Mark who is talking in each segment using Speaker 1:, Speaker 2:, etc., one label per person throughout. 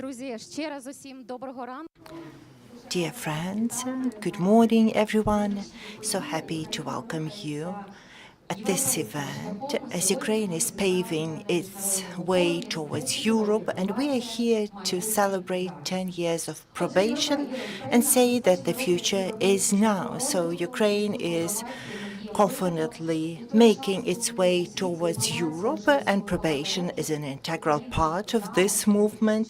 Speaker 1: Друзі, ще раз усім доброго ранку.
Speaker 2: Dear friends, good morning everyone. So happy to welcome you at this event as Ukraine is paving its way towards Europe, and we are here to celebrate 10 years of probation and say that the future is now. So Ukraine is confidently making its way towards Europe, and probation is an integral part of this movement.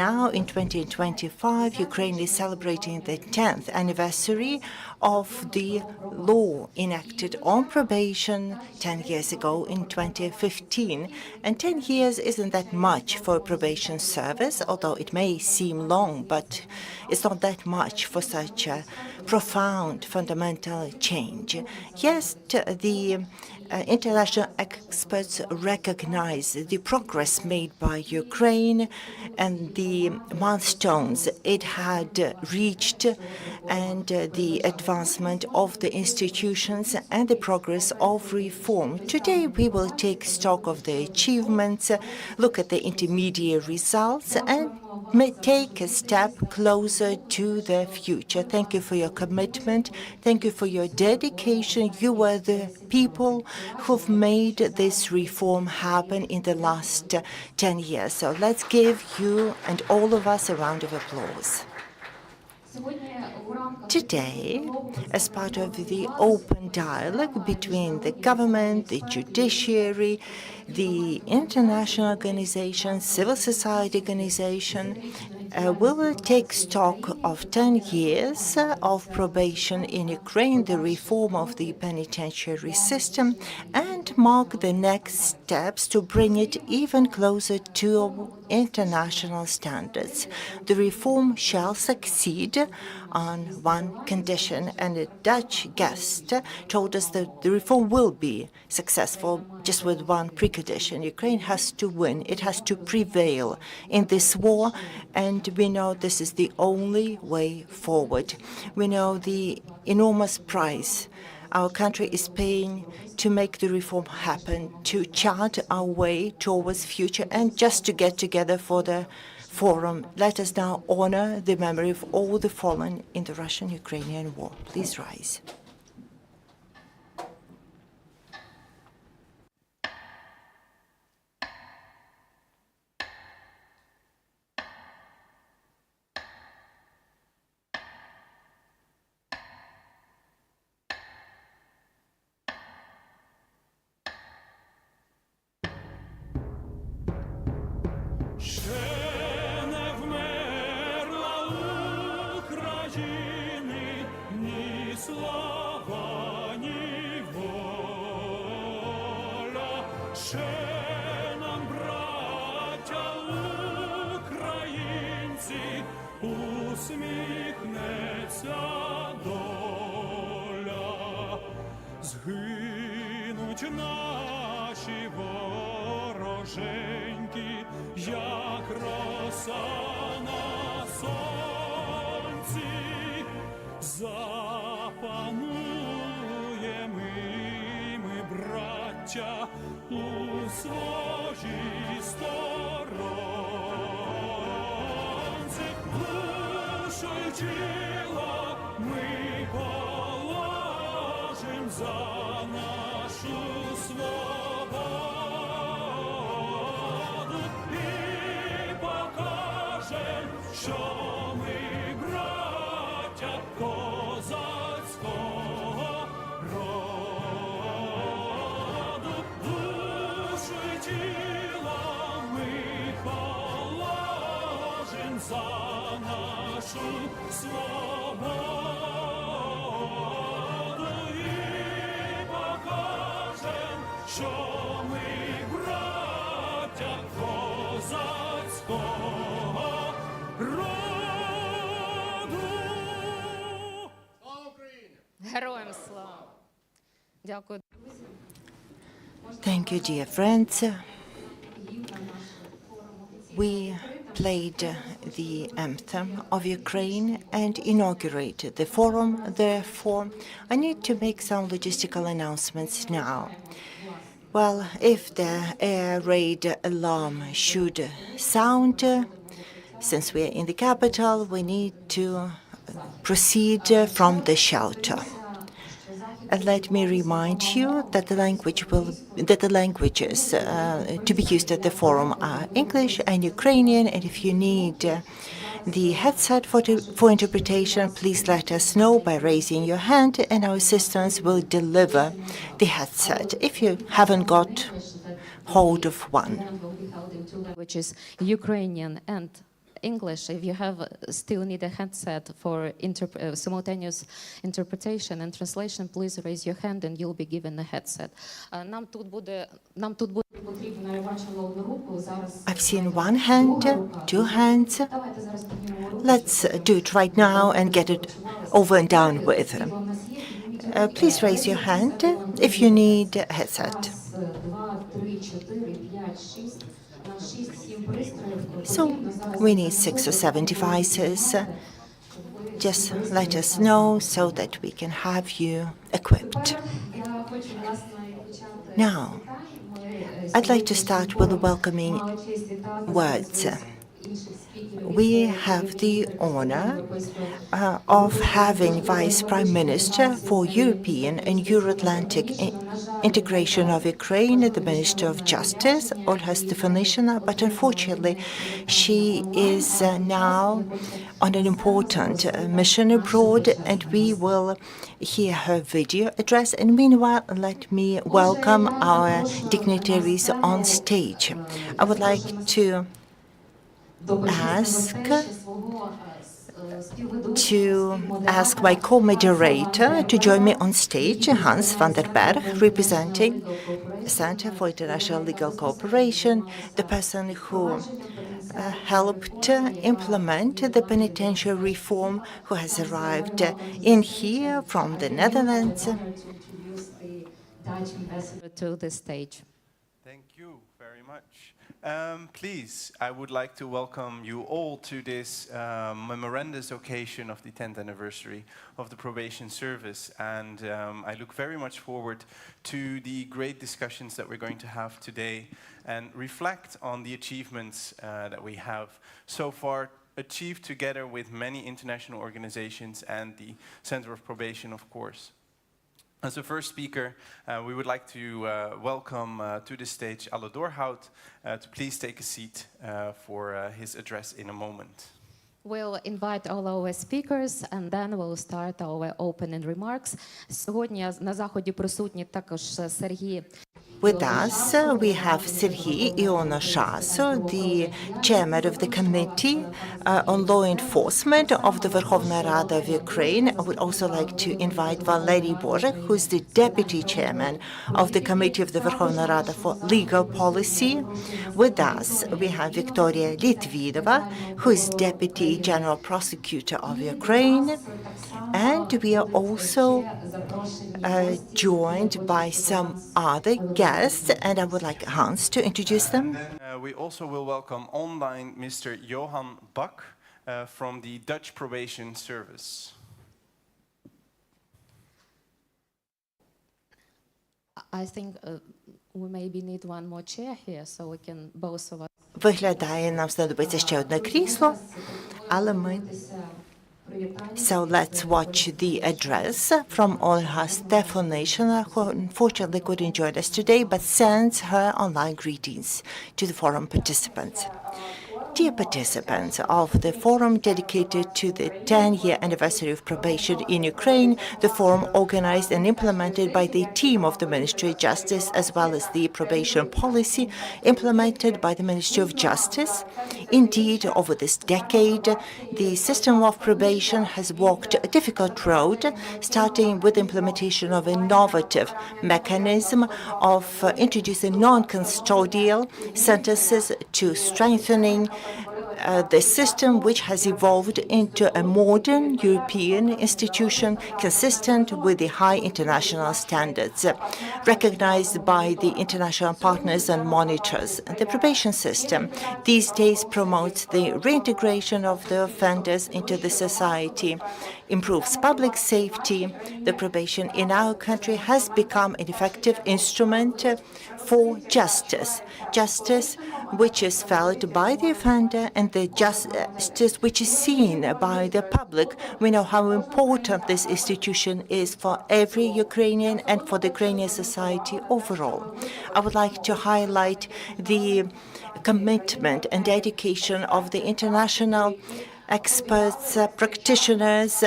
Speaker 2: Now, in 2025, Ukraine is celebrating the 10th anniversary of the law enacted on probation 10 years ago in 2015. And 10 years isn't that much for a probation service, although it may seem long, but it's not that much for such a profound, fundamental change. Yes, the international experts recognize the progress made by Ukraine and the milestones it had reached, and the advancement of the institutions and the progress of reform. Today we will take stock of the achievements, look at the intermediate results, and take a step closer to the future. Thank you for your commitment. Thank you for your dedication. You are the people who've made this reform happen in the last 10 years. So let's give you and all of us a round of applause. Today, as part of the open dialogue between the government, the judiciary, the international organizations, civil society organization, we will take stock of 10 years of probation in Ukraine, the reform of the penitentiary system, and mark the next steps to bring it even closer to international standards. The reform shall succeed on one condition, and a Dutch guest told us that the reform will be successful just with one precondition. Ukraine has to win. It has to prevail in this war, and we know this is the only way forward. We know the enormous price our country is paying to make the reform happen, to chart our way towards future, and just to get together for the forum. Let us now honor the memory of all the fallen in the Russian-Ukrainian war. Please rise.
Speaker 3: Усміхнеться доля, згинуть наші вороженьки, як роса на сонці, запануєм і ми, браття, у своїй сторонці. Душу й тіло ми положим за нашу свободу і покажем, що ми браття козацького роду. Душу й тіло ми положим за нашу свободу і покажем, що ми браття козацького роду. Слава Україні!
Speaker 1: Героям слава! Дякую.
Speaker 2: Thank you, dear friends. We played the anthem of Ukraine and inaugurated the forum. Therefore, I need to make some logistical announcements now. Well, if the air raid alarm should sound, Since we are in the capital, we need to proceed from the shelter. And let me remind you that the languages to be used at the forum are English and Ukrainian. And if you need the headset for interpretation, please let us know by raising your hand, and our assistants will deliver the headset if you haven't got hold of one.
Speaker 1: Which is Ukrainian and English. If you still need a headset for simultaneous interpretation and translation, please raise your hand and you'll be given a headset. Нам тут буде потрібно, я бачила одну руку зараз.
Speaker 2: I've seen one hand, two hands. Let's do it right now and get it over and done with. Please raise your hand if you need a headset. So we need 6 or 7 devices. Just let us know so that we can have you equipped. Now, I'd like to start with the welcoming words. We have the honor of having Vice Prime Minister for European and Euro-Atlantic integration of Ukraine, the Minister of Justice, Olha Stefanishina, but unfortunately she is now on an important mission abroad, and we will hear her video address. And meanwhile, let me welcome our dignitaries on stage. I would like to ask my co-moderator to join me on stage, Hans van der Berg, representing Center for International Legal Cooperation, the person who helped implement the penitentiary reform, who has arrived in here from the Netherlands.
Speaker 1: To the stage.
Speaker 4: Thank you very much. Please, I would like to welcome you all to this memorandous occasion of the 10th anniversary of the probation service, and I look very much forward to the great discussions that we're going to have today and reflect on the achievements that we have so far achieved together with many international organizations and the Center of Probation, of course. As the first speaker, we would like to welcome to the stage Alle Dorhout to please take a seat for his address in a moment.
Speaker 1: We'll invite all our speakers and then we'll start our opening remarks. Сьогодні на заході присутні також Сергій.
Speaker 2: With us, we have Serhiy Ioannishaso, the chairman of the Committee on Law Enforcement of the Verkhovna Rada of Ukraine. I would also like to invite Valery Bozhik, who is the deputy chairman of the Committee of the Verkhovna Rada for Legal Policy. With us, we have Victoria Litvinova, who is deputy general prosecutor of Ukraine. And we are also joined by some other guests, and I would like Hans to introduce them.
Speaker 4: We also will welcome online Mr. Johan Bak from the Dutch Probation Service.
Speaker 1: I think we maybe need one more chair here, so we can both of us.
Speaker 2: Виглядає, нам знадобиться ще одне крісло, але ми... So let's watch the address from Olha Stefanishina, who unfortunately couldn't join us today, but sends her online greetings to the forum participants. Dear participants of the forum dedicated to the 10-year anniversary of probation in Ukraine, the forum organized and implemented by the team of the Ministry of Justice, as well as the probation policy implemented by the Ministry of Justice. Indeed, over this decade, the system of probation has walked a difficult road, starting with implementation of an innovative mechanism of introducing non-custodial sentences to strengthening the system, which has evolved into a modern European institution consistent with the high international standards recognized by the international partners and monitors. The probation system these days promotes the reintegration of the offenders into the society, improves public safety. The probation in our country has become an effective instrument for justice. Justice which is felt by the offender and the justice which is seen by the public. We know how important this institution is for every Ukrainian and for the Ukrainian society overall. I would like to highlight the commitment and dedication of the international experts, practitioners,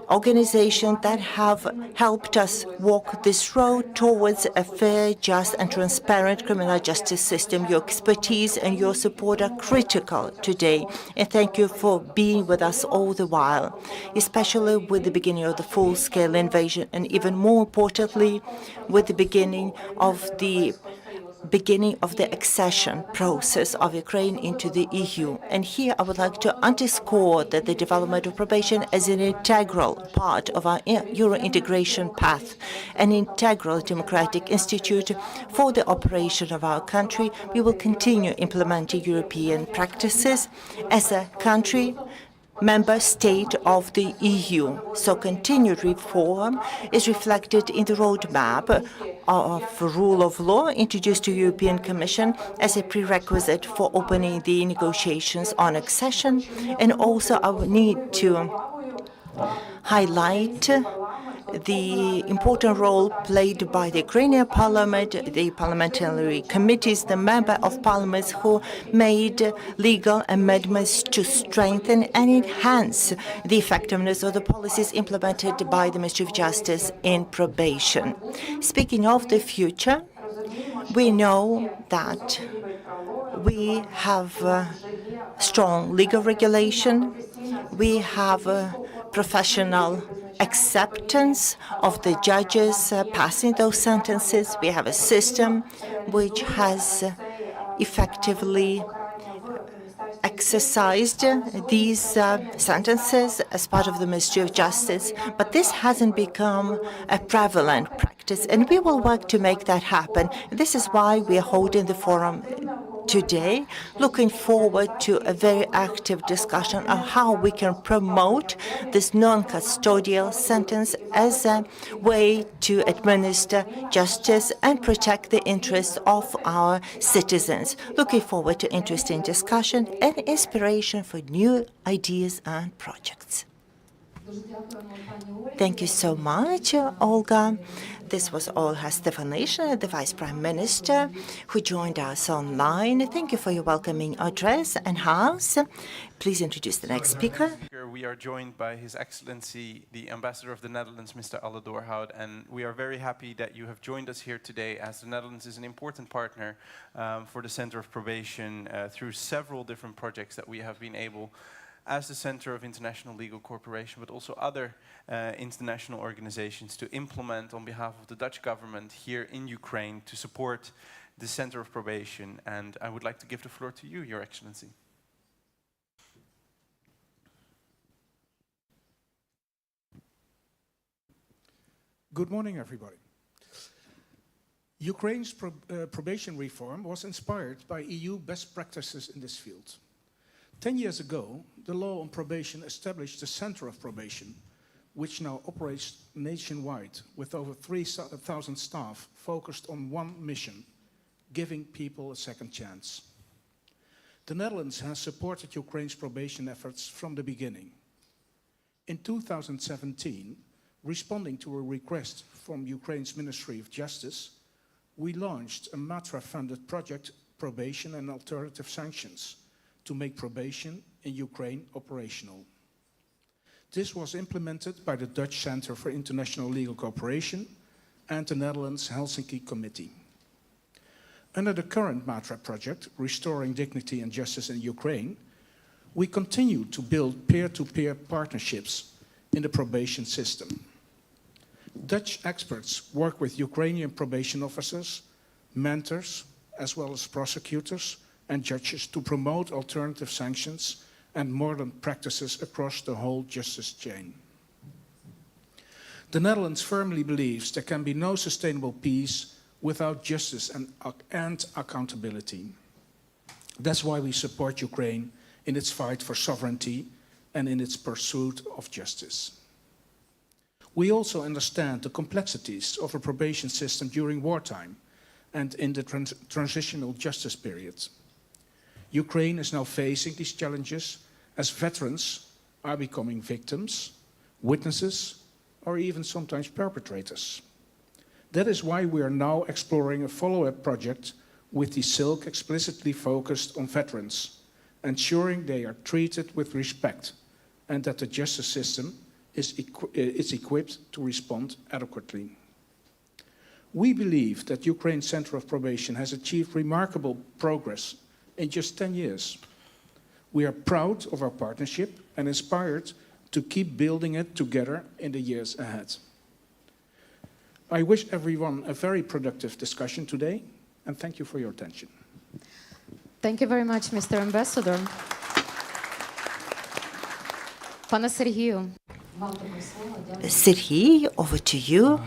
Speaker 2: organizations that have helped us walk this road towards a fair, just, and transparent criminal justice system. Your expertise and your support are critical today, and thank you for being with us all the while, especially with the beginning of the full-scale invasion, and even more importantly, with the beginning of the accession process of Ukraine into the EU. And here I would like to underscore that the development of probation is an integral part of our Euro integration path, an integral democratic institute for the operation of our country. We will continue implementing European practices as a country member state of the EU. So continued reform is reflected in the roadmap of rule of law introduced to the European Commission as a prerequisite for opening the negotiations on accession. And also I would need to highlight the important role played by the Ukrainian Parliament, the parliamentary committees, the member of parliaments who made legal amendments to strengthen and enhance the effectiveness of the policies implemented by the Ministry of Justice in probation. Speaking of the future, we know that we have strong legal regulation, we have professional acceptance of the judges passing those sentences. We have a system which has effectively exercised these sentences as part of the Ministry of Justice, but this hasn't become a prevalent practice, and we will work to make that happen. This is why we are holding the forum today, looking forward to a very active discussion on how we can promote this non-custodial sentence as a way to administer justice and protect the interests of our citizens. Looking forward to interesting discussion and inspiration for new ideas and projects. Thank you so much, Olga. This was Olga Stefanishyna, the Vice Prime Minister, who joined us online. Thank you for your welcoming address and house. Please introduce the next speaker.
Speaker 4: We are joined by His Excellency, the Ambassador of the Netherlands, Mr. Alle Doorhout, and we are very happy that you have joined us here today, as the Netherlands is an important partner for the Center of Probation through several different projects that we have been able, as the Center of International Legal Cooperation, but also other international organizations, to implement on behalf of the Dutch government here in Ukraine to support the Center of Probation. And I would like to give the floor to you, Your Excellency.
Speaker 5: Good morning, everybody. Ukraine's probation reform was inspired by EU best practices in this field. 10 years ago, the law on probation established the Center of Probation, which now operates nationwide with over 3,000 staff focused on one mission: giving people a second chance. The Netherlands has supported Ukraine's probation efforts from the beginning. In 2017, responding to a request from Ukraine's Ministry of Justice, we launched a MATRA-funded project, Probation and Alternative Sanctions, to make probation in Ukraine operational. This was implemented by the Dutch Center for International Legal Cooperation and the Netherlands Helsinki Committee. Under the current MATRA project, Restoring Dignity and Justice in Ukraine, we continue to build peer-to-peer partnerships in the probation system. Dutch experts work with Ukrainian probation officers, mentors, as well as prosecutors and judges to promote alternative sanctions and modern practices across the whole justice chain. The Netherlands firmly believes there can be no sustainable peace without justice and accountability. That's why we support Ukraine in its fight for sovereignty and in its pursuit of justice. We also understand the complexities of a probation system during wartime and in the transitional justice period. Ukraine is now facing these challenges as veterans are becoming victims, witnesses, or even sometimes perpetrators. That is why we are now exploring a follow-up project with the Silk explicitly focused on veterans, ensuring they are treated with respect and that the justice system is equipped to respond adequately. We believe that Ukraine's Center of Probation has achieved remarkable progress in just 10 years. We are proud of our partnership and inspired to keep building it together in the years ahead. I wish everyone a very productive discussion today, and thank you for your attention.
Speaker 1: Thank you very much, Mr. Ambassador. Пане Сергію, вам таке слово. Дякую.
Speaker 2: Sergei, over to you.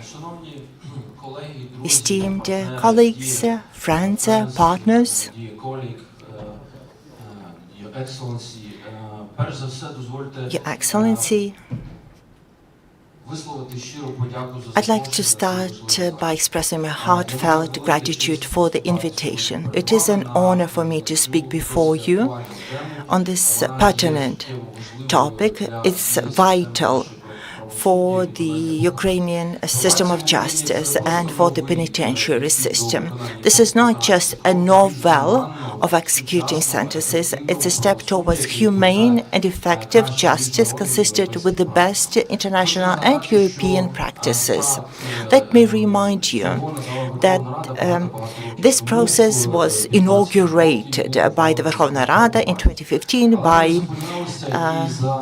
Speaker 2: Esteemed colleagues, friends, partners, Your Excellency, I'd like to start by expressing my heartfelt gratitude for the invitation. It is an honor for me to speak before you on this pertinent topic. It's vital for the Ukrainian system of justice and for the penitentiary system. This is not just a novel of executing sentences, it's a step towards humane and effective justice consistent with the best international and European practices. Let me remind you that this process was inaugurated by the Verkhovna Rada in 2015 by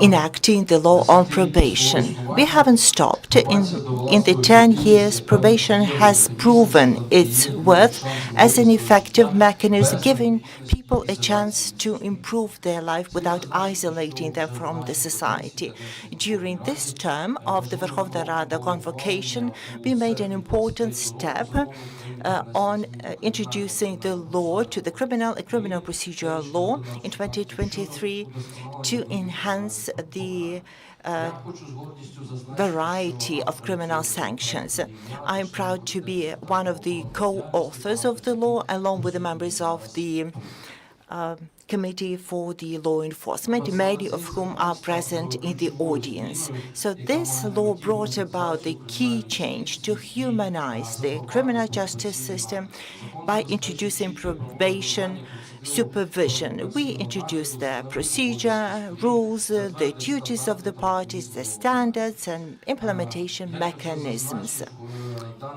Speaker 2: enacting the law on probation. We haven't stopped. In the 10 years, probation has proven its worth as an effective mechanism, giving people a chance to improve their life without isolating them from the society. During this term of the Verkhovna Rada convocation, we made an important step on introducing the law to the criminal procedural law in 2023 to enhance the variety of criminal sanctions. I am proud to be one of the co-authors of the law, along with the members of the Committee for the Law Enforcement, many of whom are present in the audience. So this law brought about the key change to humanize the criminal justice system by introducing probation supervision. We introduced the procedure, rules, the duties of the parties, the standards and implementation mechanisms.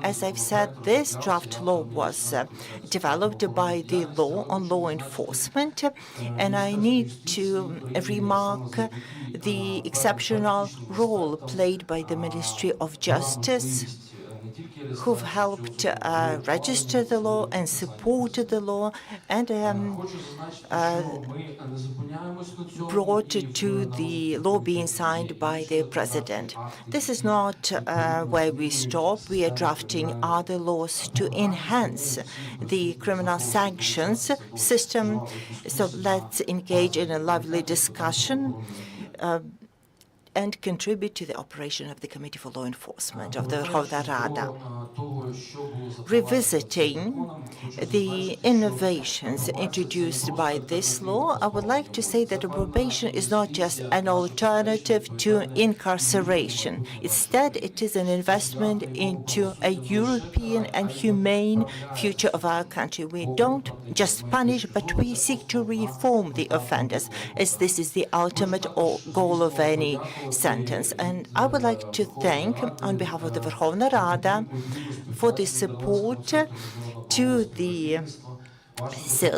Speaker 2: As I've said, this draft law was developed by the Law on Law Enforcement, and I need to remark the exceptional role played by the Ministry of Justice, who've helped register the law and supported the law and brought to the law being signed by the President. This is not where we stop. We are drafting other laws to enhance the criminal sanctions system. So let's engage in a lively discussion and contribute to the operation of the Committee for Law Enforcement of the Verkhovna Rada. Revisiting the innovations introduced by this law, I would like to say that probation is not just an alternative to incarceration. Instead, it is an investment into a European and humane future of our country. We don't just punish, but we seek to reform the offenders, as this is the ultimate goal of any sentence. And I would like to thank, on behalf of the Verkhovna Rada, for the support to the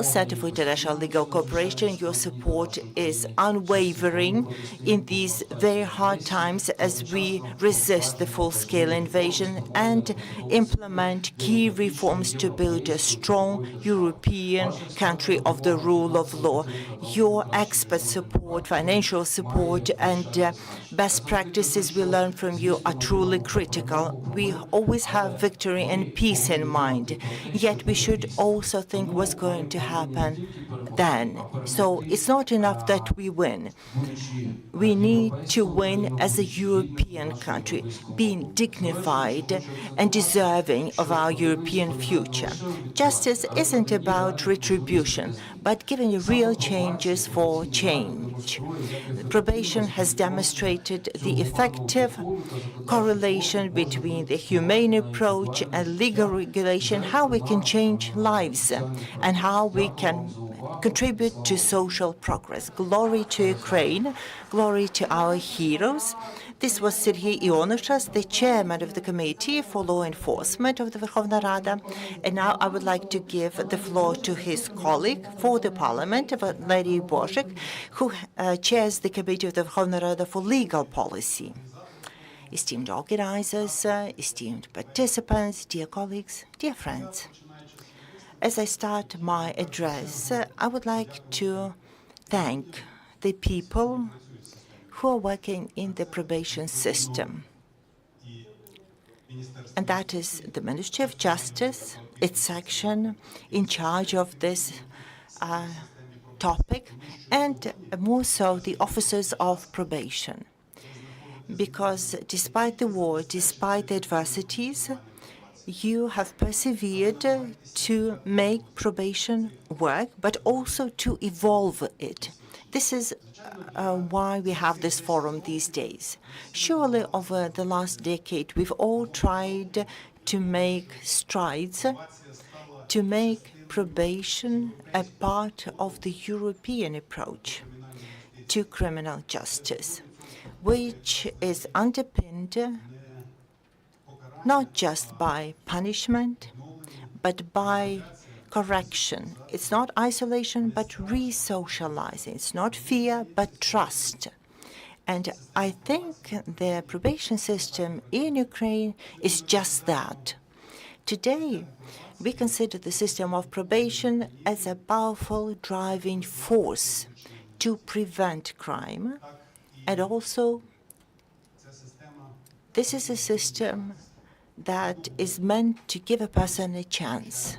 Speaker 2: Center for International Legal Cooperation. Your support is unwavering in these very hard times as we resist the full-scale invasion and implement key reforms to build a strong European country of the rule of law. Your expert support, financial support, and best practices we learn from you are truly critical. We always have victory and peace in mind, yet we should also think what's was going to happen then. So it's not enough that we win. We need to win as a European country, being dignified and deserving of our European future. Justice isn't about retribution, but giving real changes for change. Probation has demonstrated the effective correlation between the humane approach and legal regulation, how we can change lives and how we can contribute to social progress. Glory to Ukraine, glory to our heroes. This was Sergei Ionushas, the chairman of the Committee for Law Enforcement of the Verkhovna Rada. And now I would like to give the floor to his colleague for the parliament, Valery Bozhik, who chairs the Committee of the Verkhovna Rada for Legal Policy. Esteemed organizers, esteemed participants, dear colleagues, dear friends. As I start my address, I would like to thank the people who are working in the probation system. And that is the Ministry of Justice, its section in charge of this topic, and more so the officers of probation. Because despite the war, despite the adversities, you have persevered to make probation work, but also to evolve it. This is why we have this forum these days. Surely over the last decade, we've all tried to make strides, to make probation a part of the European approach to criminal justice, which is underpinned not just by punishment, but by correction. It's not isolation, but re-socializing. It's not fear, but trust. And I think the probation system in Ukraine is just that. Today, we consider the system of probation as a powerful driving force to prevent crime. And also, this is a system that is meant to give a person a chance.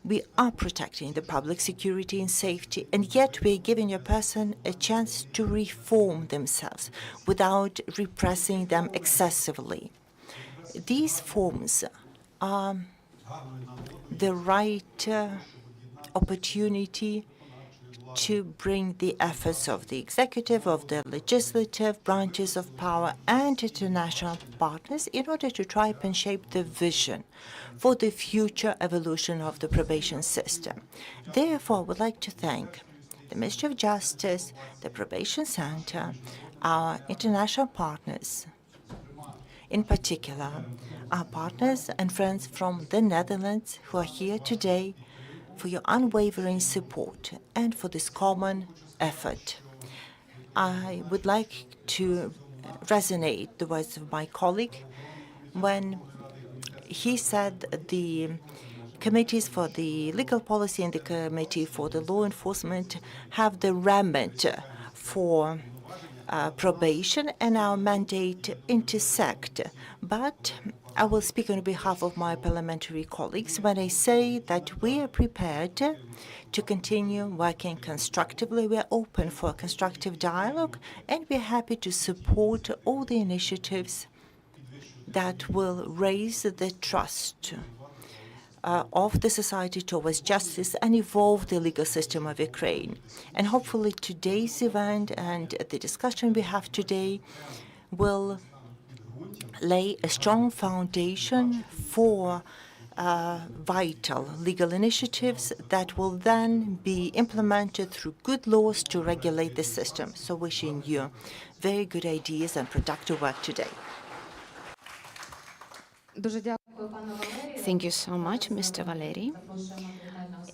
Speaker 2: We are protecting the public security and safety, and yet we are giving a person a chance to reform themselves without repressing them excessively. These forms are the right opportunity to bring the efforts of the executive, of the legislative branches of power, and international partners in order to try and shape the vision for the future evolution of the probation system. Therefore, I would like to thank the Ministry of Justice, the Probation Center, our international partners, in particular, our partners and friends from the Netherlands who are here today, for your unwavering support and for this common effort. I would like to resonate the words of my colleague when he said the committees for the legal policy and the committee for the law enforcement have the remit for probation, and our mandate intersect. But I will speak on behalf of my parliamentary colleagues when I say that we are prepared to continue working constructively. We are open for a constructive dialogue, and we are happy to support all the initiatives that will raise the trust of the society towards justice and evolve the legal system of Ukraine. And hopefully today's event and the discussion we have today will lay a strong foundation for vital legal initiatives that will then be implemented through good laws to regulate the system. So wishing you very good ideas and productive work today.
Speaker 6: Thank you so much, Mr. Valery.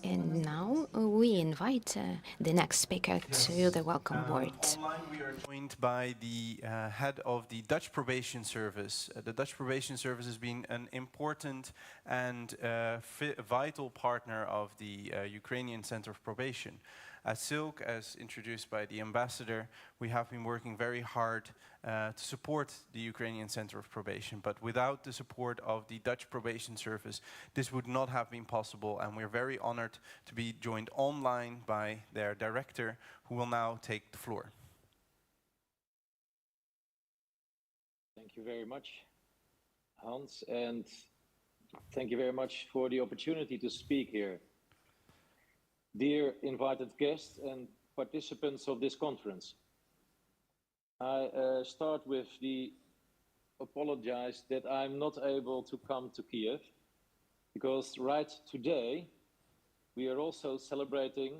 Speaker 6: And now we invite the next speaker to the welcome board.
Speaker 4: Online we are joined by the head of the Dutch Probation Service. The Dutch Probation Service has been an important and vital partner of the Ukrainian Center of Probation. At Silk, as introduced by the ambassador, we have been working very hard to support the Ukrainian Center of Probation, but without the support of the Dutch Probation Service, this would not have been possible, and we're very honored to be joined online by their director, who will now take the floor.
Speaker 7: Thank you very much, Hans, and thank you very much for the opportunity to speak here. Dear invited guests and participants of this conference, I start with the apologize that I'm not able to come to Kiev, because right today we are also celebrating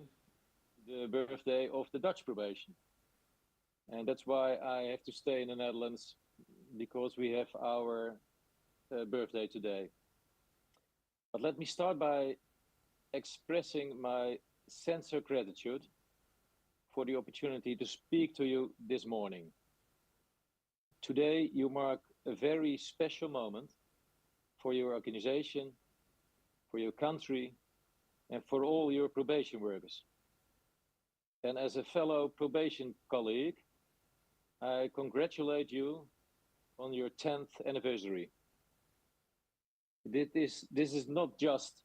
Speaker 7: the birthday of the Dutch probation. And that's why I have to stay in the Netherlands, because we have our birthday today. But let me start by expressing my sincere gratitude for the opportunity to speak to you this morning. Today you mark a very special moment for your organization, for your country, and for all your probation workers. And as a fellow probation colleague, I congratulate you on your 10th anniversary. This is not just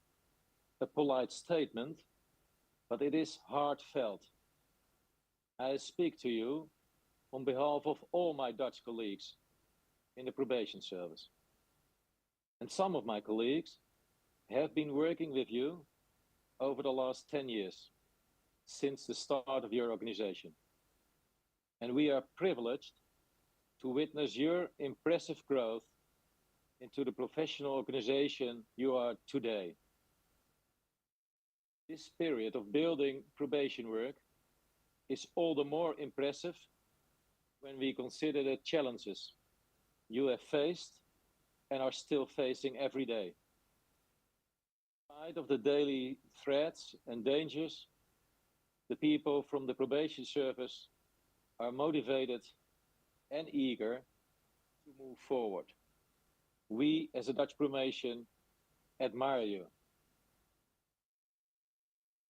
Speaker 7: a polite statement, but it is heartfelt. I speak to you on behalf of all my Dutch colleagues in the probation service. And some of my colleagues have been working with you over the last 10 years, since the start of your organization. And we are privileged to witness your impressive growth into the professional organization you are today. This period of building probation work is all the more impressive when we consider the challenges you have faced and are still facing every day. In spite of the daily threats and dangers, the people from the probation service are motivated and eager to move forward. We, as a Dutch probation, admire you.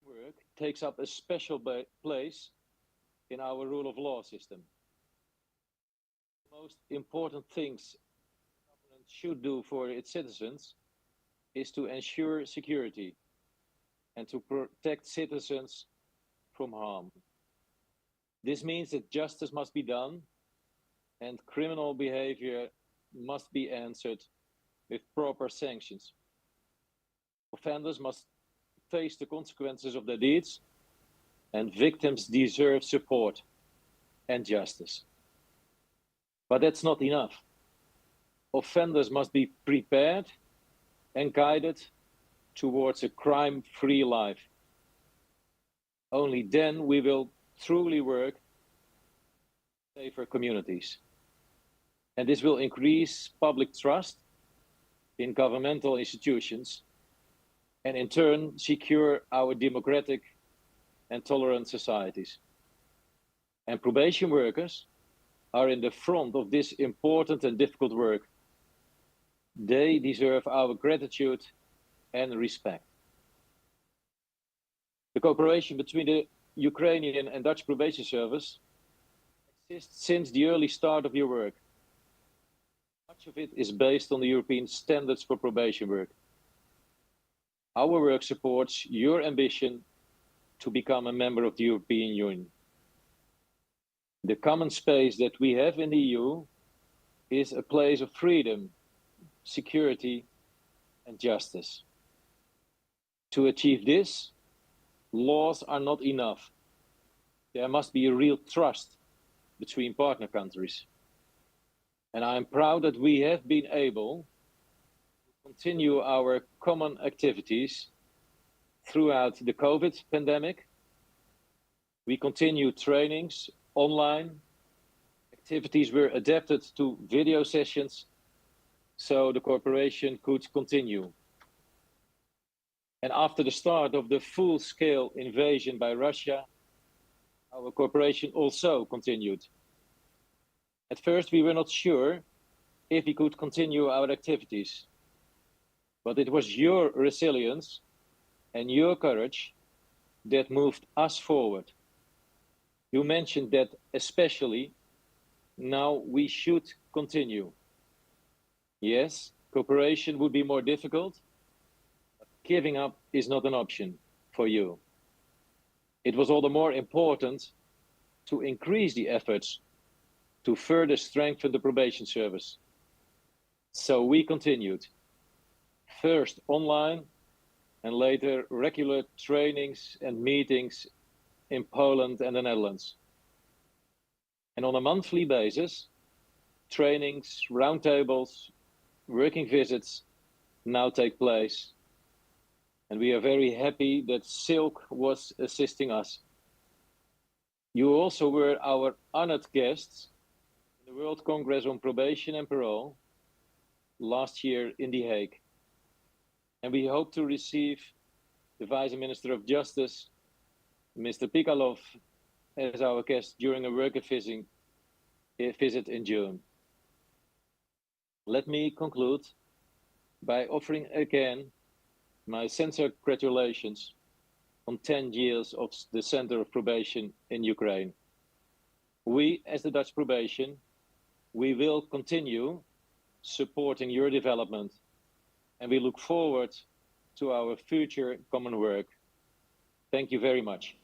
Speaker 7: Work takes up a special place in our rule of law system. The most important things government should do for its citizens is to ensure security and to protect citizens from harm. This means that justice must be done and criminal behavior must be answered with proper sanctions. Offenders must face the consequences of their deeds, and victims deserve support and justice. But that's not enough. Offenders must be prepared and guided towards a crime-free life. Only then we will truly work for safer communities. And this will increase public trust in governmental institutions and in turn secure our democratic and tolerant societies. And probation workers are in the front of this important and difficult work. They deserve our gratitude and respect. The cooperation between the Ukrainian and Dutch probation service exists since the early start of your work. Much of it is based on the European standards for probation work. Our work supports your ambition to become a member of the European Union. The common space that we have in the EU is a place of freedom, security, and justice. To achieve this, laws are not enough. There must be a real trust between partner countries. And I am proud that we have been able to continue our common activities throughout the COVID pandemic. We continue trainings online. Activities were adapted to video sessions so the cooperation could continue. And after the start of the full-scale invasion by Russia, our cooperation also continued. At first, we were not sure if we could continue our activities, but it was your resilience and your courage that moved us forward. You mentioned that especially now we should continue. Yes, cooperation would be more difficult, but giving up is not an option for you. It was all the more important to increase the efforts to further strengthen the probation service. So we continued, first online and later regular trainings and meetings in Poland and the Netherlands. And on a monthly basis, trainings, roundtables, working visits now take place. And we are very happy that Silk was assisting us. You also were our honored guests in the World Congress on Probation and Parole last year in The Hague. And we hope to receive the Vice Minister of Justice, Mr. Pikalov, as our guest during a work visit in June. Let me conclude by offering again my sincere congratulations on 10 years of the Center of Probation in Ukraine. We, as the Dutch Probation, we will continue supporting your development, and we look forward to our future common work. Thank you very much.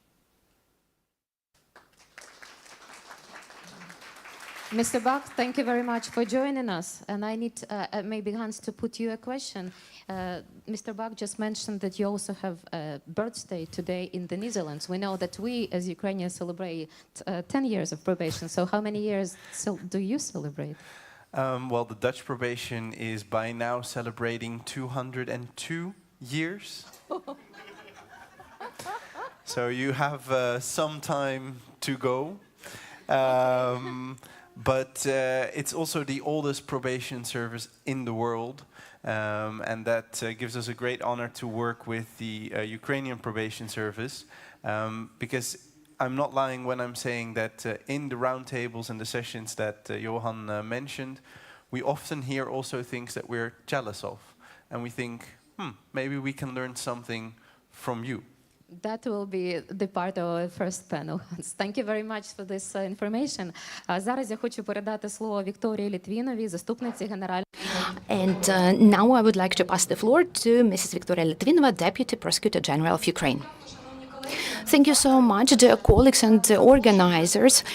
Speaker 1: Mr. Bach, thank you very much for joining us. And I need maybe Hans to put you a question. Mr. Bach just mentioned that you also have a birthday today in the Netherlands. We know that we, as Ukrainians, celebrate 10 years of probation. So how many years do you celebrate?
Speaker 4: Well, the Dutch probation is by now celebrating 202 years. So you have some time to go. But it's also the oldest probation service in the world, and that gives us a great honor to work with the Ukrainian probation service, because I'm not lying when I'm saying that in the roundtables and the sessions that Johan mentioned, we often hear also things that we're jealous of, and we think, maybe we can learn something from you.
Speaker 1: That will be the part of our first panel. Thank you very much for this information. Зараз я хочу передати слово Вікторії Літвіновій, заступниці генеральної.
Speaker 6: And now I would like to pass the floor to Mrs. Victoria Litvinova, Deputy Prosecutor General of Ukraine. Thank you so much, dear colleagues and organizers.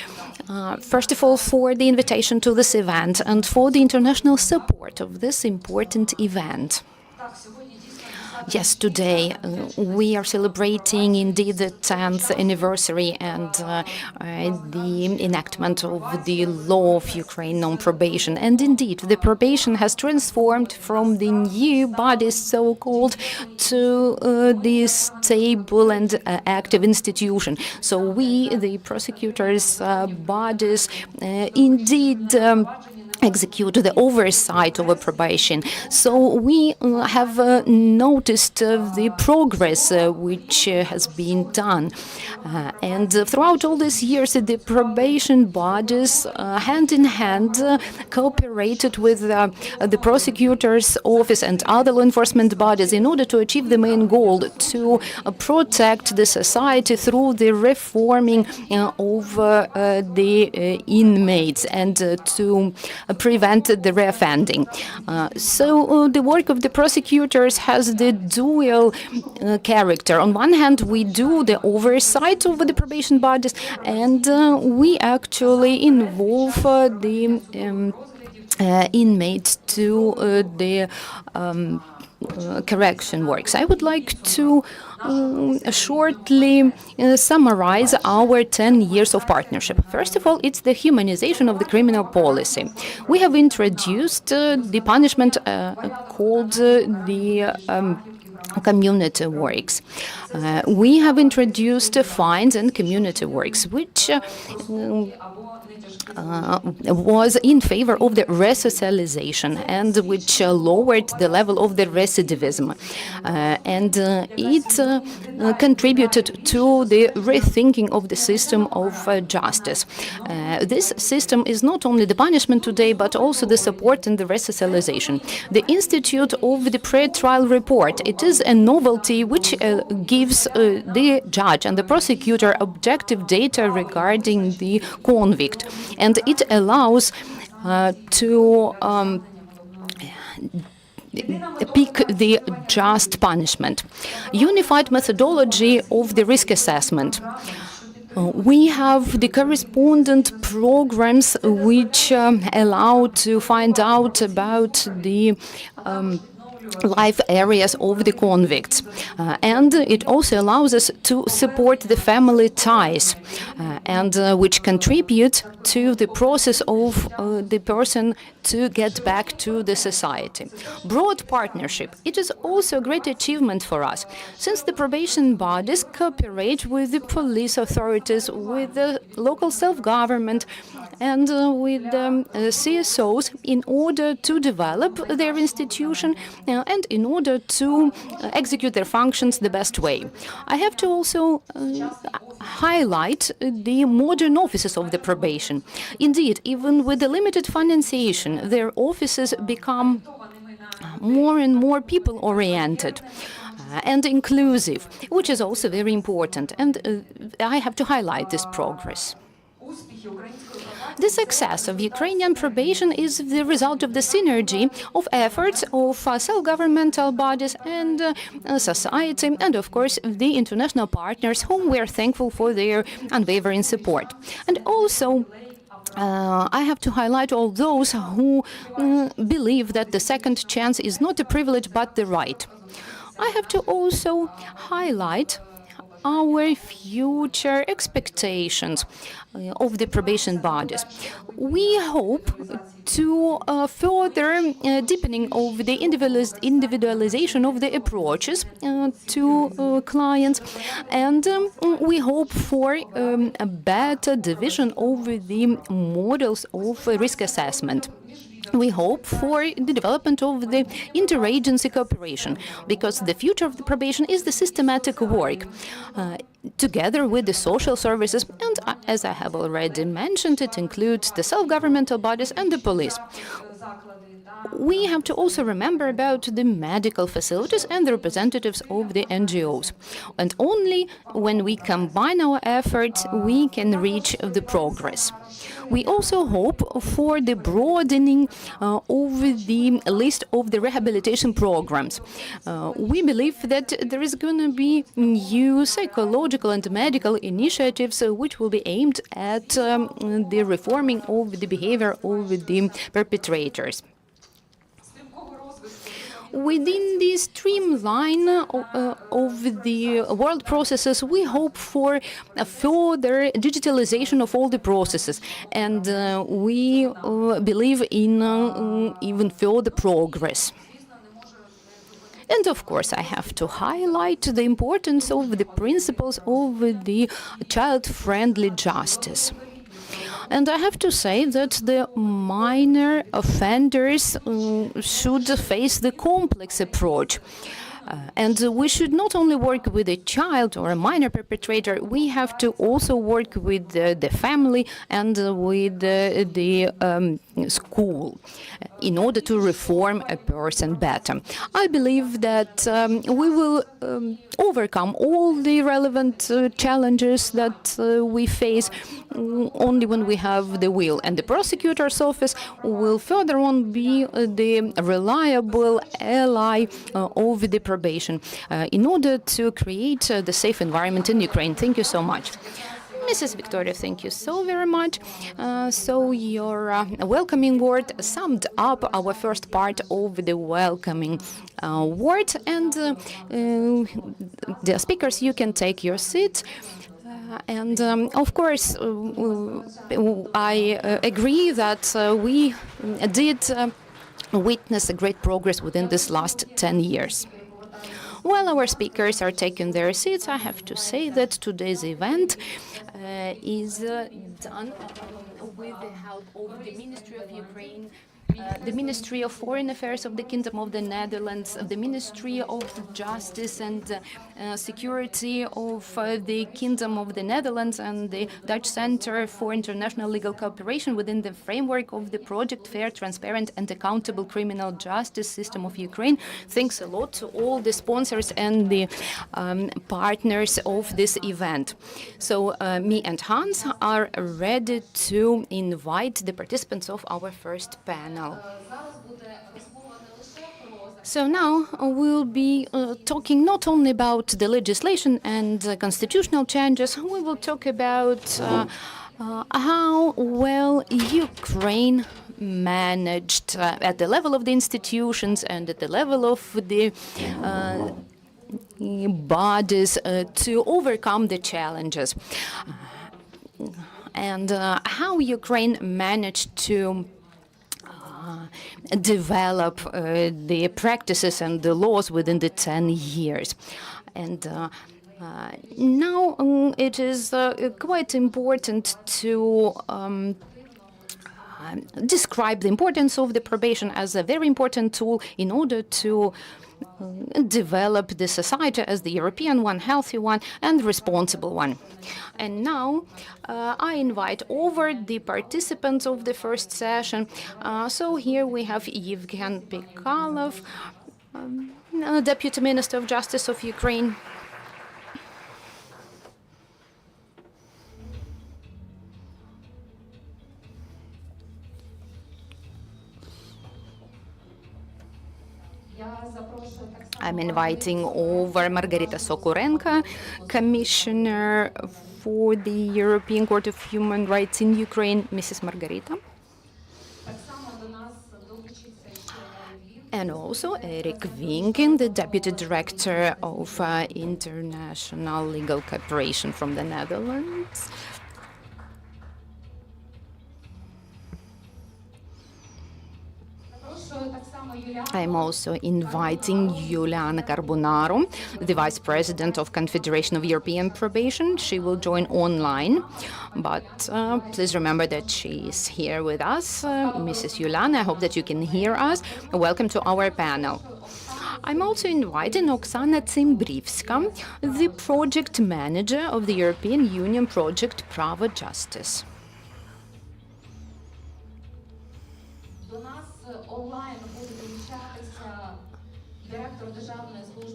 Speaker 6: First of all, for the invitation to this event and for the international support of this important event. Yes, today we are celebrating indeed the 10th anniversary and the enactment of the law of Ukraine on probation. And indeed, the probation has transformed from the new body, so-called, to the stable and active institution. So we, the prosecutors' bodies, indeed execute the oversight of a probation. So we have noticed the progress which has been done. And throughout all these years, the probation bodies, hand in hand, cooperated with the prosecutor's office and other law enforcement bodies in order to achieve the main goal, to protect the society through the reforming of the inmates and to prevent the reoffending. So the work of the prosecutors has the dual character. On one hand, we do the oversight of the probation bodies, and we actually involve the inmates to the correction works. I would like to shortly summarize our 10 years of partnership. First of all, it's the humanization of the criminal policy. We have introduced the punishment called the community works. We have introduced fines and community works, which was in favor of the resocialization and which lowered the level of the recidivism. And it contributed to the rethinking of the system of justice. This system is not only the punishment today, but also the support and the resocialization. The Institute of the Pre-Trial Report, it is a novelty which gives the judge and the prosecutor objective data regarding the convict, and it allows to pick the just punishment. Unified methodology of the risk assessment. We have the correspondent programs which allow to find out about the life areas of the convicts. And it also allows us to support the family ties and which contribute to the process of the person to get back to the society. Broad partnership. It is also a great achievement for us, since the probation bodies cooperate with the police authorities, with the local self-government, and with the CSOs in order to develop their institution and in order to execute their functions the best way. I have to also highlight the modern offices of the probation. Indeed, even with the limited financiation, their offices become more and more people-oriented and inclusive, which is also very important, and I have to highlight this progress. The success of Ukrainian probation is the result of the synergy of efforts of self-governmental bodies and society, and of course the international partners, whom we are thankful for their unwavering support. And also I have to highlight all those who believe that the second chance is not a privilege but the right. I have to also highlight our future expectations of the probation bodies. We hope to further deepening of the individualization of the approaches to clients, and we hope for a better division over the models of risk assessment. We hope for the development of the interagency cooperation, because the future of the probation is the systematic work, together with the social services, and as I have already mentioned, it includes the self-governmental bodies and the police. We have to also remember about the medical facilities and the representatives of the NGOs. And only when we combine our efforts, we can reach the progress. We also hope for the broadening of the list of the rehabilitation programs. We believe that there is going to be new psychological and medical initiatives which will be aimed at the reforming of the behavior of the perpetrators. Within the streamline of the world processes, we hope for a further digitalization of all the processes, and we believe in even further progress. And of course, I have to highlight the importance of the principles of the child-friendly justice. And I have to say that the minor offenders should face the complex approach. And we should not only work with a child or a minor perpetrator, we have to also work with the family and with the school in order to reform a person better. I believe that we will overcome all the relevant challenges that we face only when we have the will. And the prosecutor's office will further on be the reliable ally of the probation in order to create the safe environment in Ukraine. Thank you so much. Mrs. Victoria, thank you so very much. So your welcoming word summed up our first part of the welcoming word. And the speakers, you can take your seats. And of course, I agree that we did witness a great progress within this last 10 years. While our speakers are taking their seats, I have to say that today's event is done with the help of the Ministry of Ukraine the Ministry of Foreign Affairs of the Kingdom of the Netherlands, the Ministry of Justice and Security of the Kingdom of the Netherlands, and the Dutch Center for International Legal Cooperation within the framework of the project Fair, Transparent and Accountable Criminal Justice System of Ukraine. Thanks a lot to all the sponsors and the partners of this event. So me and Hans are ready to invite the participants of our first panel. So now we'll be talking not only about the legislation and constitutional changes, we will talk about how well Ukraine managed at the level of the institutions and at the level of the bodies to overcome the challenges, and how Ukraine managed to develop the practices and the laws within the 10 years. And now it is quite important to describe the importance of the probation as a very important tool in order to develop the society as the European one, healthy one, and responsible one. And now I invite over the participants of the first session. So here we have Yevgen Pikalov, Deputy Minister of Justice of Ukraine. I'm inviting over Margarita Sokorenko, Commissioner for the European Court of Human Rights in Ukraine. Mrs. Margarita. And also Eric Winkin, the Deputy Director of International Legal Cooperation from the Netherlands. I'm also inviting Juliana Carbonaro, the Vice President of Confederation of European Probation. She will join online, but please remember that she is here with us. Mrs. Juliana, I hope that you can hear us. Welcome to our panel. I'm also inviting Oksana Tsimbrivska, the Project Manager of the European Union Project Pravo Justice.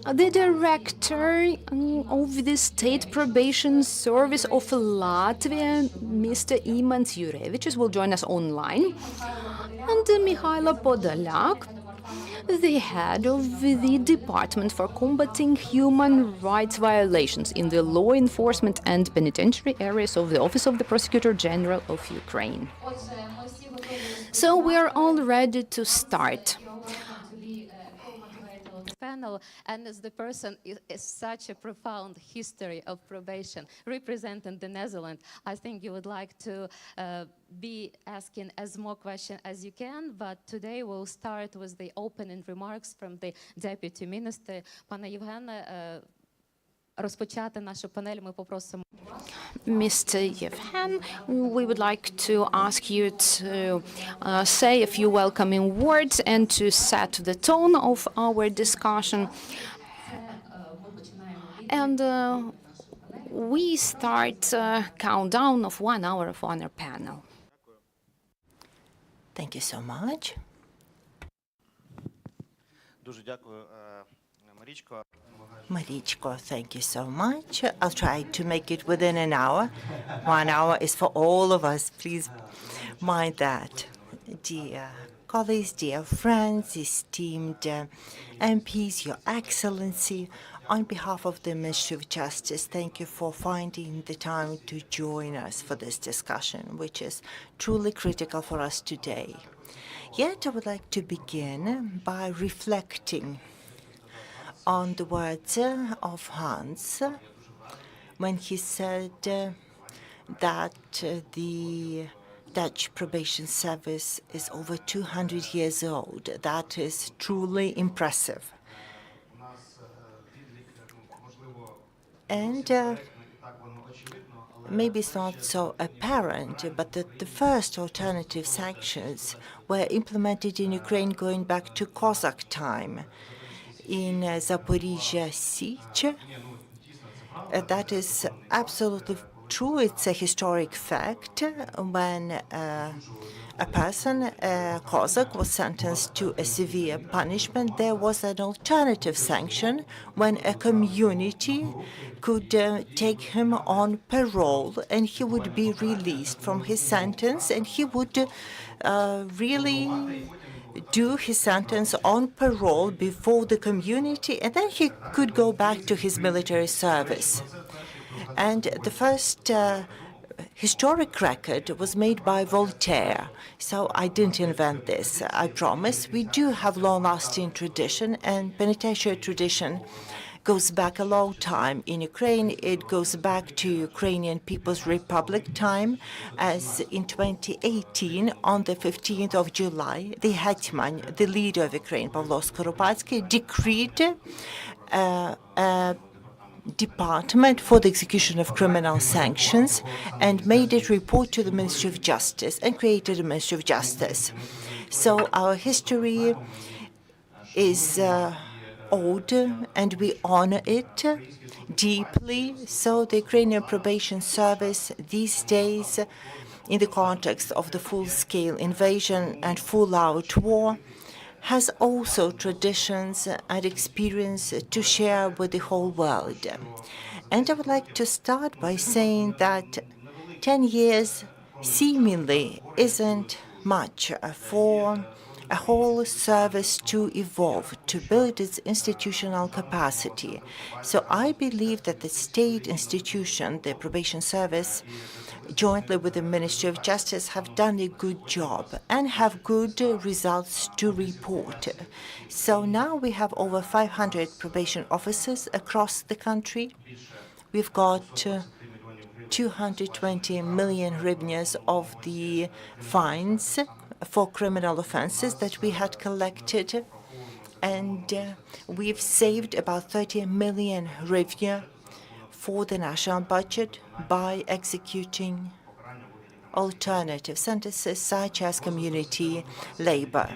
Speaker 6: The director of the State Probation Service of Latvia, Mr. Imants Jurevičs, will join us online. And Mihailo Podolyak, the head of the Department for Combating Human Rights Violations in the law enforcement and penitentiary areas of the Office of the Prosecutor General of Ukraine. So we are all ready to start.
Speaker 1: Panel, and as the person is such a profound history of probation representing the Netherlands, I think you would like to be asking as more questions as you can, but today we'll start with the opening remarks from the Deputy Minister. Пане Євгене, розпочати нашу панель ми попросимо.
Speaker 6: Mr. Yevhen, we would like to ask you to say a few welcoming words and to set the tone of our discussion. And we start a countdown of 1 hour of honor panel.
Speaker 2: Thank you so much.
Speaker 8: Дуже дякую, Марічко.
Speaker 2: Marichko, thank you so much. I'll try to make it within an hour. 1 hour is for all of us. Please mind that. Dear colleagues, dear friends, esteemed MPs, Your Excellency, on behalf of the Ministry of Justice, thank you for finding the time to join us for this discussion, which is truly critical for us today. Yet I would like to begin by reflecting on the words of Hans when he said that the Dutch probation service is over 200 years old. That is truly impressive. And maybe it's not so apparent, but the first alternative sanctions were implemented in Ukraine going back to Cossack time. In Zaporizhia siege, that is absolutely true. It's a historic fact. When a person, a Cossack, was sentenced to a severe punishment, there was an alternative sanction when a community could take him on parole and he would be released from his sentence, and he would really do his sentence on parole before the community, and then he could go back to his military service. And the first historic record was made by Voltaire. So I didn't invent this, I promise. We do have long-lasting tradition, and penitentiary tradition goes back a long time. In Ukraine, it goes back to Ukrainian People's Republic time, as in 2018, on the 15th of July, the hetman, the leader of Ukraine, Pavlo Skoropadsky, decreed a department for the execution of criminal sanctions and made it report to the Ministry of Justice and created a Ministry of Justice. So our history is old, and we honor it deeply. So the Ukrainian probation service these days, in the context of the full-scale invasion and full-out war, has also traditions and experience to share with the whole world. And I would like to start by saying that 10 years seemingly isn't much for a whole service to evolve, to build its institutional capacity. So I believe that the state institution, the probation service, jointly with the Ministry of Justice, have done a good job and have good results to report. So now we have over 500 probation officers across the country. We've got 220 million hryvnias of the fines for criminal offenses that we had collected, and we've saved about 30 million hryvnia for the national budget by executing alternative sentences such as community labor.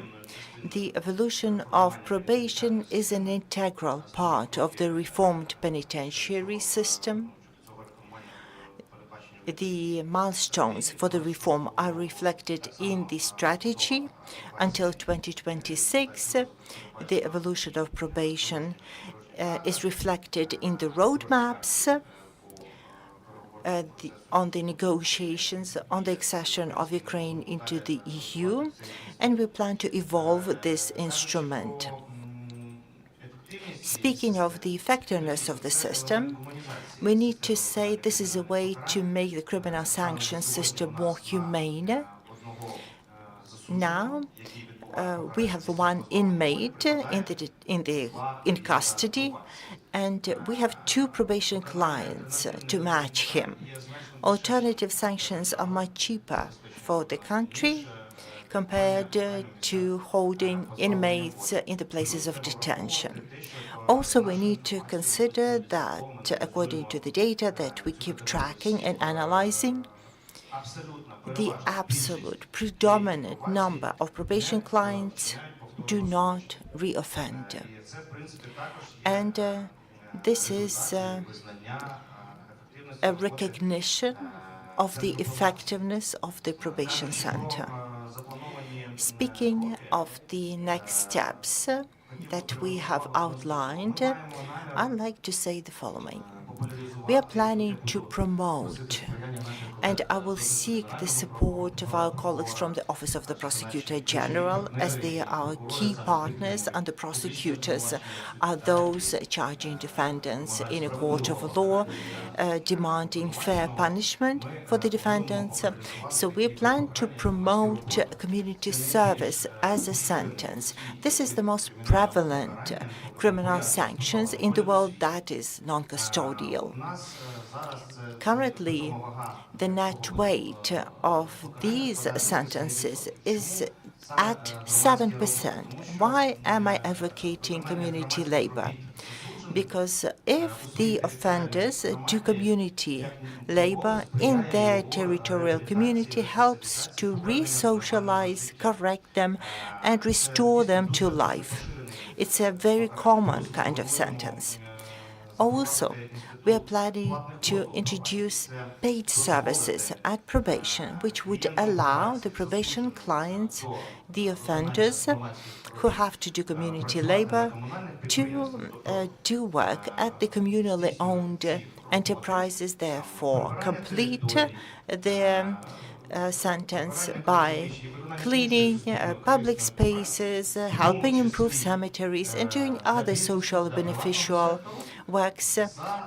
Speaker 2: The evolution of probation is an integral part of the reformed penitentiary system. The milestones for the reform are reflected in the strategy until 2026. The evolution of probation is reflected in the roadmaps on the negotiations on the accession of Ukraine into the EU, and we plan to evolve this instrument. Speaking of the effectiveness of the system, we need to say this is a way to make the criminal sanctions system more humane. Now, we have one inmate in custody, and we have 2 probation clients to match him. Alternative sanctions are much cheaper for the country compared to holding inmates in the places of detention. Also, we need to consider that, according to the data that we keep tracking and analyzing, the absolute predominant number of probation clients do not reoffend. And this is a recognition of the effectiveness of the probation center. Speaking of the next steps that we have outlined, I'd like to say the following. We are planning to promote, and I will seek the support of our colleagues from the Office of the Prosecutor General, as they are our key partners, and the prosecutors are those charging defendants in a court of law, demanding fair punishment for the defendants. So we plan to promote community service as a sentence. This is the most prevalent criminal sanctions in the world that is non-custodial. Currently, the net weight of these sentences is at 7%. Why am I advocating community labor? because if the offenders do community labor in their territorial community, helps to re-socialize, correct them, and restore them to life. It's a very common kind of sentence. Also, we are planning to introduce paid services at probation, which would allow the probation clients, the offenders who have to do community labor, to do work at the communally owned enterprises, therefore complete their sentence by cleaning public spaces, helping improve cemeteries, and doing other social beneficial works,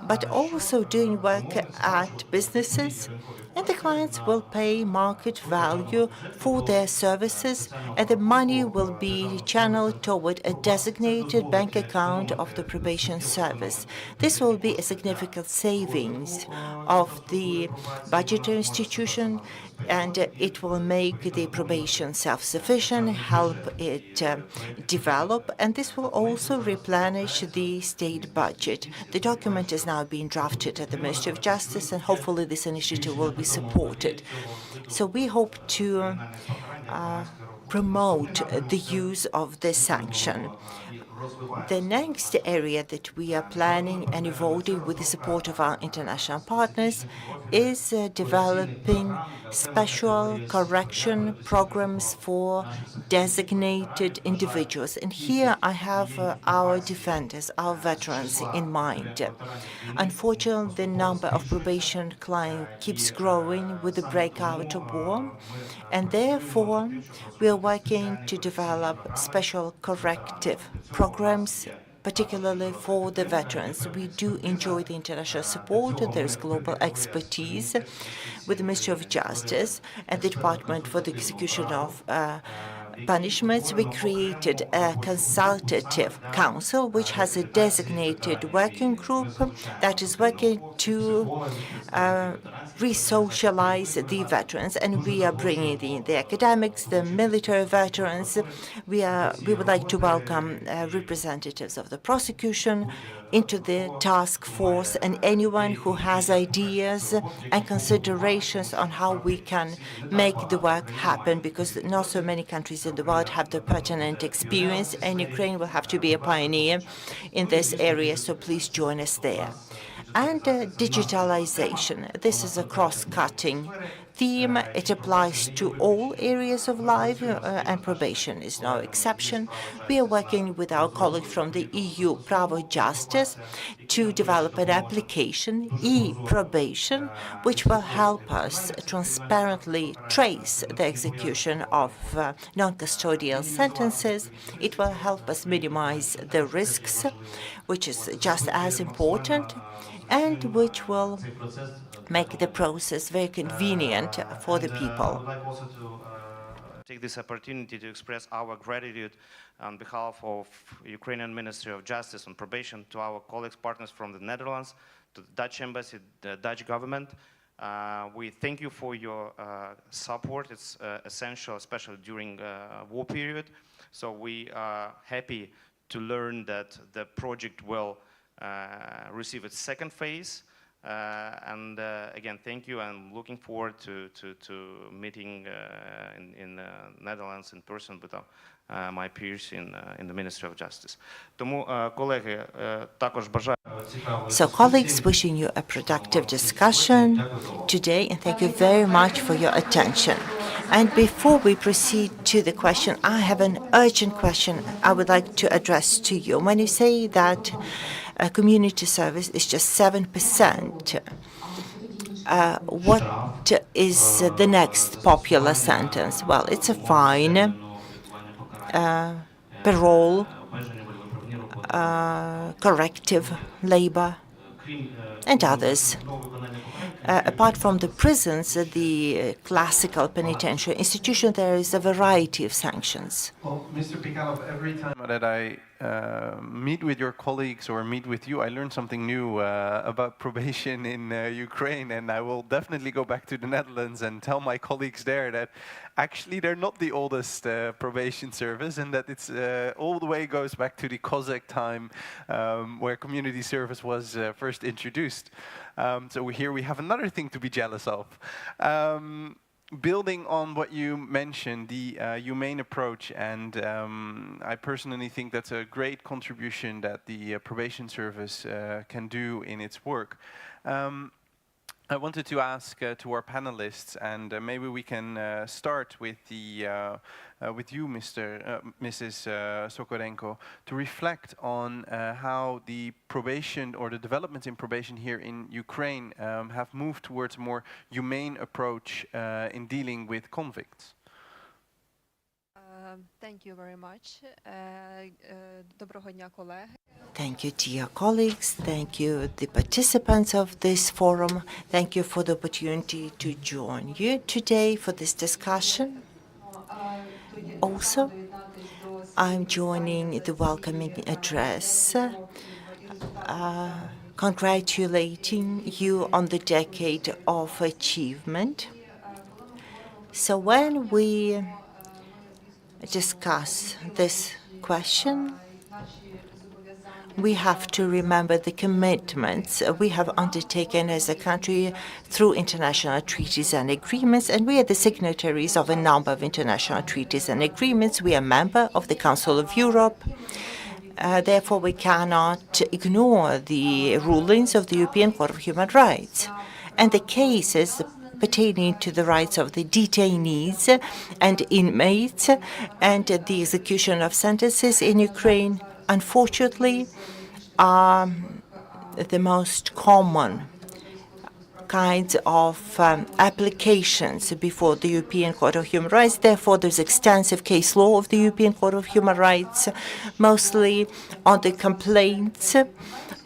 Speaker 2: but also doing work at businesses. And the clients will pay market value for their services, and the money will be channeled toward a designated bank account of the probation service. This will be a significant savings of the budgetary institution, and it will make the probation self-sufficient, help it develop, and this will also replenish the state budget. The document is now being drafted at the Ministry of Justice, and hopefully this initiative will be supported. So we hope to promote the use of this sanction. The next area that we are planning and evolving with the support of our international partners is developing special correction programs for designated individuals. And here I have our defenders, our veterans in mind. Unfortunately, the number of probation clients keeps growing with the breakout of war, and therefore we are working to develop special corrective programs, particularly for the veterans. We do enjoy the international support. There is global expertise with the Ministry of Justice and the Department for the Execution of Punishments. We created a consultative council which has a designated working group that is working to re-socialize the veterans, and we are bringing in the academics, the military veterans. We would like to welcome representatives of the prosecution into the task force, and anyone who has ideas and considerations on how we can make the work happen, because not so many countries in the world have the pertinent experience, and Ukraine will have to be a pioneer in this area, so please join us there. And digitalization. This is a cross-cutting theme. It applies to all areas of life, and probation is no exception. We are working with our colleagues from the EU Pravo Justice to develop an application, e-probation, which will help us transparently trace the execution of non-custodial sentences. It will help us minimize the risks, which is just as important, and which will make the process very convenient for the people.
Speaker 8: I'd like also to take this opportunity to express our gratitude on behalf of Ukrainian Ministry of Justice on probation to our colleagues, partners from the Netherlands, to the Dutch Embassy, the Dutch government. We thank you for your support. It's essential, especially during war period. So we are happy to learn that the project will receive its second phase. And again, thank you. I'm looking forward to meeting in the Netherlands in person with my peers in the Ministry of Justice. Тому, колеги, також бажаю.
Speaker 2: So, colleagues, wishing you a productive discussion today, and thank you very much for your attention. And before we proceed to the question, I have an urgent question I would like to address to you. When you say that community service is just 7%, what is the next popular sentence? Well, it's a fine, parole, corrective labor, and others. Apart from the prisons, the classical penitentiary institution, there is a variety of sanctions.
Speaker 4: Well, Mr. Pikalov, every time that I meet with your colleagues or meet with you, I learn something new about probation in Ukraine, and I will definitely go back to the Netherlands and tell my colleagues there that actually they're not the oldest probation service, and that it's all the way goes back to the Cossack time, where community service was first introduced. So here we have another thing to be jealous of. Building on what you mentioned, the humane approach, and I personally think that's a great contribution that the probation service can do in its work. I wanted to ask to our panelists, and maybe we can start with with you, Mrs. Sokorenko, to reflect on how the probation or the developments in probation here in Ukraine have moved towards a more humane approach in dealing with convicts.
Speaker 9: Thank you very much. Доброго дня, колеги.
Speaker 2: Thank you, dear colleagues. Thank you, the participants of this forum. Thank you for the opportunity to join you today for this discussion. Also, I'm joining the welcoming address, congratulating you on the decade of achievement. So when we discuss this question, we have to remember the commitments we have undertaken as a country through international treaties and agreements, and we are the signatories of a number of international treaties and agreements. We are a member of the Council of Europe. Therefore, we cannot ignore the rulings of the European Court of Human Rights and the cases pertaining to the rights of the detainees and inmates and the execution of sentences in Ukraine, unfortunately, are the most common kinds of applications before the European Court of Human Rights. Therefore, there's extensive case law of the European Court of Human Rights, mostly on the complaints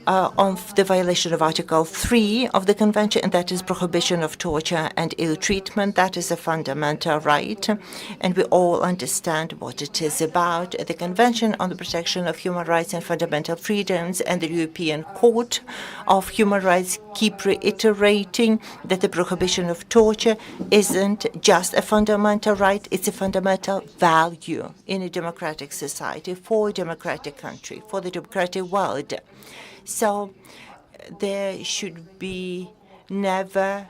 Speaker 2: of the violation of Article 3 of the Convention, and that is prohibition of torture and ill treatment. That is a fundamental right, and we all understand what it is about. The Convention on the Protection of Human Rights and Fundamental Freedoms and the European Court of Human Rights keep reiterating that the prohibition of torture isn't just a fundamental right, it's a fundamental value in a democratic society, for a democratic country, for the democratic world. So there should be never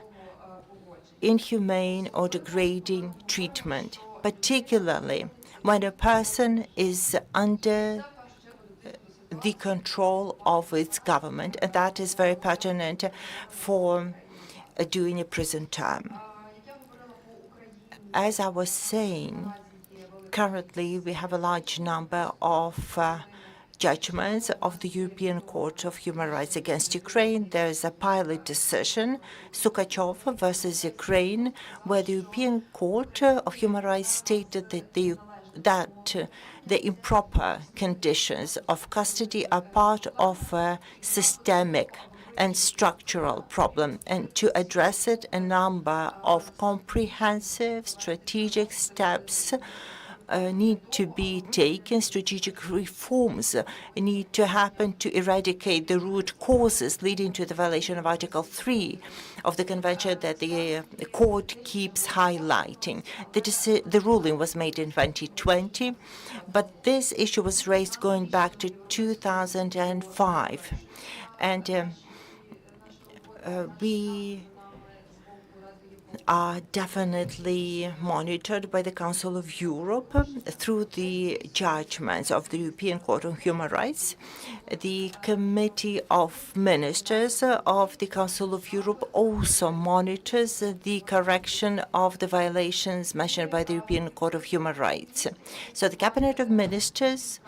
Speaker 2: inhumane or degrading treatment, particularly when a person is under the control of its government, and that is very pertinent for doing a prison term. As I was saying, currently we have a large number of judgments of the European Court of Human Rights against Ukraine. There is a pilot decision, Sukachov versus Ukraine, where the European Court of Human Rights stated that the improper conditions of custody are part of a systemic and structural problem, and to address it, a number of comprehensive strategic steps need to be taken. Strategic reforms need to happen to eradicate the root causes leading to the violation of Article 3 of the Convention that the court keeps highlighting. The ruling was made in 2020, but this issue was raised going back to 2005. And we are definitely monitored by the Council of Europe through the judgments of the European Court of Human Rights. The Committee of Ministers of the Council of Europe also monitors the correction of the violations mentioned by the European Court of Human Rights. So the Cabinet of Ministers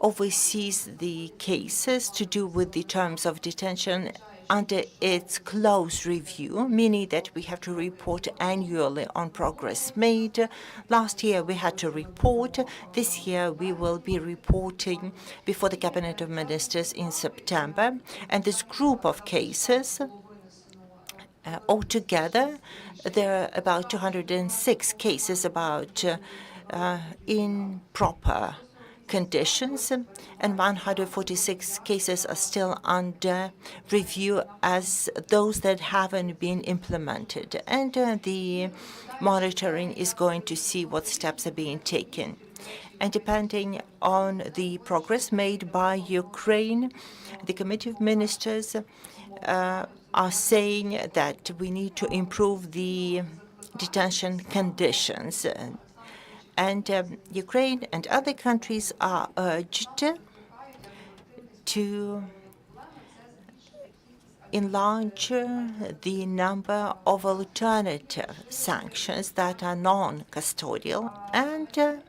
Speaker 2: oversees the cases to do with the terms of detention under its close review, meaning that we have to report annually on progress made. Last year we had to report. This year we will be reporting before the Cabinet of Ministers in September. And this group of cases, altogether, there are about 206 cases about improper conditions, and 146 cases are still under review as those that haven't been implemented. And the monitoring is going to see what steps are being taken. And depending on the progress made by Ukraine, the Committee of Ministers are saying that we need to improve the detention conditions. And Ukraine and other countries are urged to enlarge the number of alternative sanctions that are non-custodial and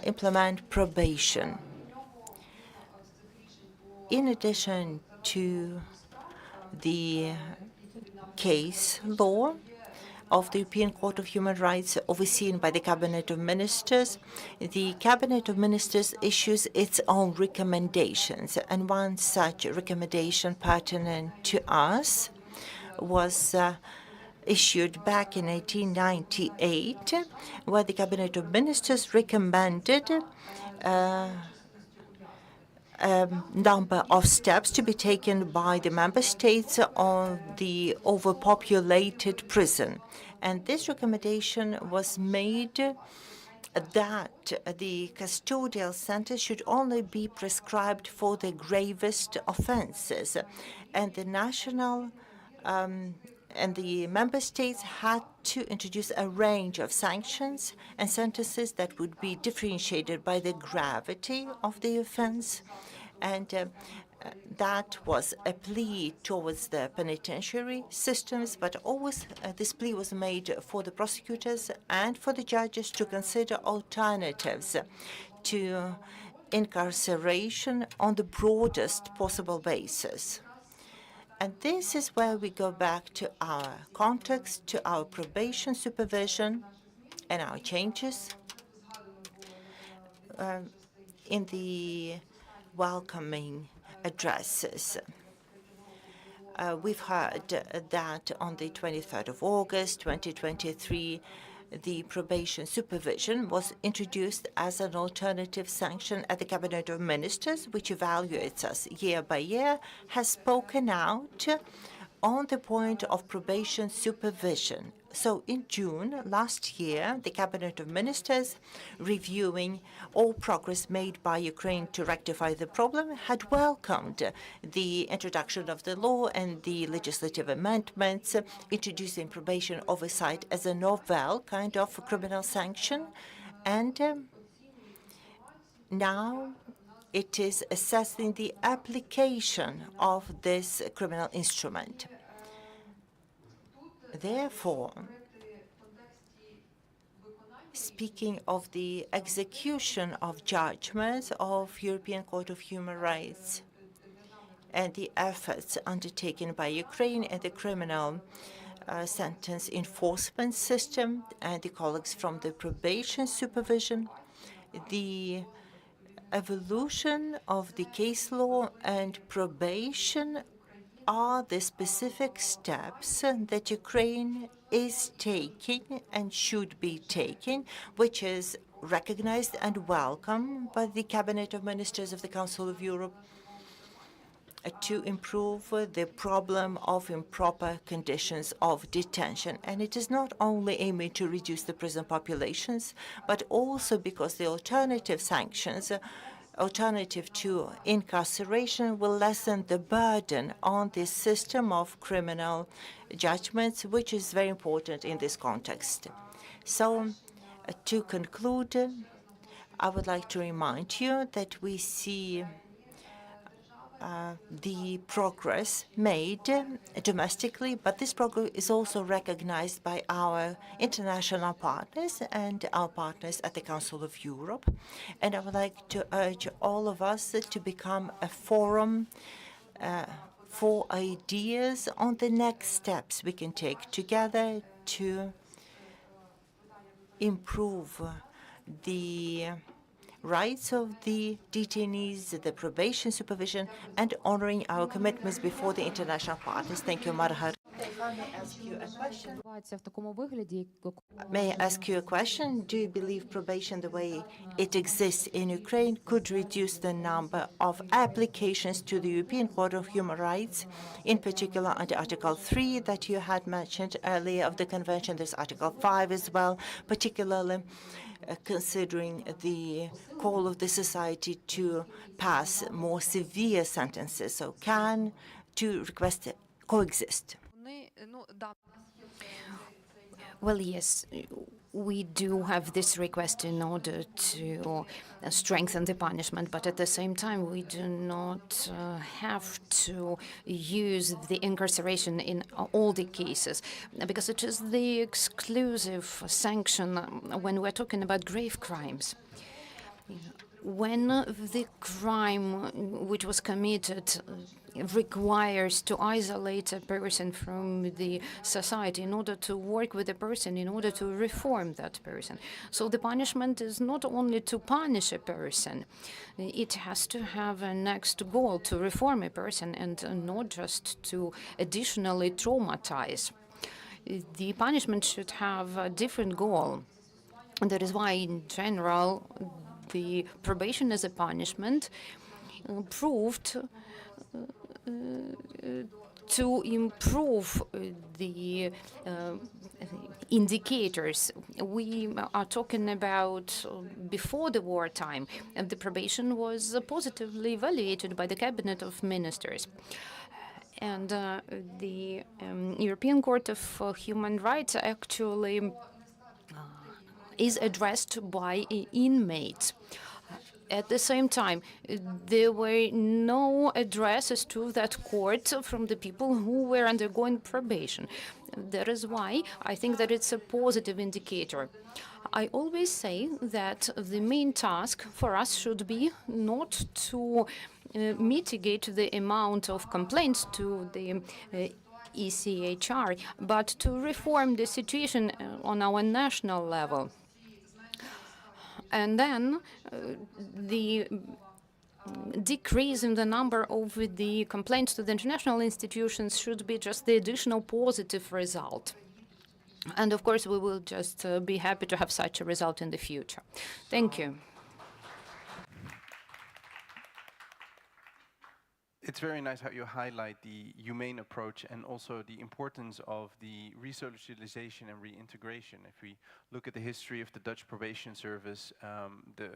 Speaker 2: implement probation. In addition to the case law of the European Court of Human Rights overseen by the Cabinet of Ministers, the Cabinet of Ministers issues its own recommendations. And one such recommendation pertinent to us was issued back in 1898, where the Cabinet of Ministers recommended number of steps to be taken by the member states on the overpopulated prison. And this recommendation was made that the custodial centers should only be prescribed for the gravest offenses. And the national and the member states had to introduce a range of sanctions and sentences that would be differentiated by the gravity of the offense. And that was a plea towards the penitentiary systems, but always this plea was made for the prosecutors and for the judges to consider alternatives to incarceration on the broadest possible basis. And this is where we go back to our context, to our probation supervision and our changes in the welcoming addresses. We've heard that on the 23rd of August, 2023, the probation supervision was introduced as an alternative sanction at the Cabinet of Ministers, which evaluates us year by year, has spoken out on the point of probation supervision. So in June last year, the Cabinet of Ministers, reviewing all progress made by Ukraine to rectify the problem, had welcomed the introduction of the law and the legislative amendments, introducing probation oversight as a novel kind of criminal sanction. And now it is assessing the application of this criminal instrument. Therefore, speaking of the execution of judgments of European Court of Human Rights and the efforts undertaken by Ukraine and the criminal sentence enforcement system and the colleagues from the probation supervision, the evolution of the case law and probation are the specific steps that Ukraine is taking and should be taking, which is recognized and welcomed by the Cabinet of Ministers of the Council of Europe, to improve the problem of improper conditions of detention. And it is not only aiming to reduce the prison populations, but also because the alternative sanctions alternative to incarceration will lessen the burden on this system of criminal judgments, which is very important in this context. So, to conclude, I would like to remind you that we see the progress made domestically, but this progress is also recognized by our international partners and our partners at the Council of Europe. And I would like to urge all of us to become a forum for ideas on the next steps we can take together to improve the rights of the detainees, the probation supervision, and honoring our commitments before the international partners. Thank you, Marhar. if I may ask you a question.
Speaker 1: Відбувається в такому вигляді,
Speaker 2: May I ask you a question? Do you believe probation, the way it exists in Ukraine, could reduce the number of applications to the European Court of Human Rights, in particular under Article 3 that you had mentioned earlier of the Convention? There's Article 5 as well, particularly considering the call of the society to pass more severe sentences. So can two requests coexist?
Speaker 9: Вони, да.
Speaker 6: Well, yes, we do have this request in order to strengthen the punishment, but at the same time, we do not have to use the incarceration in all the cases, because it is the exclusive sanction when we're talking about grave crimes. When the crime which was committed requires to isolate a person from the society in order to work with the person, in order to reform that person. So the punishment is not only to punish a person, it has to have a next goal to reform a person and not just to additionally traumatize. The punishment should have a different goal. And that is why, in general, the probation as a punishment proved to improve the indicators. We are talking about before the wartime, and the probation was positively evaluated by the Cabinet of Ministers. And the European Court of Human Rights actually is addressed by inmates. At the same time, there were no addresses to that court from the people who were undergoing probation. That is why I think that it's a positive indicator. I always say that the main task for us should be not to mitigate the amount of complaints to the ECHR, but to reform the situation on our national level. And then the decrease in the number of the complaints to the international institutions should be just the additional positive result. And of course, we will just be happy to have such a result in the future. Thank you.
Speaker 4: It's very nice how you highlight the humane approach and also the importance of the resocialization and reintegration. If we look at the history of the Dutch probation service, the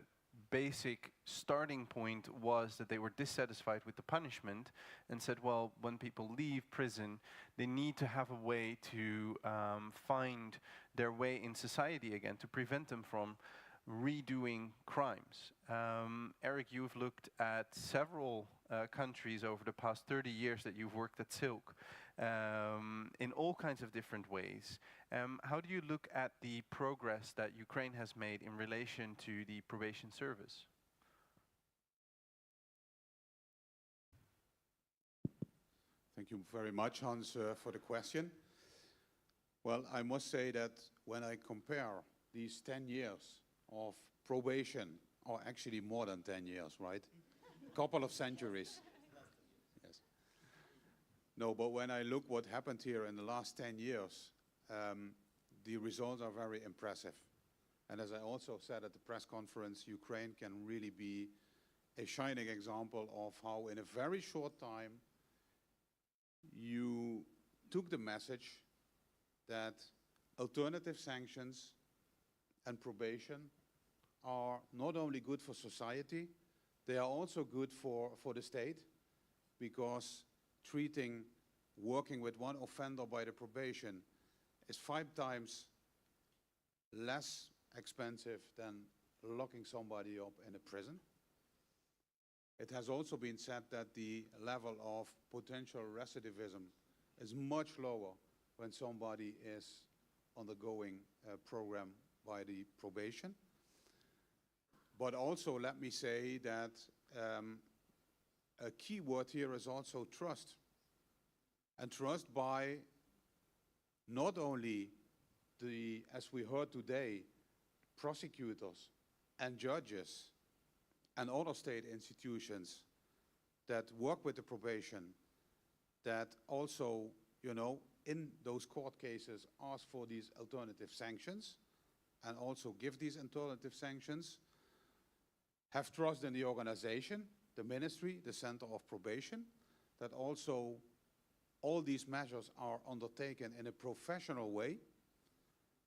Speaker 4: basic starting point was that they were dissatisfied with the punishment and said, well, when people leave prison, they need to have a way to find their way in society again, to prevent them from redoing crimes. Eric, you've looked at several countries over the past 30 years that you've worked at Silk in all kinds of different ways. How do you look at the progress that Ukraine has made in relation to the probation service?
Speaker 10: Thank you very much, Hans, for the question. Well, I must say that when I compare these 10 years of probation, or actually more than 10 years, right? A couple of centuries. Yes. No, but when I look what happened here in the last 10 years, the results are very impressive. And as I also said at the press conference, Ukraine can really be a shining example of how in a very short time you took the message that alternative sanctions and probation are not only good for society, they are also good for the state, because working with one offender by the probation is 5 times less expensive than locking somebody up in a prison. It has also been said that the level of potential recidivism is much lower when somebody is undergoing a program by the probation. But also let me say that a key word here is also trust. And trust by not only as we heard today, prosecutors and judges and other state institutions that work with the probation, that also, in those court cases ask for these alternative sanctions and also give these alternative sanctions, have trust in the organization, the ministry, the Center of Probation, that also all these measures are undertaken in a professional way.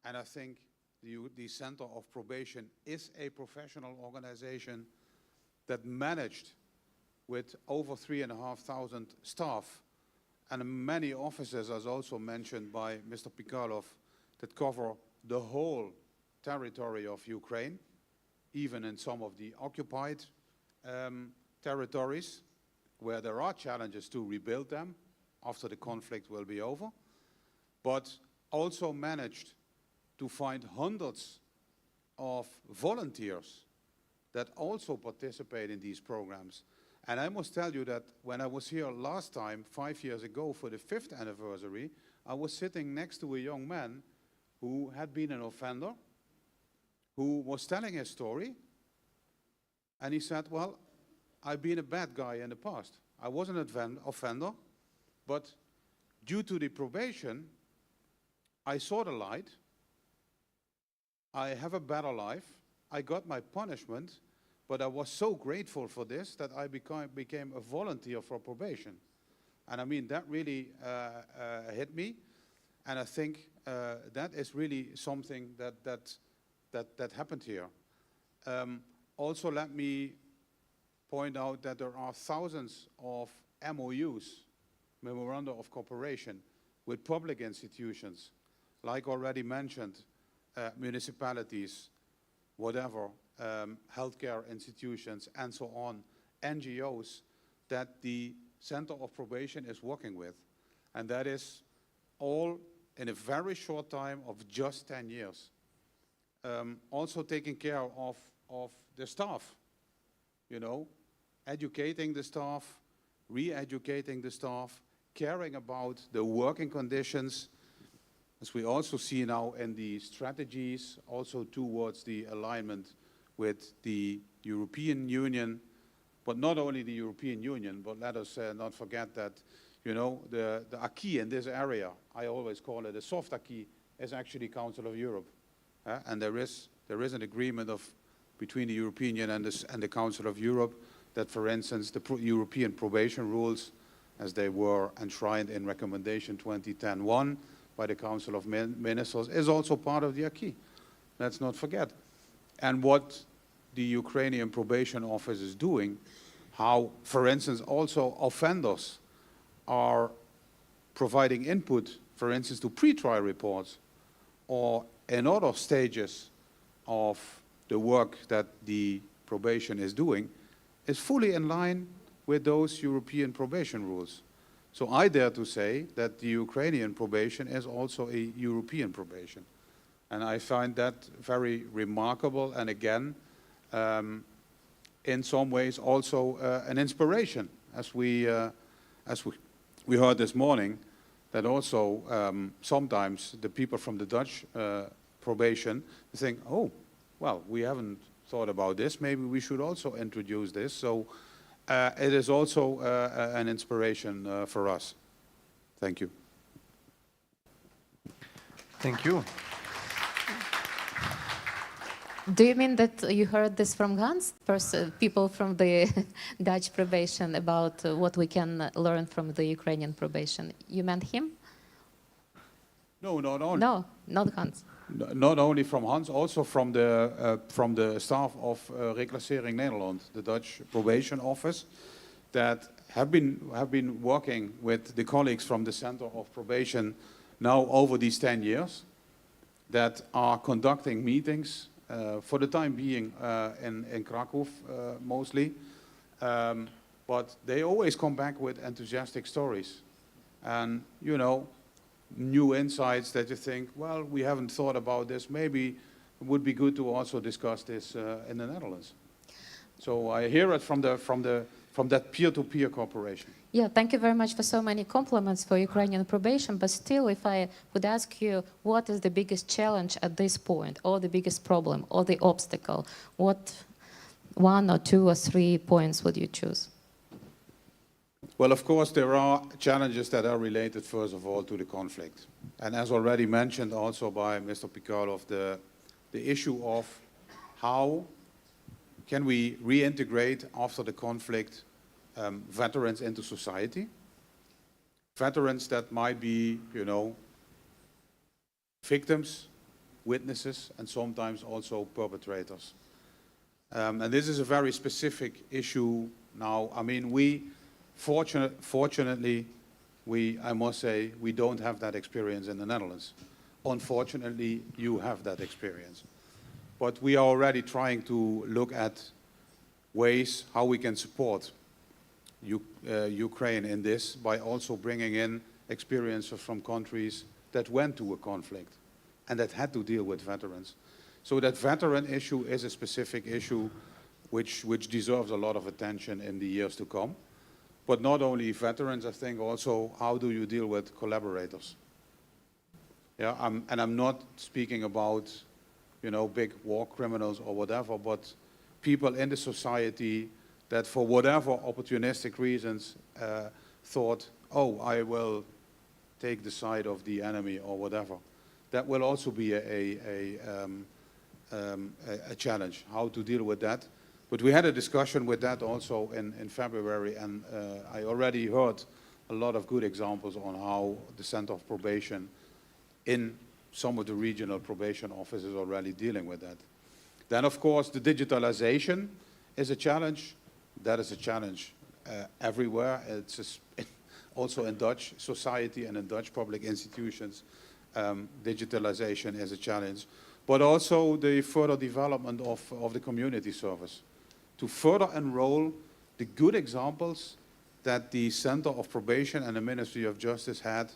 Speaker 10: And I think the Center of Probation is a professional organization that managed with over 3,500 staff and many officers, as also mentioned by Mr. Pikalov, that cover the whole territory of Ukraine, even in some of the occupied territories, where there are challenges to rebuild them after the conflict will be over, but also managed to find hundreds of volunteers that also participate in these programs. And I must tell you that when I was here last time, 5 years ago, for the 5th anniversary, I was sitting next to a young man who had been an offender, who was telling his story, and he said, well, I've been a bad guy in the past. I was an offender, but due to the probation, I saw the light. I have a better life. I got my punishment, but I was so grateful for this that I became a volunteer for probation. And I mean, that really hit me. And I think that is really something that happened here. Also, let me point out that there are thousands of MOUs, Memoranda of Cooperation, with public institutions, like already mentioned, municipalities, whatever, healthcare institutions, and so on, NGOs, that the Center of Probation is working with. And that is all in a very short time of just 10 years. Also taking care of the staff, you know, educating the staff, re-educating the staff, caring about the working conditions, as we also see now in the strategies, also towards the alignment with the European Union, but not only the European Union, but let us not forget that, you know, the acquis in this area, I always call it a soft acquis, is actually Council of Europe. And there is an agreement between the European Union and the Council of Europe that, for instance, the European probation rules, as they were enshrined in Recommendation 2010-1 by the Council of Ministers, is also part of the acquis. Let's not forget. And what the Ukrainian Probation Office is doing, how, for instance, also offenders are providing input, for instance, to pre-trial reports, or in other stages of the work that the probation is doing, is fully in line with those European probation rules. So I dare to say that the Ukrainian probation is also a European probation. And I find that very remarkable, and again, in some ways also an inspiration, as we heard this morning, that also sometimes the people from the Dutch probation think, oh, well, we haven't thought about this, maybe we should also introduce this. So it is also an inspiration for us. Thank you.
Speaker 4: Thank you.
Speaker 1: Do you mean that you heard this from Hans, people from the Dutch probation, about what we can learn from the Ukrainian probation? You meant him?
Speaker 10: No, not only.
Speaker 1: No, not Hans.
Speaker 10: Not only from Hans, also from the staff of Reclassering Nederland, the Dutch probation office, that have been working with the colleagues from the Center of Probation now over these 10 years, that are conducting meetings for the time being in Krakow mostly, but they always come back with enthusiastic stories, and you know, new insights that you think, well, we haven't thought about this. Maybe it would be good to also discuss this in the Netherlands. So I hear it from that peer-to-peer cooperation.
Speaker 1: Yeah, thank you very much for so many compliments for Ukrainian probation. But still, if I would ask you, what is the biggest challenge at this point, or the biggest problem, or the obstacle, what 1 or 2 or 3 points would you choose?
Speaker 10: Well, of course, there are challenges that are related, first of all, to the conflict. And as already mentioned also by Mr. Pikarov, the issue of how can we reintegrate after the conflict veterans into society? Veterans that might be, you know, victims, witnesses, and sometimes also perpetrators. And this is a very specific issue now. I mean, fortunately, I must say, we don't have that experience in the Netherlands. Unfortunately, you have that experience. But we are already trying to look at ways how we can support Ukraine in this by also bringing in experiences from countries that went to a conflict and that had to deal with veterans. So that veteran issue is a specific issue which deserves a lot of attention in the years to come. But not only veterans, I think also how do you deal with collaborators? Yeah, I'm not speaking about, you know, big war criminals or whatever, but people in the society that for whatever opportunistic reasons thought, oh, I will take the side of the enemy or whatever. That will also be a challenge, how to deal with that. But we had a discussion with that also in February, and I already heard a lot of good examples on how the Center of Probation in some of the regional probation offices already dealing with that. Then, of course, the digitalization is a challenge. That is a challenge everywhere. It's also in Dutch society and in Dutch public institutions. Digitalization is a challenge. But also the further development of the community service. To further enroll the good examples that the Center of Probation and the Ministry of Justice had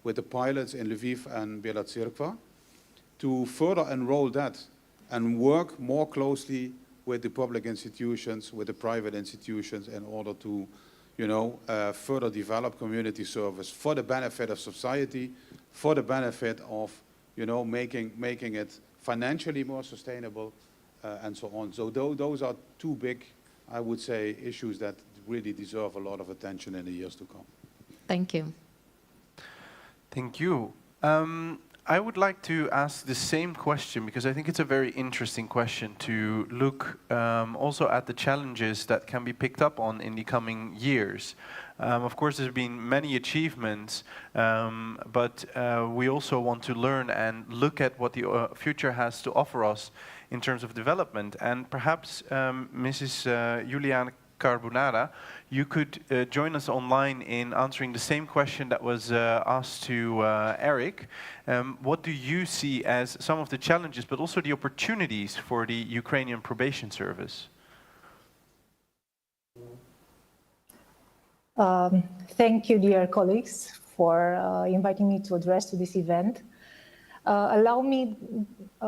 Speaker 10: with the pilots in Lviv and Bela Tsirkva, to further enroll that and work more closely with the public institutions, with the private institutions in order to, you know, further develop community service for the benefit of society, for the benefit of, you know, making it financially more sustainable, and so on. So those are two big, I would say, issues that really deserve a lot of attention in the years to come.
Speaker 1: Thank you.
Speaker 4: Thank you. I would like to ask the same question because I think it's a very interesting question to look also at the challenges that can be picked up on in the coming years. Of course, there's been many achievements, but we also want to learn and look at what the future has to offer us in terms of development. And perhaps Mrs. Juliana Carbonara, you could join us online in answering the same question that was asked to Eric. What do you see as some of the challenges, but also the opportunities for the Ukrainian probation service?
Speaker 11: Thank you, dear colleagues, for inviting me to address to this event. Allow me,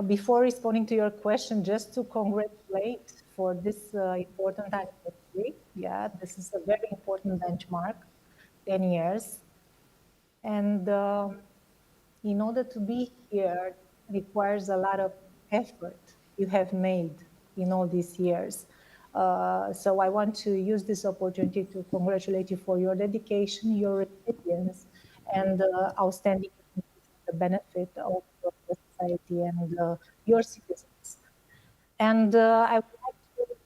Speaker 11: before responding to your question, just to congratulate for this important anniversary. Yeah, this is a very important benchmark, 10 years. And in order to be here requires a lot of effort you have made in all these years. So I want to use this opportunity to congratulate you for your dedication, your resilience, and outstanding the benefit of the society and your citizens. And I would like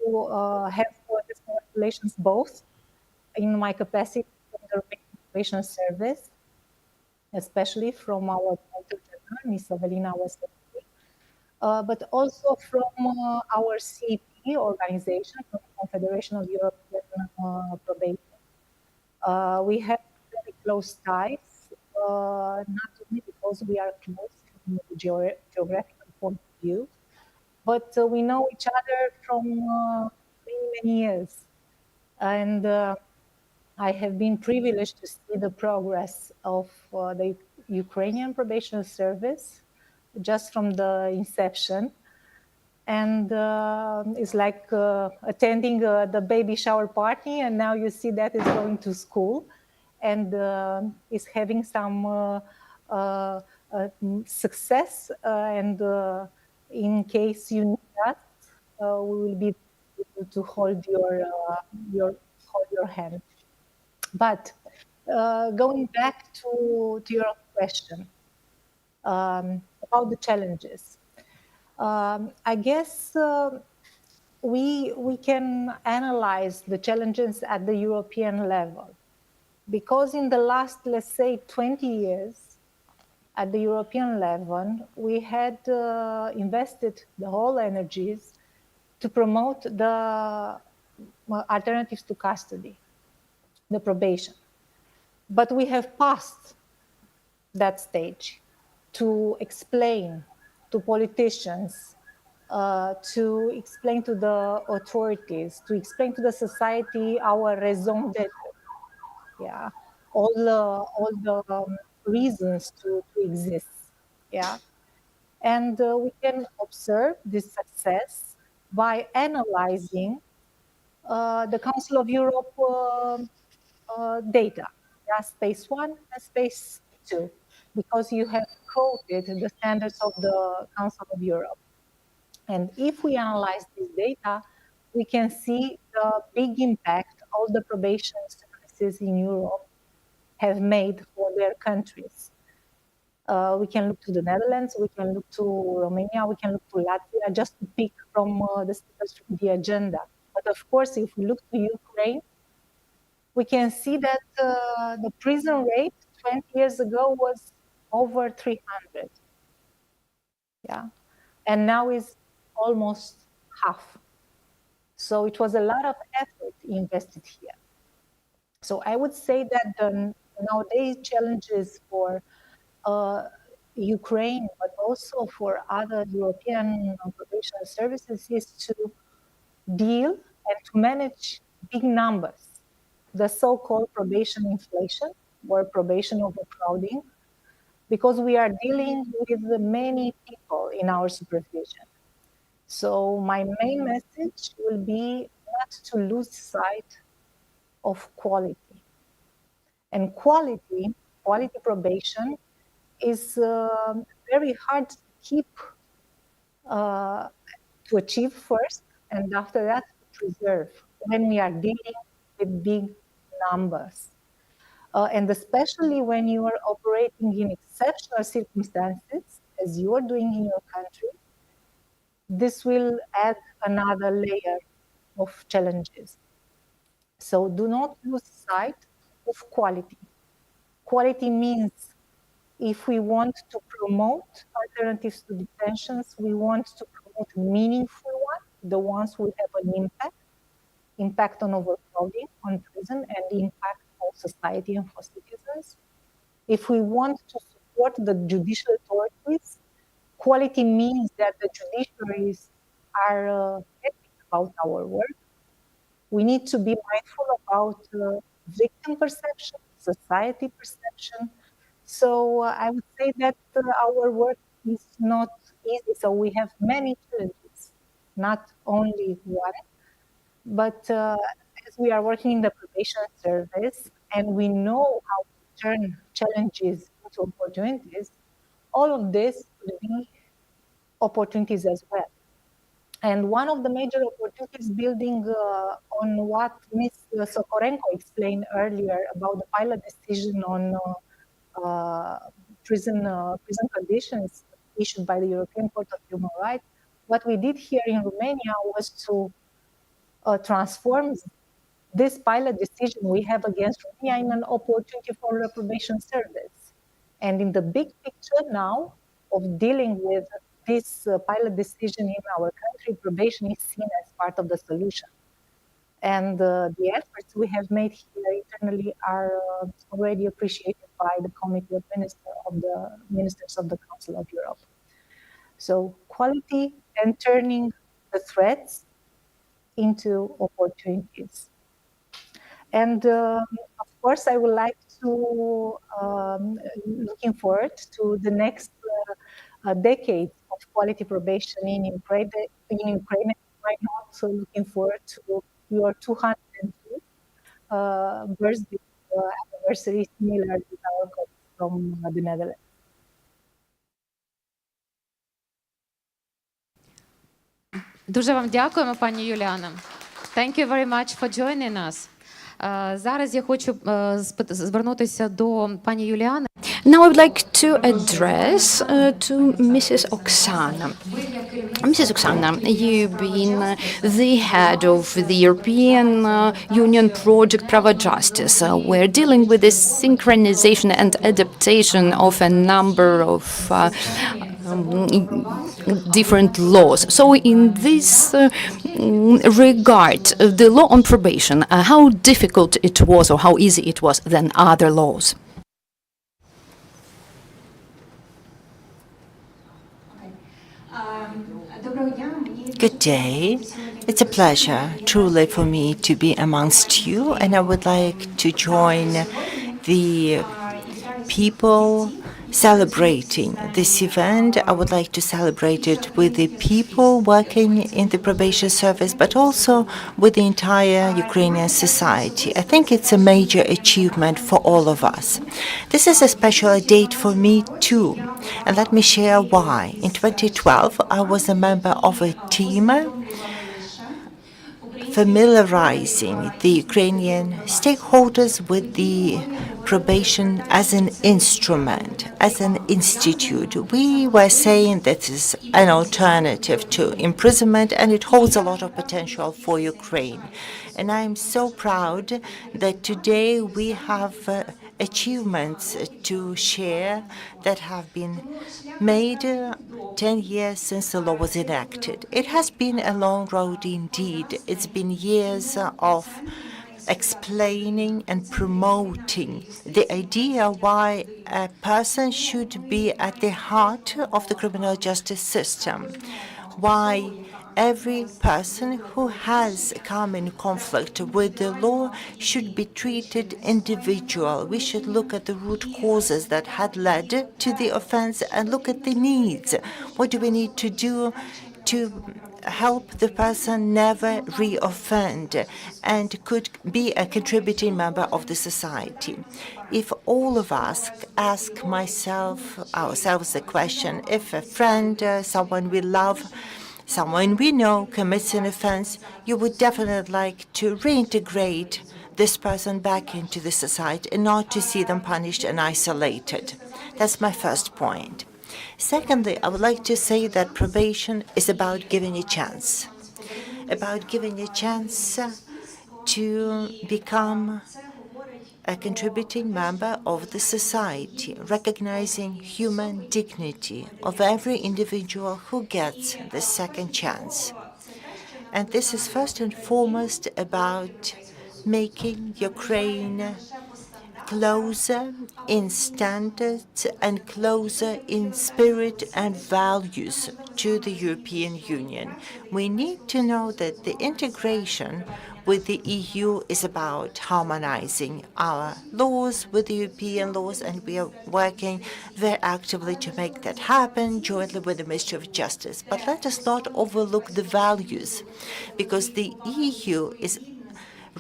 Speaker 11: to have these congratulations both in my capacity in the Probation Service, especially from our Director General, Ms. Evelina Wesley, but also from our CEP organization, from the Confederation of European Probation. We have very close ties, not only because we are close from a geographical point of view, but we know each other from many years. And I have been privileged to see the progress of the Ukrainian Probation Service just from the inception. And it's like attending the baby shower party, and now you see that it's going to school and is having some success. And in case you need that, we will be able to hold your hand. But going back to your question about the challenges, I guess we can analyze the challenges at the European level, because in the last, let's say, 20 years, at the European level, we had invested the whole energies to promote the alternatives to custody, the probation. But we have passed that stage to explain to politicians, to explain to the authorities, to explain to the society our raison d'être, yeah, all the reasons to exist, yeah. And we can observe this success by analyzing the Council of Europe data, yeah, Space 1 and Space 2, because you have quoted the standards of the Council of Europe. And if we analyze this data, we can see the big impact all the probation services in Europe have made for their countries. We can look to the Netherlands, we can look to Romania, we can look to Latvia, just to pick from the speakers from the agenda. But of course, if we look to Ukraine, we can see that the prison rate 20 years ago was over 300. Yeah, and now is almost half. So it was a lot of effort invested here. So I would say that the nowadays challenges for Ukraine, but also for other European probation services, is to deal and to manage big numbers, the so-called probation inflation or probation overcrowding, because we are dealing with many people in our supervision. So my main message will be not to lose sight of quality. And quality probation is very hard to keep, to achieve first, and after that to preserve when we are dealing with big numbers. And especially when you are operating in exceptional circumstances, as you are doing in your country, this will add another layer of challenges. So do not lose sight of quality. Quality means if we want to promote alternatives to detentions, we want to promote meaningful ones, the ones who have an impact on overcrowding, on prison, and impact on society and for citizens. If we want to support the judicial authorities, quality means that the judiciaries are happy about our work. We need to be mindful about victim perception, society perception. So I would say that our work is not easy. So we have many challenges, not only one. But as we are working in the probation service and we know how to turn challenges into opportunities, all of this will be opportunities as well. And one of the major opportunities, building on what Ms. Sokorenko explained earlier about the pilot decision on prison conditions issued by the European Court of Human Rights, what we did here in Romania was to transform this pilot decision we have against Romania in an opportunity for the probation service. And in the big picture now of dealing with this pilot decision in our country, probation is seen as part of the solution. And the efforts we have made here internally are already appreciated by the Committee of Ministers of the Council of Europe. So quality and turning the threats into opportunities. And of course, I would like to, looking forward to the next decade of quality probation in Ukraine. Why not? So looking forward to your 202 birthday anniversary, similar with our colleagues from the Netherlands.
Speaker 1: Дуже вам дякуємо, пані Юліана. Thank you very much for joining us. Зараз я хочу звернутися до пані Юліани.
Speaker 6: Now I would like to address to Mrs. Oksana. Mrs. Oksana, you've been the head of the European Union project Prava Justice. We're dealing with the synchronization and adaptation of a number of different laws. So in this regard, the law on probation, how difficult it was or how easy it was than other laws?
Speaker 2: Good day. It's a pleasure, truly, for me to be amongst you, and I would like to join the people celebrating this event. I would like to celebrate it with the people working in the probation service, but also with the entire Ukrainian society. I think it's a major achievement for all of us. This is a special date for me too, and let me share why. In 2012, I was a member of a team familiarizing the Ukrainian stakeholders with the probation as an instrument, as an institute. We were saying that this is an alternative to imprisonment, and it holds a lot of potential for Ukraine. And I'm so proud that today we have achievements to share that have been made 10 years since the law was enacted. It has been a long road indeed. It's been years of explaining and promoting the idea why a person should be at the heart of the criminal justice system, why every person who has come in conflict with the law should be treated individual. We should look at the root causes that had led to the offense and look at the needs. What do we need to do to help the person never reoffend and could be a contributing member of the society? If all of us ask ourselves the question, if a friend, someone we love, someone we know commits an offense, you would definitely like to reintegrate this person back into the society and not to see them punished and isolated. That's my first point. Secondly, I would like to say that probation is about giving a chance to become a contributing member of the society, recognizing human dignity of every individual who gets the second chance. And this is first and foremost about making Ukraine closer in standards and closer in spirit and values to the European Union. We need to know that the integration with the EU is about harmonizing our laws with the European laws, and we are working very actively to make that happen jointly with the Ministry of Justice. But let us not overlook the values, because the EU is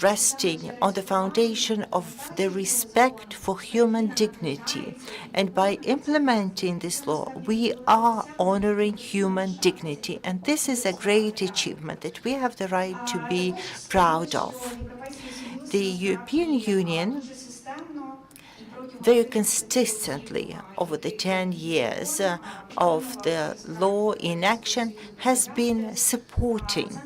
Speaker 2: resting on the foundation of the respect for human dignity. And by implementing this law, we are honoring human dignity. And this is a great achievement that we have the right to be proud of. The European Union very consistently over the 10 years of the law in action has been supporting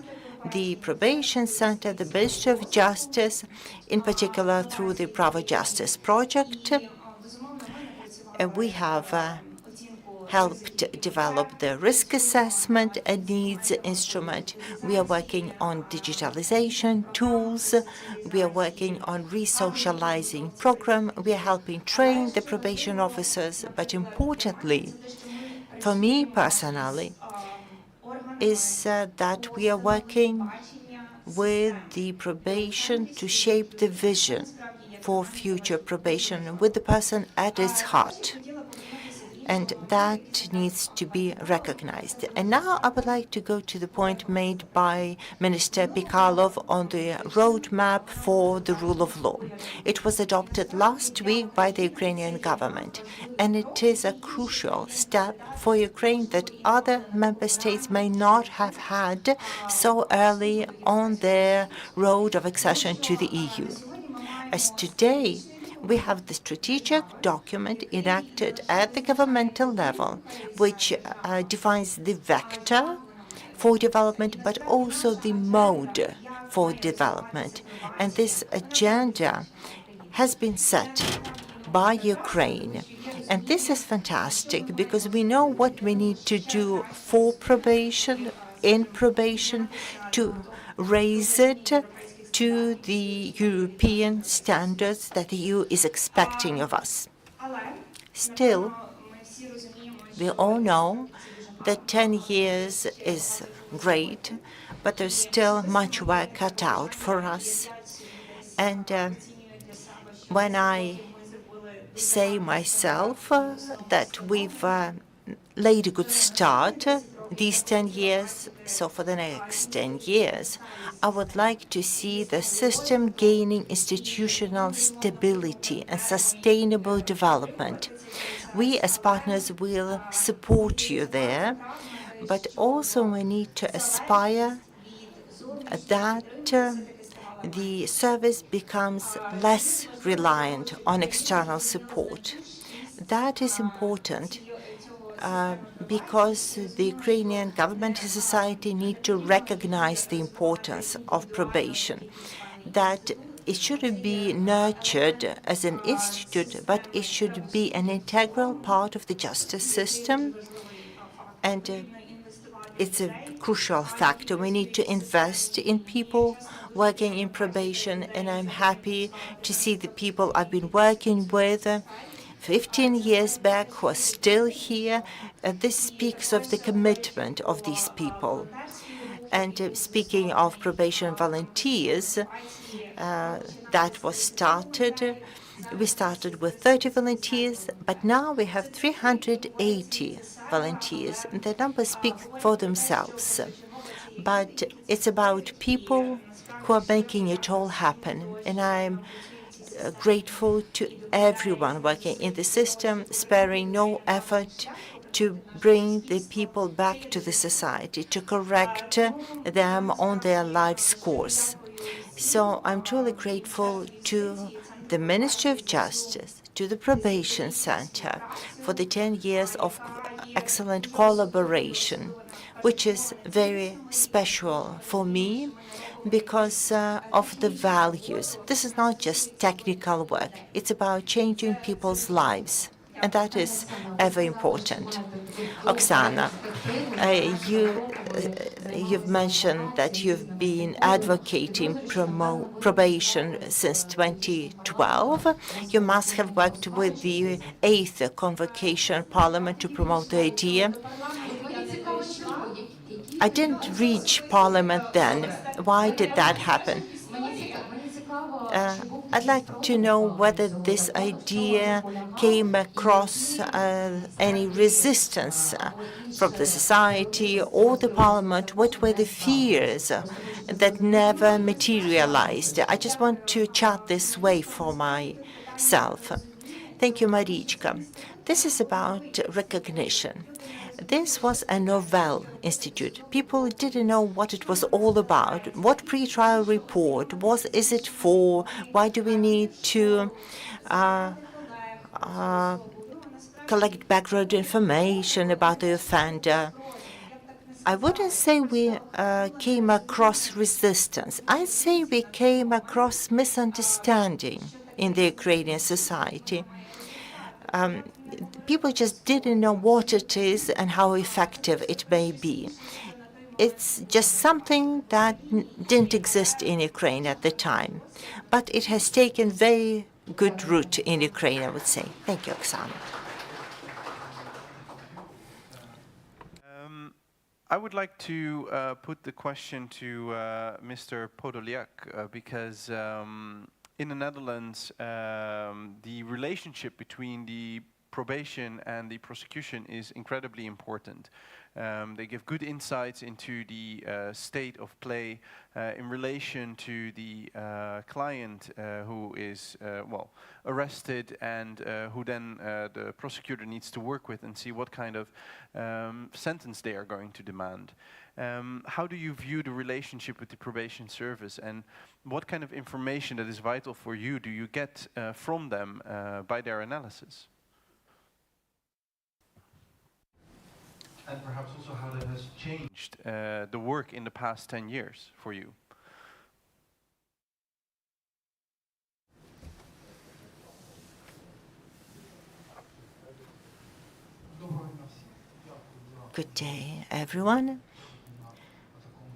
Speaker 2: the Probation Center, the Ministry of Justice, in particular through the Prava Justice project. We have helped develop the risk assessment and needs instrument. We are working on digitalization tools. We are working on re-socializing program. We are helping train the probation officers. But importantly, for me personally, is that we are working with the probation to shape the vision for future probation with the person at its heart. And that needs to be recognized. And now I would like to go to the point made by Minister Pikalov on the roadmap for the rule of law. It was adopted last week by the Ukrainian government, and it is a crucial step for Ukraine that other member states may not have had so early on their road of accession to the EU. as today we have the strategic document enacted at the governmental level, which defines the vector for development, but also the mode for development. And this agenda has been set by Ukraine. And this is fantastic because we know what we need to do for probation, in probation, to raise it to the European standards that the EU is expecting of us. Still, we all know that 10 years is great, but there's still much work cut out for us. And when I say myself that we've laid a good start these 10 years, so for the next 10 years, I would like to see the system gaining institutional stability and sustainable development. We as partners will support you there, but also we need to aspire that the service becomes less reliant on external support. That is important because the Ukrainian government and society need to recognize the importance of probation, that it shouldn't be nurtured as an institute, but it should be an integral part of the justice system. And it's a crucial factor. We need to invest in people working in probation, and I'm happy to see the people I've been working with 15 years back who are still here. This speaks of the commitment of these people. And speaking of probation volunteers, that was started. We started with 30 volunteers, but now we have 380 volunteers, and the numbers speak for themselves. But it's about people who are making it all happen, and I'm grateful to everyone working in the system, sparing no effort to bring the people back to the society, to correct them on their life's course. So I'm truly grateful to the Ministry of Justice, to the Probation Center for the 10 years of excellent collaboration, which is very special for me because of the values. This is not just technical work. It's about changing people's lives, and that is ever important. Oksana, you've mentioned that you've been advocating probation since 2012. You must have worked with the 8th Convocation Parliament to promote the idea. I didn't reach Parliament then. Why did that happen? I'd like to know whether this idea came across any resistance from the society or the Parliament. What were the fears that never materialized? I just want to chat this way for myself. Thank you, Marichka. This is about recognition. This was a novel institute. People didn't know what it was all about. What pre-trial report is it for? Why do we need to collect background information about the offender? I wouldn't say we came across resistance. I'd say we came across misunderstanding in the Ukrainian society. People just didn't know what it is and how effective it may be. It's just something that didn't exist in Ukraine at the time. But it has taken very good root in Ukraine, I would say. Thank you, Oksana.
Speaker 4: I would like to put the question to Mr. Podolyak because in the Netherlands, the relationship between the probation and the prosecution is incredibly important. They give good insights into the state of play in relation to the client who is, well, arrested and who then the prosecutor needs to work with and see what kind of sentence they are going to demand. How do you view the relationship with the probation service, and what kind of information that is vital for you do you get from them by their analysis? And perhaps also how that has changed the work in the past 10 years for you.
Speaker 2: Good day, everyone.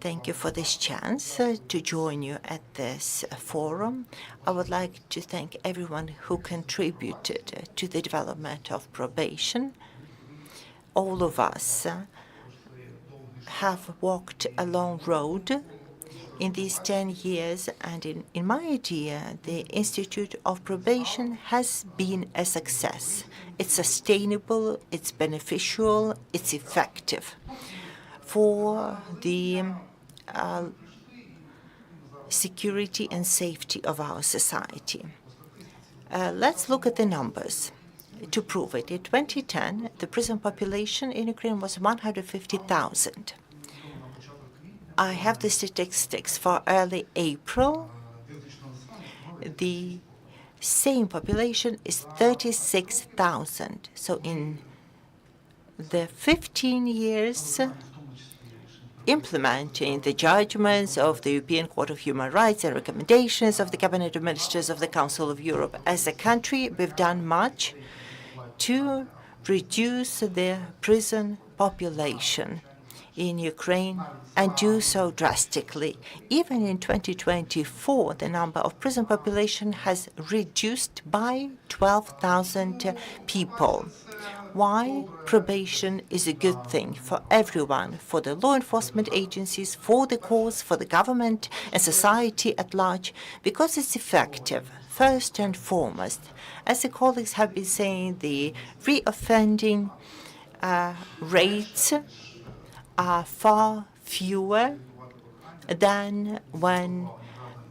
Speaker 2: Thank you for this chance to join you at this forum. I would like to thank everyone who contributed to the development of probation. All of us have walked a long road in these 10 years, and in my idea, the Institute of Probation has been a success. It's sustainable, it's beneficial, it's effective for the security and safety of our society. Let's look at the numbers to prove it. In 2010, the prison population in Ukraine was 150,000. I have the statistics for early April. The same population is 36,000. So in the 15 years implementing the judgments of the European Court of Human Rights and recommendations of the Cabinet of Ministers of the Council of Europe, as a country, we've done much to reduce the prison population in Ukraine, and do so drastically. Even in 2024, the number of prison population has reduced by 12,000 people. Why? Probation is a good thing for everyone, for the law enforcement agencies, for the courts, for the government and society at large, because it's effective, first and foremost. As the colleagues have been saying, the reoffending rates are far fewer than when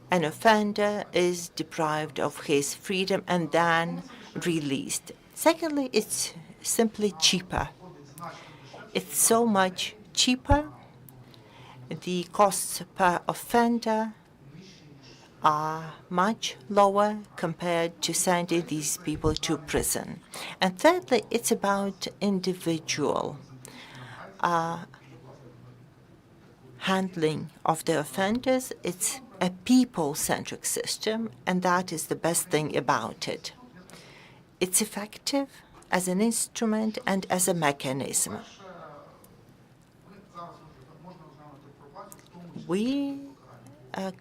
Speaker 2: an offender is deprived of his freedom and then released. Secondly, it's simply cheaper. It's so much cheaper. The costs per offender are much lower compared to sending these people to prison. And thirdly, it's about individual handling of the offenders. It's a people-centric system, and that is the best thing about it. It's effective as an instrument and as a mechanism. We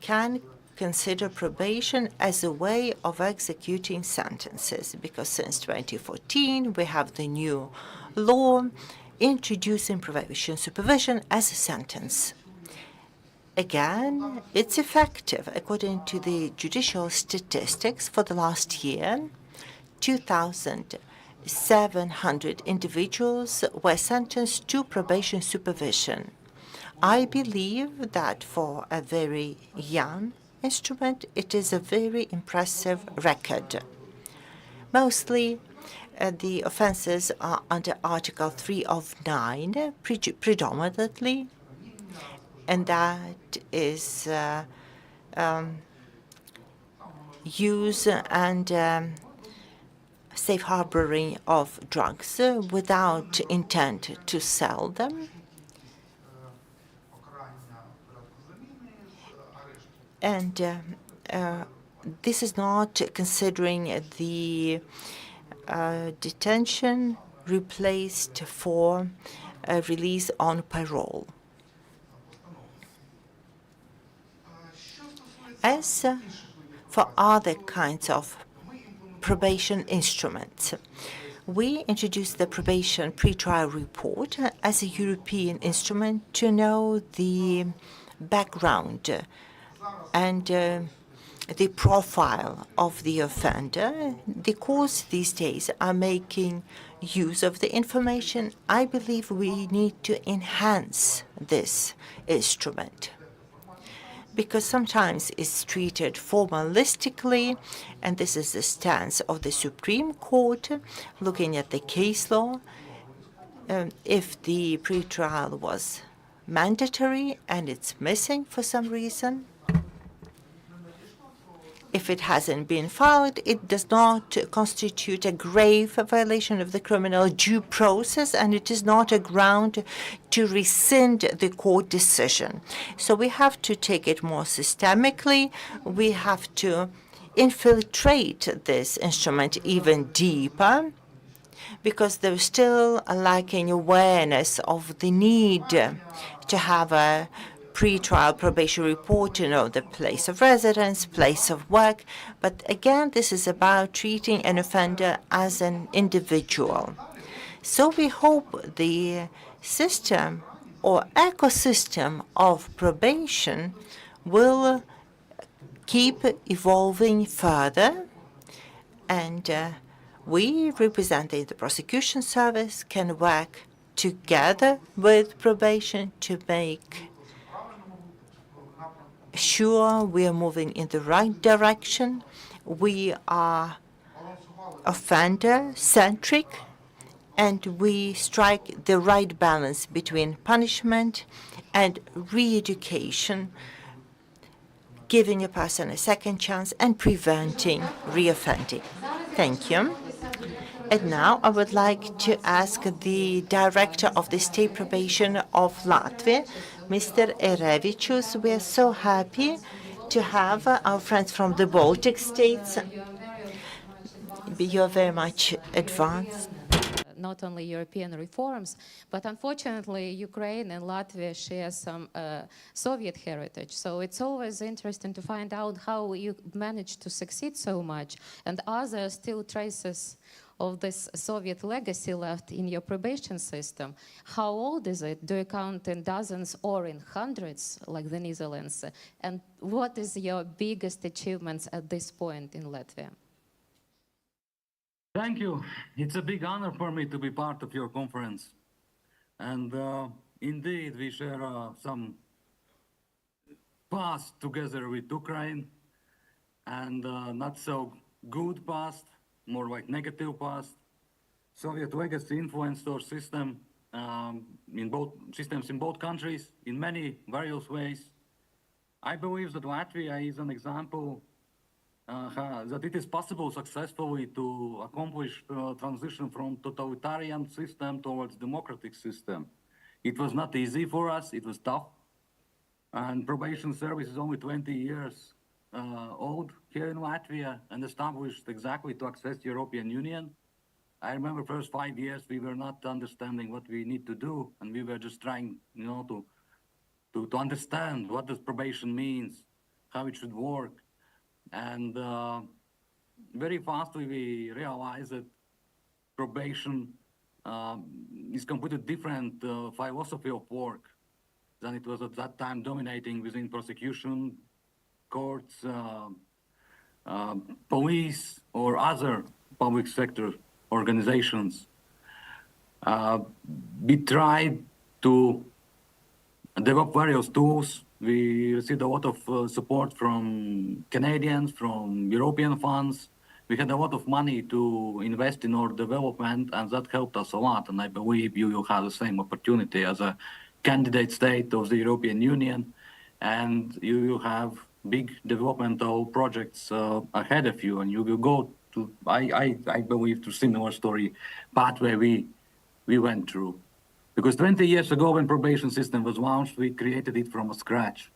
Speaker 2: can consider probation as a way of executing sentences, because since 2014 we have the new law introducing probation supervision as a sentence. Again, it's effective. According to the judicial statistics for the last year, 2,700 individuals were sentenced to probation supervision. I believe that for a very young instrument, it is a very impressive record. Mostly, the offenses are under Article 3 of 9, predominantly, and that is use and safe harboring of drugs without intent to sell them. And this is not considering the detention replaced for a release on parole. As for other kinds of probation instruments, we introduced the probation pre-trial report as a European instrument to know the background and the profile of the offender. The courts these days are making use of the information. I believe we need to enhance this instrument, because sometimes it's treated formalistically, and this is the stance of the Supreme Court, looking at the case law. If the pretrial was mandatory and it's missing for some reason, if it hasn't been followed, it does not constitute a grave violation of the criminal due process, and it is not a ground to rescind the court decision. So we have to take it more systemically. We have to infiltrate this instrument even deeper, because there's still a lacking awareness of the need to have a pre-trial probation report to know the place of residence, place of work. But again, this is about treating an offender as an individual. So we hope the system or ecosystem of probation will keep evolving further, and we, representing the prosecution service, can work together with probation to make sure we are moving in the right direction. We are offender-centric, and we strike the right balance between punishment and re-education, giving a person a second chance and preventing reoffending. Thank you. And now I would like to ask the Director of the State Probation of Latvia, Mr. Erevičius. We are so happy to have our friends from the Baltic states. You are very much advanced.
Speaker 1: Not only European reforms, but unfortunately, Ukraine and Latvia share some Soviet heritage. So it's always interesting to find out how you managed to succeed so much, and are there still traces of this Soviet legacy left in your probation system? How old is it? Do you count in dozens or in hundreds, like the Netherlands? And what is your biggest achievements at this point in Latvia?
Speaker 12: Thank you. It's a big honor for me to be part of your conference. And indeed, we share some past together with Ukraine, and not so good past, more like negative past. Soviet legacy influenced our system in both countries in many various ways. I believe that Latvia is an example that it is possible successfully to accomplish transition from totalitarian system towards democratic system. It was not easy for us, it was tough. And probation service is only 20 years old here in Latvia and established exactly to access European Union. I remember first 5 years we were not understanding what we need to do, and we were just trying, to understand what does probation means, how it should work. And very fastly we realized that probation is completely different philosophy of work than it was at that time dominating within prosecution, courts, police, or other public sector organizations. We tried to develop various tools. We received a lot of support from Canadians, from European funds. We had a lot of money to invest in our development, and that helped us a lot. And I believe you will have the same opportunity as a candidate state of the European Union, and you will have big developmental projects ahead of you, and you will go to, I believe, to similar story pathway we went through. Because 20 years ago, when probation system was launched, we created it from scratch.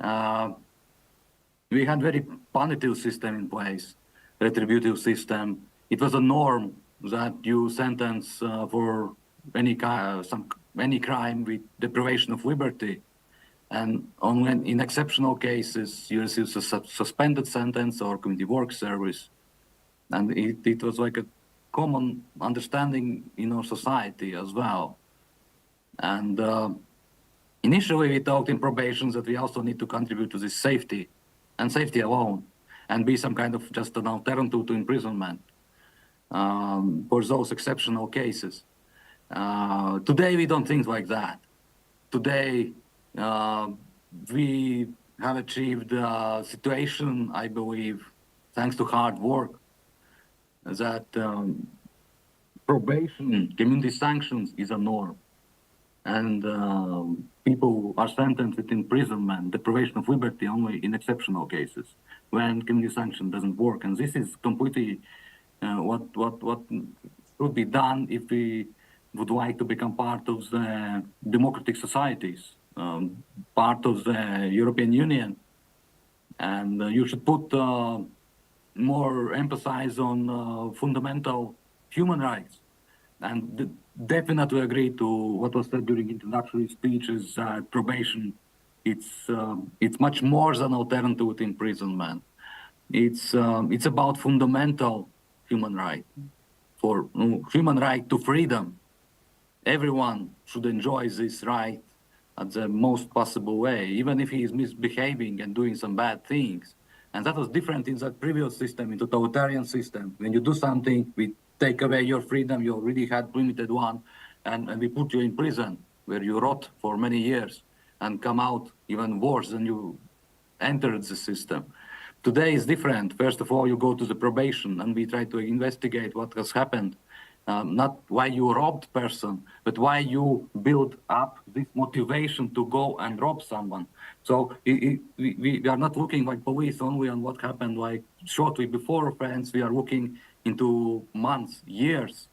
Speaker 12: We had very punitive system in place, retributive system. It was a norm that you sentence for any crime with deprivation of liberty. And only in exceptional cases, you receive a suspended sentence or community work service. And it was like a common understanding in our society as well. And initially we thought in probation that we also need to contribute to this safety, and safety alone. and be some kind of just an alternative to imprisonment for those exceptional cases. Today, we don't think like that. Today, we have achieved a situation, I believe, thanks to hard work, that probation, community sanctions is a norm. And people are sentenced with imprisonment, deprivation of liberty only in exceptional cases, when community sanction doesn't work. And this is completely what should be done if we would like to become part of the democratic societies, part of the European Union. And you should put more emphasis on fundamental human rights. And definitely agree to what was said during introductory speeches that probation, it's much more than alternative to imprisonment. It's about fundamental human right, for human right to freedom. Everyone should enjoy this right at the most possible way, even if he is misbehaving and doing some bad things. And that was different in that previous system, in the totalitarian system. When you do something, we take away your freedom, you already had limited one, and we put you in prison, where you rot for many years and come out even worse than you entered the system. Today is different. First of all, you go to the probation, and we try to investigate what has happened. Not why you robbed person, but why you build up this motivation to go and rob someone. So we are not looking like police only on what happened like shortly before offense. We are looking into months, years,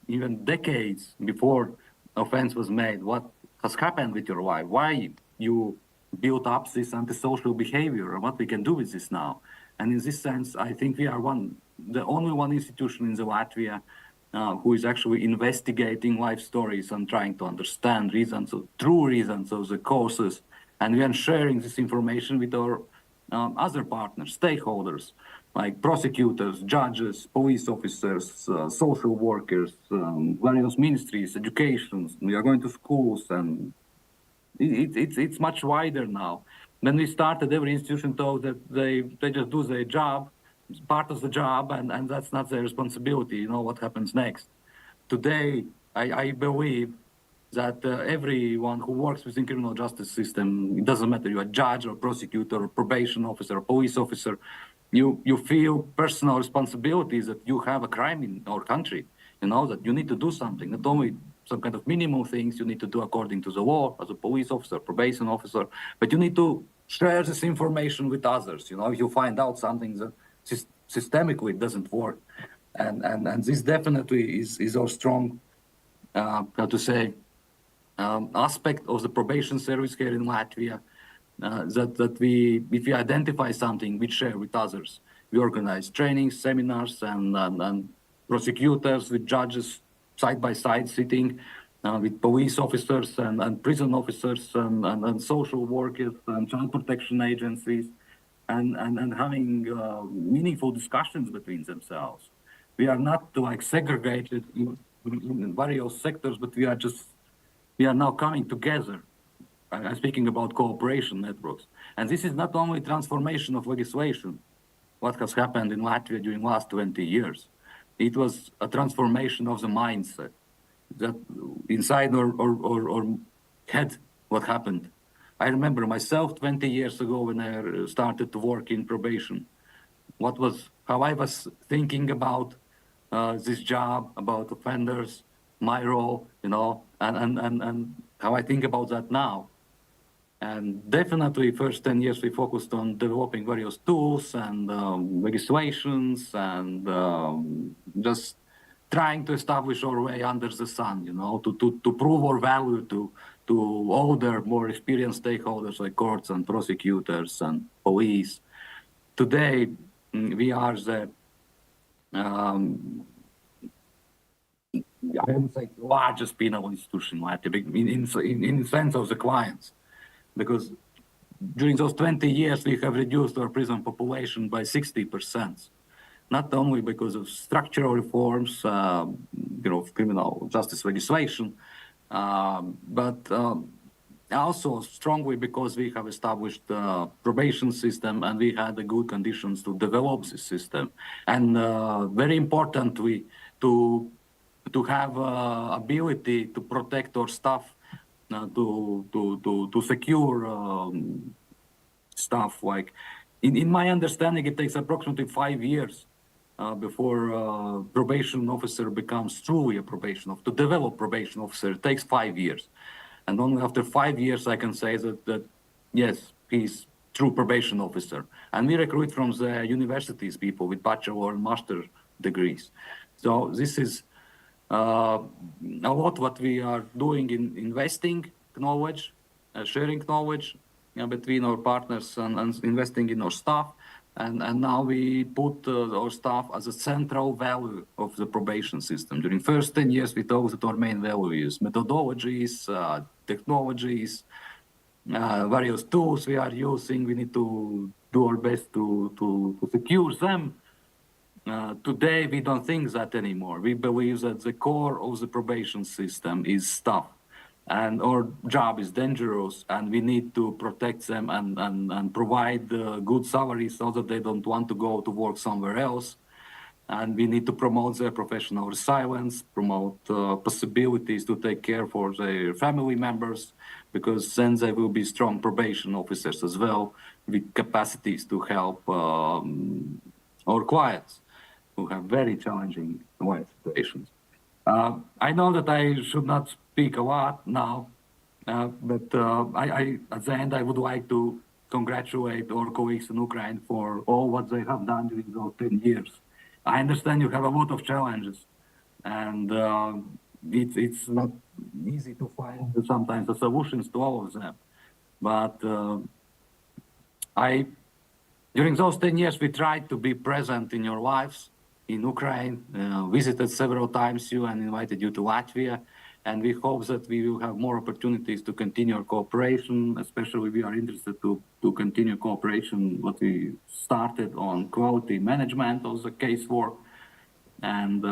Speaker 12: even decades before offense was made. What has happened with your life? Why you built up this antisocial behavior, and what we can do with this now? And in this sense, I think we are the only one institution in the Latvia who is actually investigating life stories and trying to understand true reasons of the causes. And we are sharing this information with our other partners, stakeholders, like prosecutors, judges, police officers, social workers, various ministries, education. We are going to schools, and it's much wider now. When we started, every institution thought that they just do their job, part of the job, and that's not their responsibility, you know, what happens next. Today, I believe that everyone who works within criminal justice system, it doesn't matter, you're a judge or prosecutor or probation officer or police officer, you feel personal responsibilities that you have a crime in our country, you know, that you need to do something, not only some kind of minimum things you need to do according to the law as a police officer, probation officer, but you need to share this information with others. You know, if you find out something that systemically doesn't work. And this definitely is our strong, aspect of the probation service here in Latvia, that we, if we identify something, we share with others. We organize trainings, seminars, and prosecutors with judges side by side sitting with police officers and prison officers and social workers and child protection agencies and having meaningful discussions between themselves. We are not like segregated in various sectors, but we are now coming together. I'm speaking about cooperation networks. And this is not only transformation of legislation, what has happened in Latvia during the last 20 years. It was a transformation of the mindset that inside our head, what happened. I remember myself 20 years ago when I started to work in probation, how I was thinking about this job, about offenders, my role, you know, and how I think about that now. And definitely first 10 years we focused on developing various tools and legislations and just trying to establish our way under the sun, you know, to prove our value to older, more experienced stakeholders like courts and prosecutors and police. Today, we are the, I would say, largest penal institution in Latvia, in the sense of the clients. Because during those 20 years, we have reduced our prison population by 60%. Not only because of structural reforms, you know, criminal justice legislation, but also strongly because we have established a probation system and we had the good conditions to develop this system. And very importantly, to have ability to protect our staff, to secure stuff. Like in my understanding, it takes approximately 5 years before probation officer becomes truly a probation officer. To develop probation officer, it takes 5 years. And only after 5 years, I can say that yes, he's true probation officer. And we recruit from the universities people with bachelor and master degrees. So this is a lot what we are doing in investing knowledge, sharing knowledge between our partners and investing in our staff. And now we put our staff as a central value of the probation system. During first 10 years, we thought that our main value is methodologies, technologies, various tools we are using. We need to do our best to secure them. Today, we don't think that anymore. We believe that the core of the probation system is staff. And our job is dangerous, and we need to protect them and provide good salaries so that they don't want to go to work somewhere else. And we need to promote their professional resilience, promote possibilities to take care for their family members, because then they will be strong probation officers as well, with capacities to help our clients who have very challenging life situations. I know that I should not speak a lot now, but at the end, I would like to congratulate our colleagues in Ukraine for all what they have done during those 10 years. I understand you have a lot of challenges, and it's not easy to find sometimes the solutions to all of them. But during those 10 years, we tried to be present in your lives in Ukraine, visited several times you and invited you to Latvia. And we hope that we will have more opportunities to continue our cooperation, especially we are interested to continue cooperation, what we started on quality management of the casework and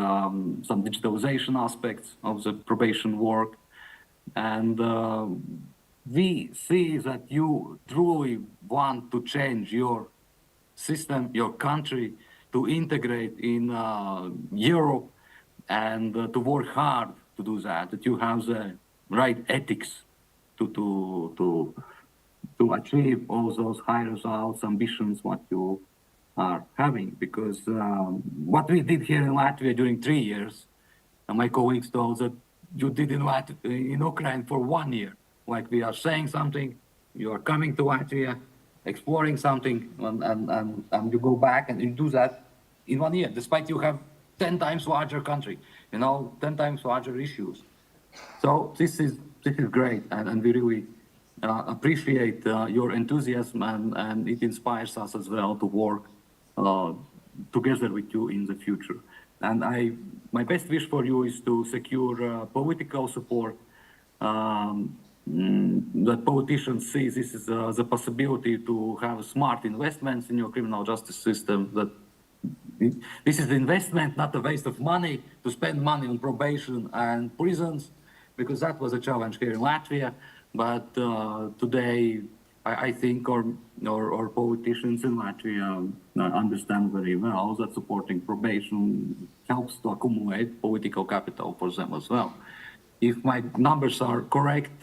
Speaker 12: some digitalization aspects of the probation work. And we see that you truly want to change your system, your country, to integrate in Europe and to work hard to do that you have the right ethics to achieve all those high results, ambitions, what you are having. Because what we did here in Latvia during 3 years, and my colleagues told that you did in Ukraine for 1 year. Like we are saying something, you are coming to Latvia, exploring something, and you go back and you do that in 1 year, despite you have 10 times larger country, 10 times larger issues. So this is great, and we really appreciate your enthusiasm, and it inspires us as well to work together with you in the future. And my best wish for you is to secure political support, that politicians see this is the possibility to have smart investments in your criminal justice system, that this is investment, not a waste of money to spend money on probation and prisons, because that was a challenge here in Latvia. But today, I think our politicians in Latvia understand very well that supporting probation helps to accumulate political capital for them as well. If my numbers are correct,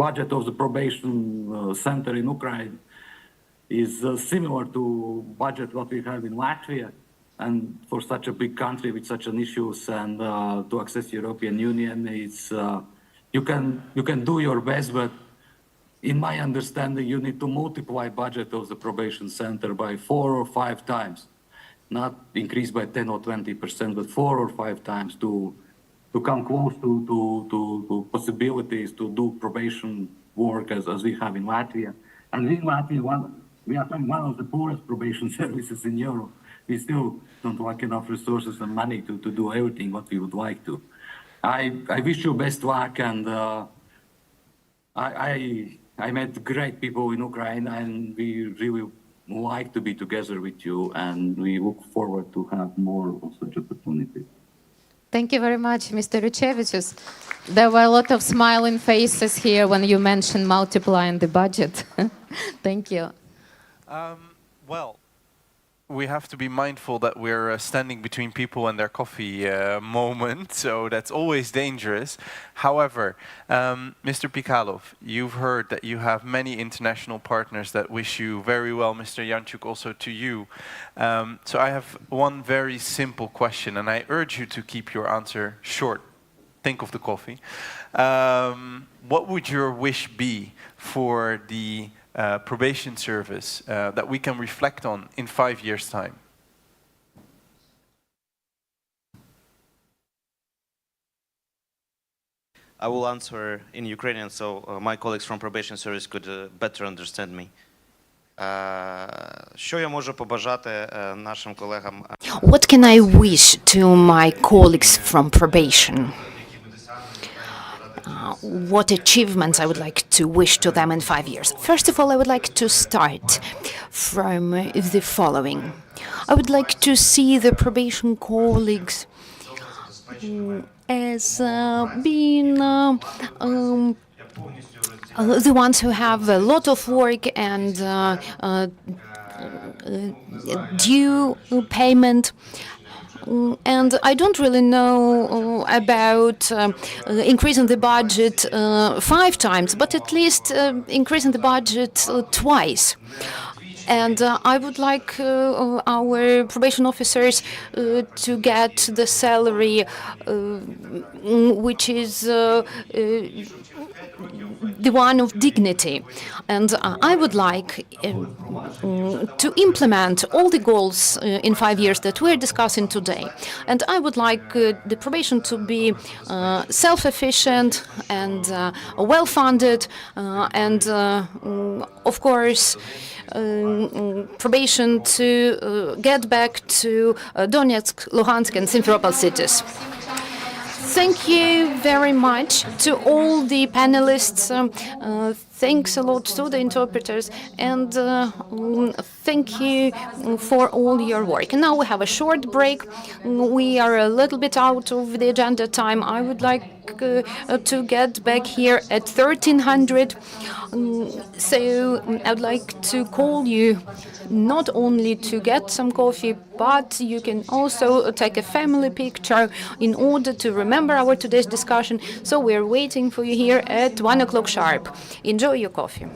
Speaker 12: budget of the probation center in Ukraine is similar to budget what we have in Latvia, and for such a big country with such an issues and to access European Union, it's you can do your best, but in my understanding, you need to multiply budget of the probation center by 4 or 5 times, not increase by 10 or 20%, but 4 or 5 times to come close to possibilities to do probation work as we have in Latvia. And in Latvia, we are one of the poorest probation services in Europe. We still don't have enough resources and money to do everything what we would like to. I wish you best luck, and I met great people in Ukraine, and we really like to be together with you, and we look forward to have more of such opportunities.
Speaker 1: Thank you very much, Mr. Ruchevicius. There were a lot of smiling faces here when you mentioned multiplying the budget. Thank you.
Speaker 4: Well, we have to be mindful that we're standing between people and their coffee moment, so that's always dangerous. However, Mr. Pikalov, you've heard that you have many international partners that wish you very well, Mr. Janczuk, also to you. So I have one very simple question, and I urge you to keep your answer short. Think of the coffee. What would your wish be for the probation service that we can reflect on in 5 years' time?
Speaker 8: I will answer in Ukrainian, so my colleagues from probation service could better understand me. Що я можу побажати нашим колегам?
Speaker 6: What can I wish to my colleagues from probation? What achievements I would like to wish to them in 5 years? First of all, I would like to start from the following. I would like to see the probation colleagues as being the ones who have a lot of work and due payment. And I don't really know about increasing the budget 5 times, but at least increasing the budget twice. And I would like our probation officers to get the salary which is the one of dignity. And I would like to implement all the goals in 5 years that we're discussing today. And I would like the probation to be self-efficient and well-funded, and of course, probation to get back to Donetsk, Luhansk, and Simferopol cities. Thank you very much to all the panelists. Thanks a lot to the interpreters, and thank you for all your work. And now we have a short break. We are a little bit out of the agenda time. I would like to get back here at 1300. So I would like to call you not only to get some coffee, but you can also take a family picture in order to remember our today's discussion. So we're waiting for you here at 1 o'clock sharp. Enjoy your coffee.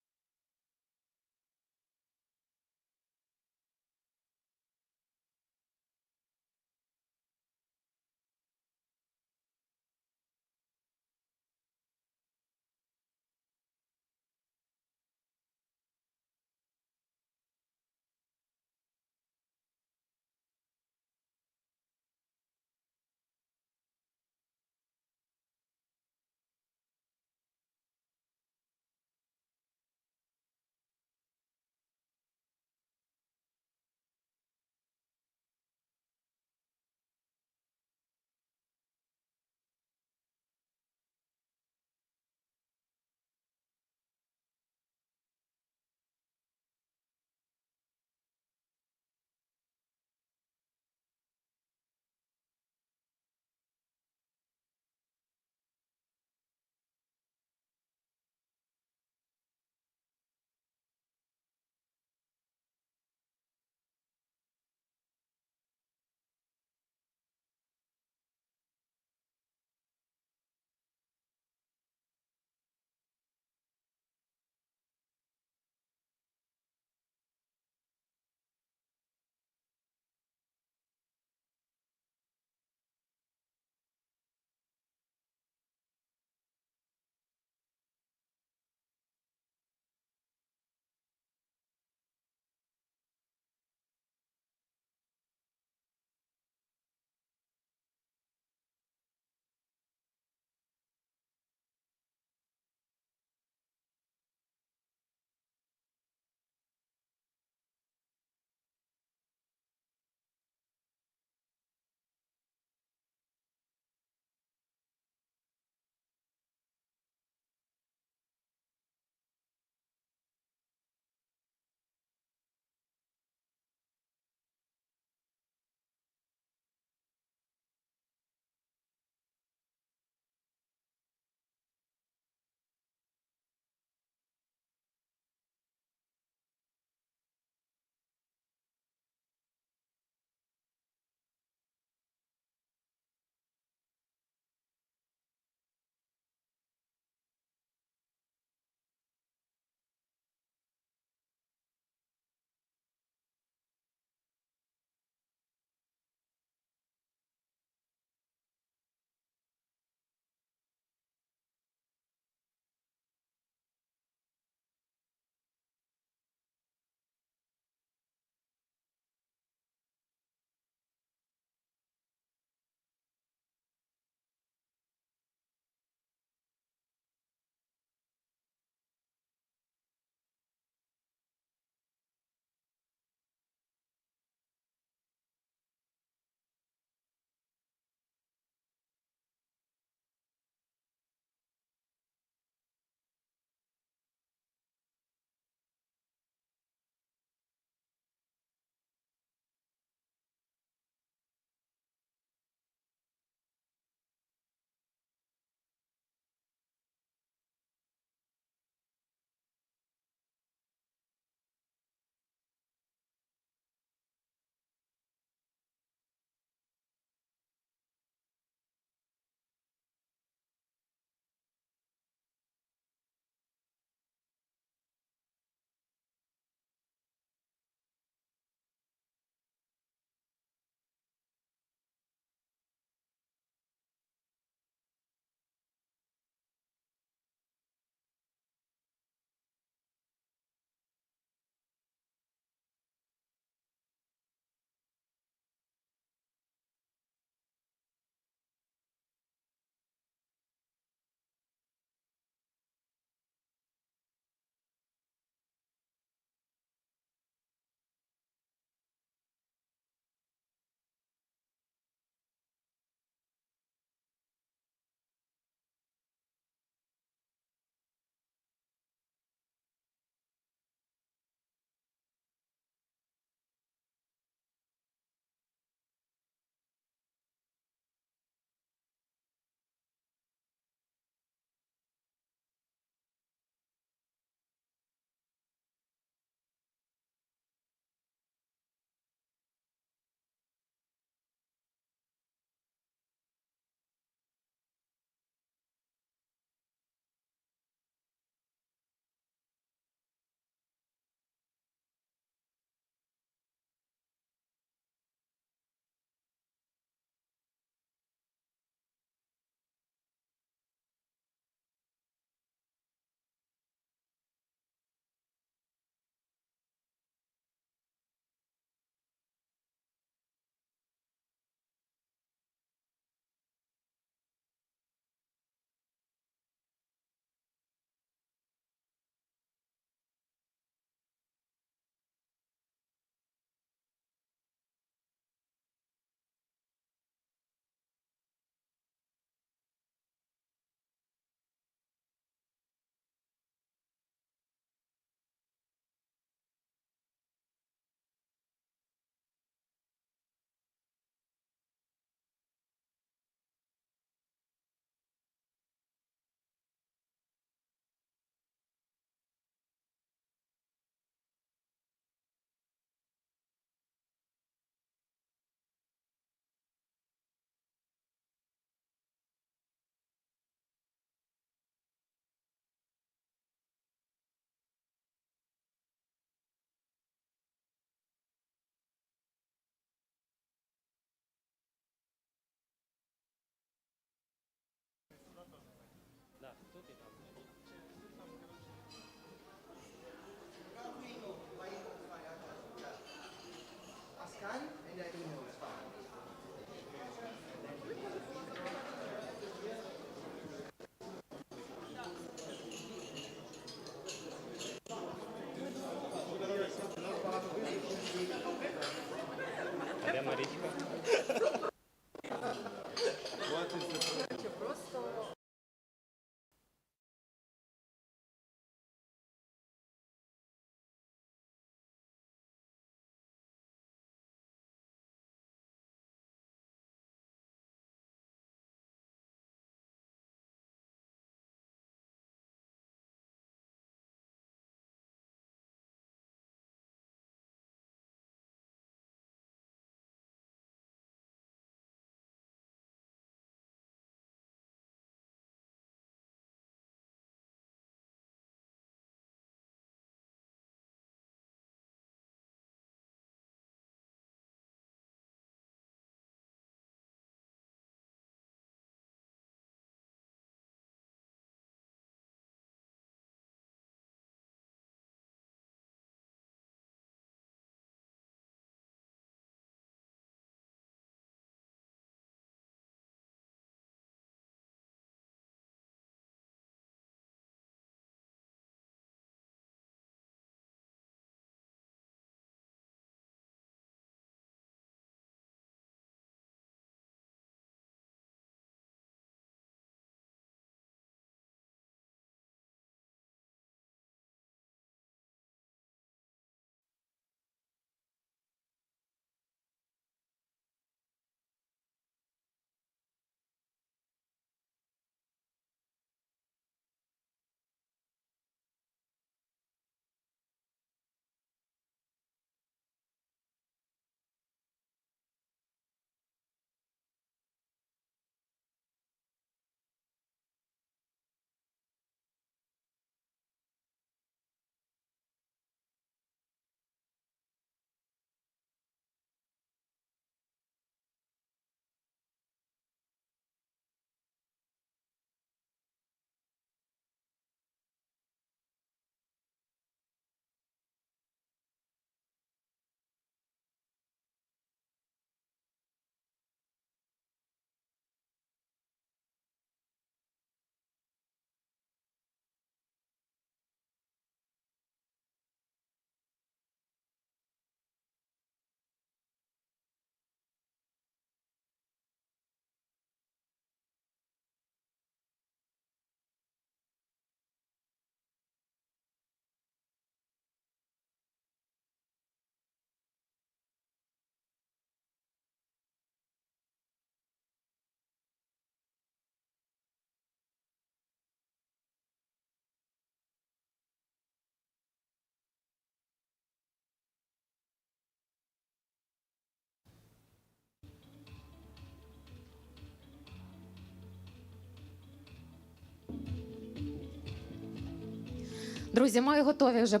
Speaker 1: Друзі, ми готові вже.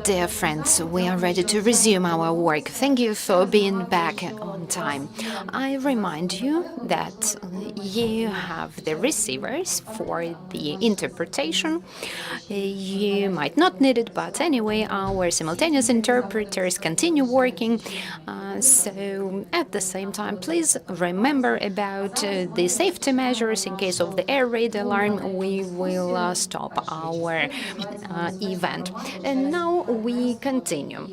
Speaker 6: Dear friends, we are ready to resume our work. Thank you for being back on time. I remind you that you have the receivers for the interpretation. You might not need it, but anyway, our simultaneous interpreters continue working. So at the same time, please remember about the safety measures. In case of the air raid alarm, we will stop our event. And now we continue.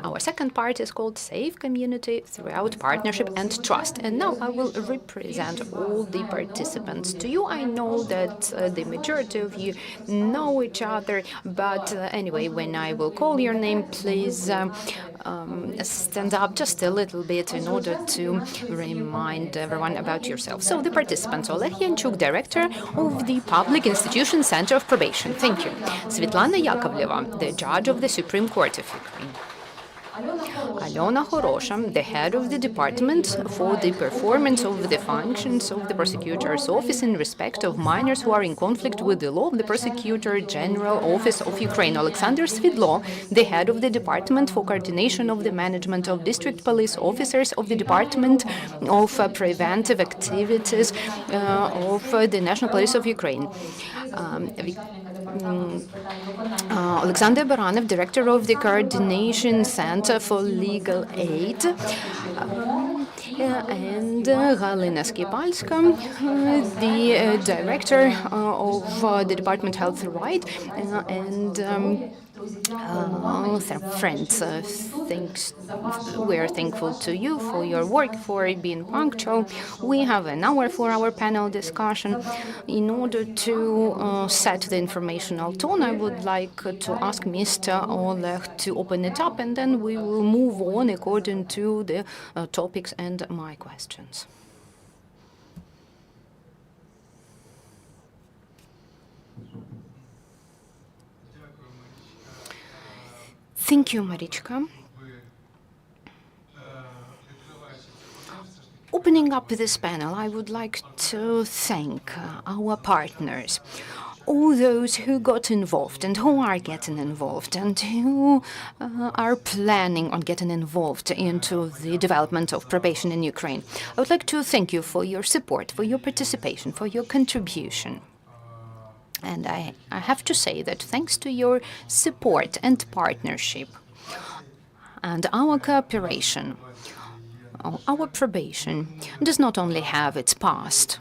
Speaker 6: Our second part is called Safe Community Throughout Partnership and Trust. And now I will represent all the participants to you. I know that the majority of you know each other, but anyway, when I will call your name, please stand up just a little bit in order to remind everyone about yourself. So the participants: Oleg Yanchuk, Director of the Public Institution Center of Probation. Thank you. Svetlana Yakovleva, the Judge of the Supreme Court of Ukraine. Alona Horosha, the head of the Department for the Performance of the Functions of the Prosecutor's Office in respect of minors who are in conflict with the law of the Prosecutor General Office of Ukraine. Alexander Svidlo, the head of the Department for Coordination of the Management of District Police Officers of the Department of Preventive Activities of the National Police of Ukraine. Alexander Baranov, Director of the Coordination Center for Legal Aid, and Galina Skipalska, the Director of the Department Health Right, and Friends, we're thankful to you for your work, for being punctual. We have an hour for our panel discussion. In order to set the informational tone, I would like to ask Mr. Oleg to open it up, and then we will move on according to the topics and my questions. Thank you, Marichka. Opening up this panel, I would like to thank our partners, all those who got involved and who are getting involved and who are planning on getting involved into the development of probation in Ukraine. I would like to thank you for your support, for your participation, for your contribution. And I have to say that thanks to your support and partnership and our cooperation, our probation does not only have its past,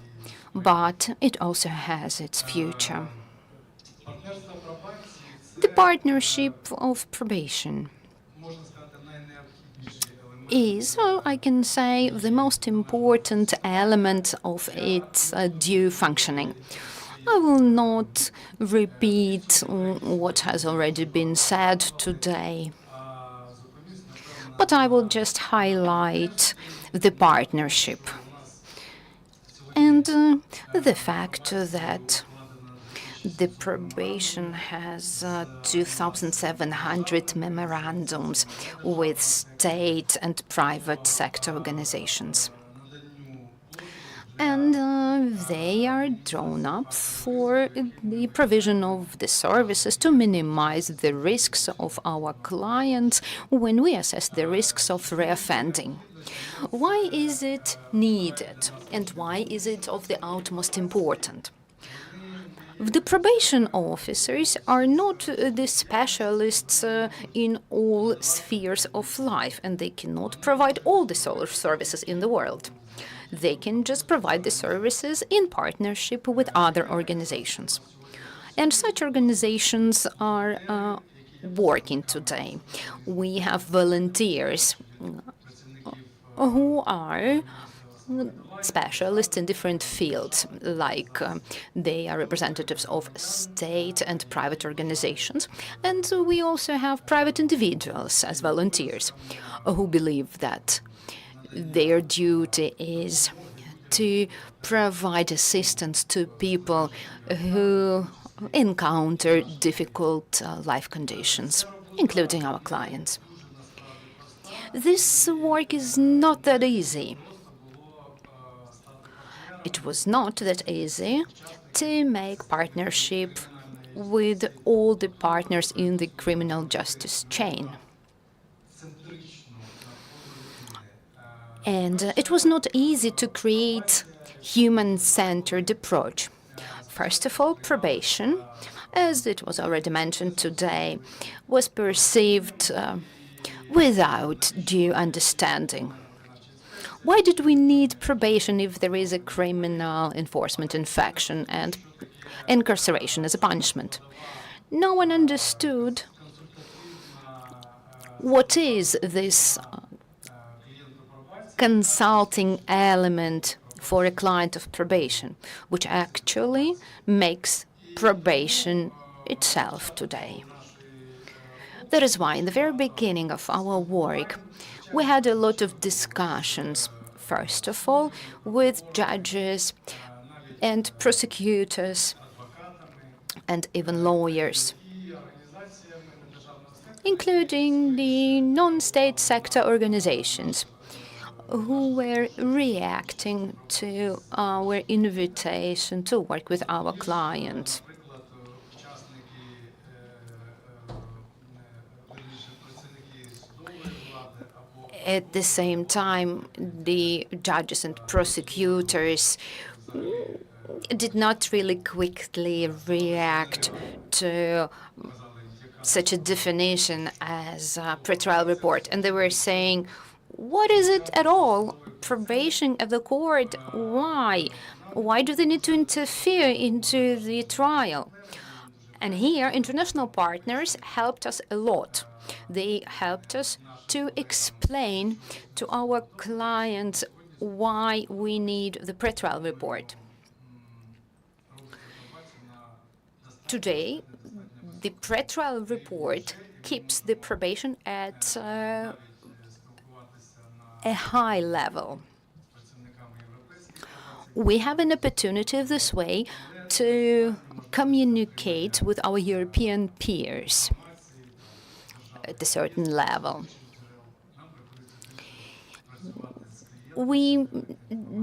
Speaker 6: but it also has its future. The partnership of probation is, I can say, the most important element of its due functioning. I will not repeat what has already been said today, but I will just highlight the partnership and the fact that the probation has 2,700 memorandums with state and private sector organizations. And they are drawn up for the provision of the services to minimize the risks of our clients when we assess the risks of reoffending. Why is it needed, and why is it of the utmost important? The probation officers are not the specialists in all spheres of life, and they cannot provide all the services in the world. They can just provide the services in partnership with other organizations. And such organizations are working today. We have volunteers who are specialists in different fields, like they are representatives of state and private organizations. And we also have private individuals as volunteers who believe that their duty is to provide assistance to people who encounter difficult life conditions, including our clients. This work is not that easy. It was not that easy to make partnership with all the partners in the criminal justice chain. And it was not easy to create human-centered approach. First of all, probation, as it was already mentioned today, was perceived without due understanding. Why did we need probation if there is a criminal enforcement infraction and incarceration as a punishment? No one understood what is this consulting element for a client of probation, which actually makes probation itself today. That is why in the very beginning of our work, we had a lot of discussions, first of all, with judges and prosecutors and even lawyers, including the non-state sector organizations who were reacting to our invitation to work with our clients. At the same time, the judges and prosecutors did not really quickly react to such a definition as a pretrial report. And they were saying, what is it at all? Probation at the court? Why? Why do they need to interfere into the trial? And here, international partners helped us a lot. They helped us to explain to our clients why we need the pre-trial report. Today, the pre-trial report keeps the probation at a high level. We have an opportunity this way to communicate with our European peers at a certain level. We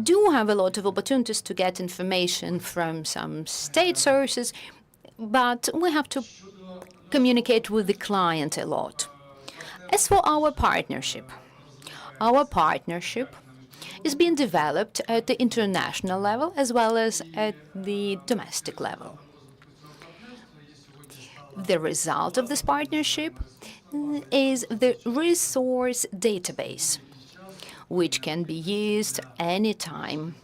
Speaker 6: do have a lot of opportunities to get information from some state sources, but we have to communicate with the client a lot. As for our partnership is being developed at the international level as well as at the domestic level. The result of this partnership is the resource database, which can be used anytime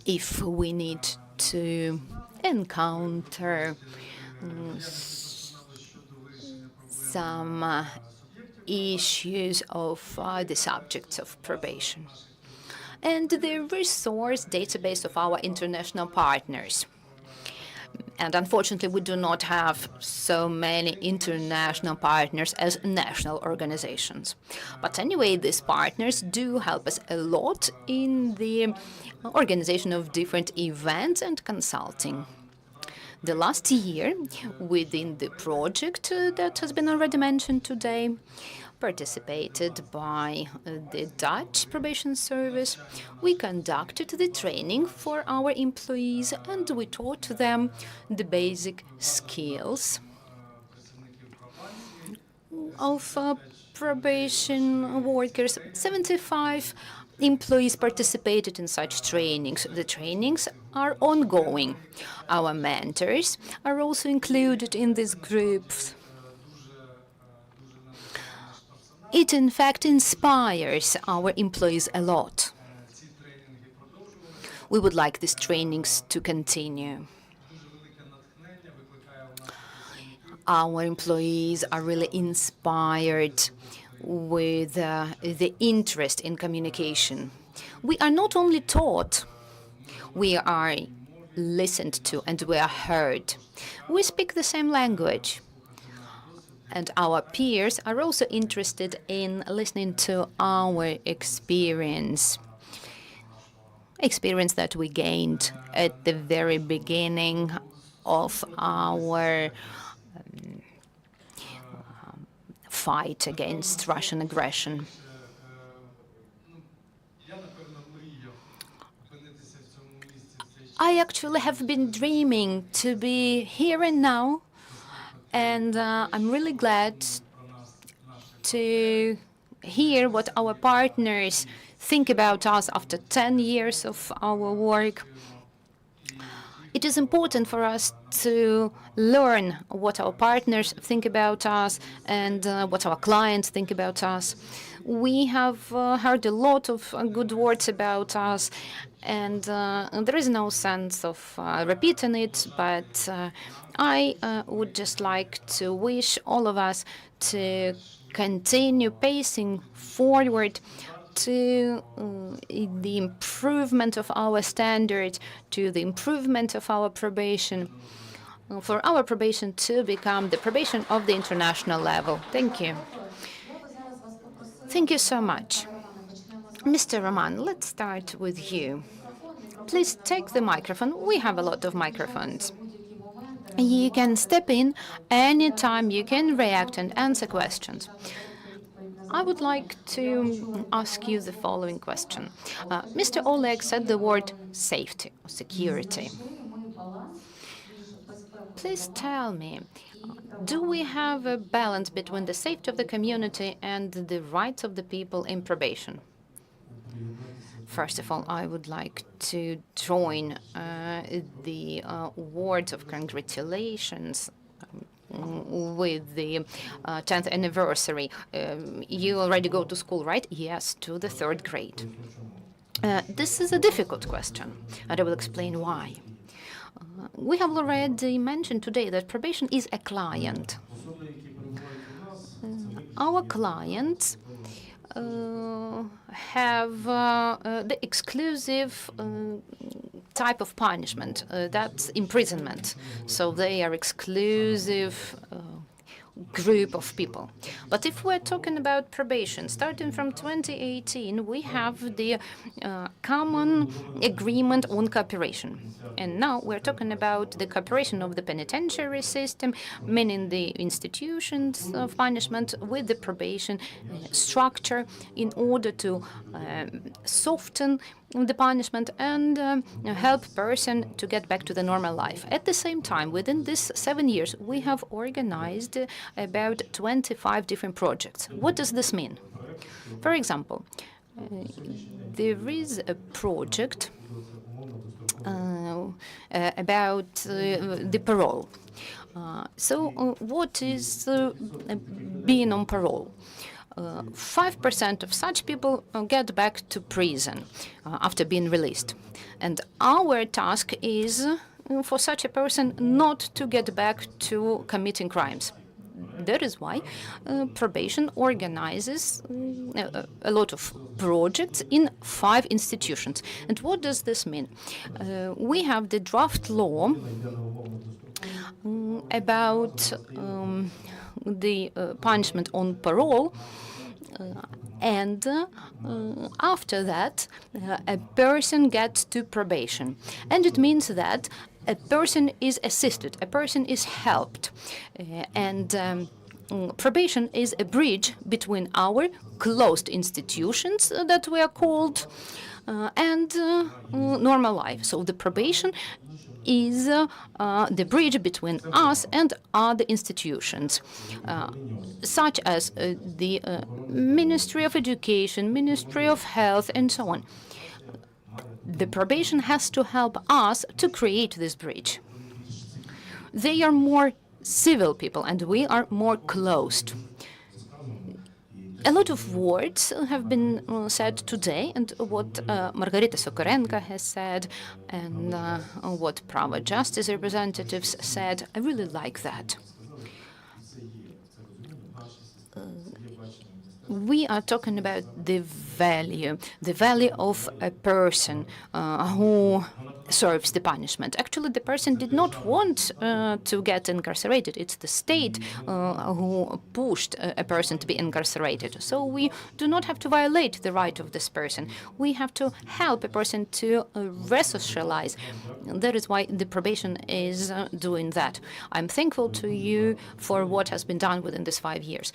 Speaker 6: if we need to encounter some issues of the subjects of probation, and the resource database of our international partners. And unfortunately, we do not have so many international partners as national organizations. But anyway, these partners do help us a lot in the organization of different events and consulting. The last year, within the project that has been already mentioned today, participated by the Dutch probation service, we conducted the training for our employees and we taught them the basic skills of probation workers. 75 employees participated in such trainings. The trainings are ongoing. Our mentors are also included in these groups. It, in fact, inspires our employees a lot. We would like these trainings to continue. Our employees are really inspired with the interest in communication. We are not only taught, we are listened to and we are heard. We speak the same language. And our peers are also interested in listening to our experience that we gained at the very beginning of our fight against Russian aggression. I actually have been dreaming to be here and now, and I'm really glad to hear what our partners think about us after 10 years of our work. It is important for us to learn what our partners think about us and what our clients think about us. We have heard a lot of good words about us, and there is no sense of repeating it, but I would just like to wish all of us to continue pacing forward to the improvement of our standards, to the improvement of our probation, for our probation to become the probation of the international level. Thank you. Thank you so much. Mr. Roman, let's start with you. Please take the microphone. We have a lot of microphones. You can step in anytime, you can react and answer questions. I would like to ask you the following question. Mr. Oleg said the word safety or security. Please tell me, do we have a balance between the safety of the community and the rights of the people in probation? First of all, I would like to join the words of congratulations with the 10th anniversary. You already go to school, right? Yes, to the 3rd grade. This is a difficult question, and I will explain why. We have already mentioned today that probation is a client. Our clients have the exclusive type of punishment, that's imprisonment. So they are exclusive group of people. But if we're talking about probation, starting from 2018, we have the common agreement on cooperation. And now we're talking about the cooperation of the penitentiary system, meaning the institutions of punishment with the probation structure in order to soften the punishment and help person to get back to the normal life. At the same time, within these 7 years, we have organized about 25 different projects. What does this mean? For example, there is a project about the parole. What is being on parole? 5% of such people get back to prison after being released. And our task is for such a person not to get back to committing crimes. That is why probation organizes a lot of projects in 5 institutions. And what does this mean? We have the draft law about the punishment on parole, and after that, a person gets to probation. And it means that a person is assisted, a person is helped. Probation is a bridge between our closed institutions that we are called and normal life. So the probation is the bridge between us and other institutions, such as the Ministry of Education, Ministry of Health, and so on. The probation has to help us to create this bridge. They are more civil people, and we are more closed. A lot of words have been said today, and what Margarita Sokorenko has said, and what Prava Justice representatives said, I really like that. We are talking about the value of a person who serves the punishment. Actually, the person did not want to get incarcerated. It's the state who pushed a person to be incarcerated. So we do not have to violate the right of this person. We have to help a person to resocialize. That is why the probation is doing that. I'm thankful to you for what has been done within these 5 years.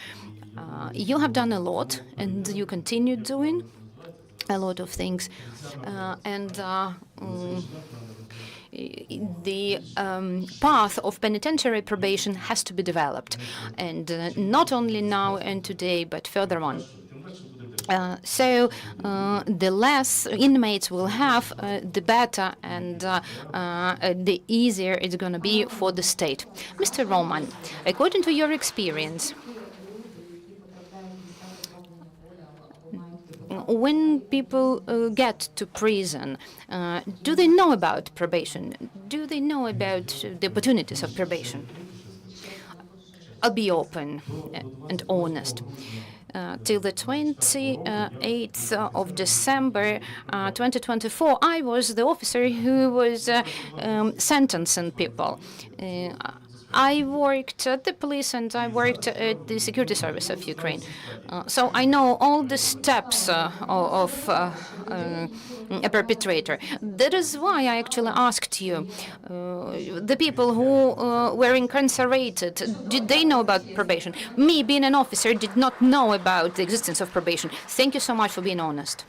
Speaker 6: You have done a lot, and you continue doing a lot of things. The path of penitentiary probation has to be developed, and not only now and today, but further on. So the less inmates will have, the better, and the easier it's going to be for the state. Mr. Roman, according to your experience, when people get to prison, do they know about probation? Do they know about the opportunities of probation? I'll be open and honest. Till the 28th of December 2024, I was the officer who was sentencing people. I worked at the police and I worked at the security service of Ukraine. So I know all the steps of a perpetrator. That is why I actually asked you, the people who were incarcerated, did they know about probation? Me, being an officer, did not know about the existence of probation. Thank you so much for being honest.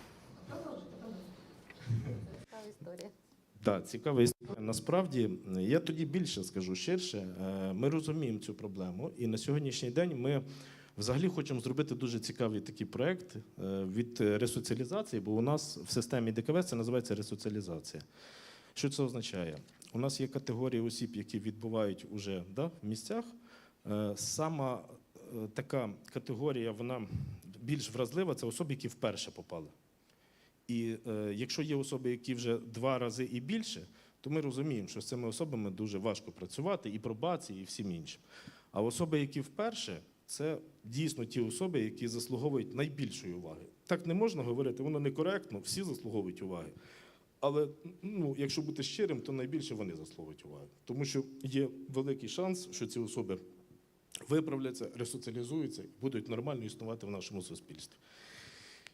Speaker 13: Так, цікава історія. Насправді, я тоді більше скажу ширше. Ми розуміємо цю проблему, і на сьогоднішній день ми взагалі хочемо зробити дуже цікавий такий проєкт від ресоціалізації, бо у нас в системі ДКВ це називається ресоціалізація. Що це означає? У нас є категорії осіб, які відбувають уже в місцях. Сама така категорія, вона більш вразлива, це особи, які вперше попали. І якщо є особи, які вже 2 рази і більше, то ми розуміємо, що з цими особами дуже важко працювати, і пробації, і всім іншим. А особи, які вперше, це дійсно ті особи, які заслуговують найбільшої уваги. Так не можна говорити, воно некоректно, всі заслуговують уваги. Але якщо бути щирим, то найбільше вони заслуговують уваги. Тому що є великий шанс, що ці особи виправляться, ресоціалізуються і будуть нормально існувати в нашому суспільстві.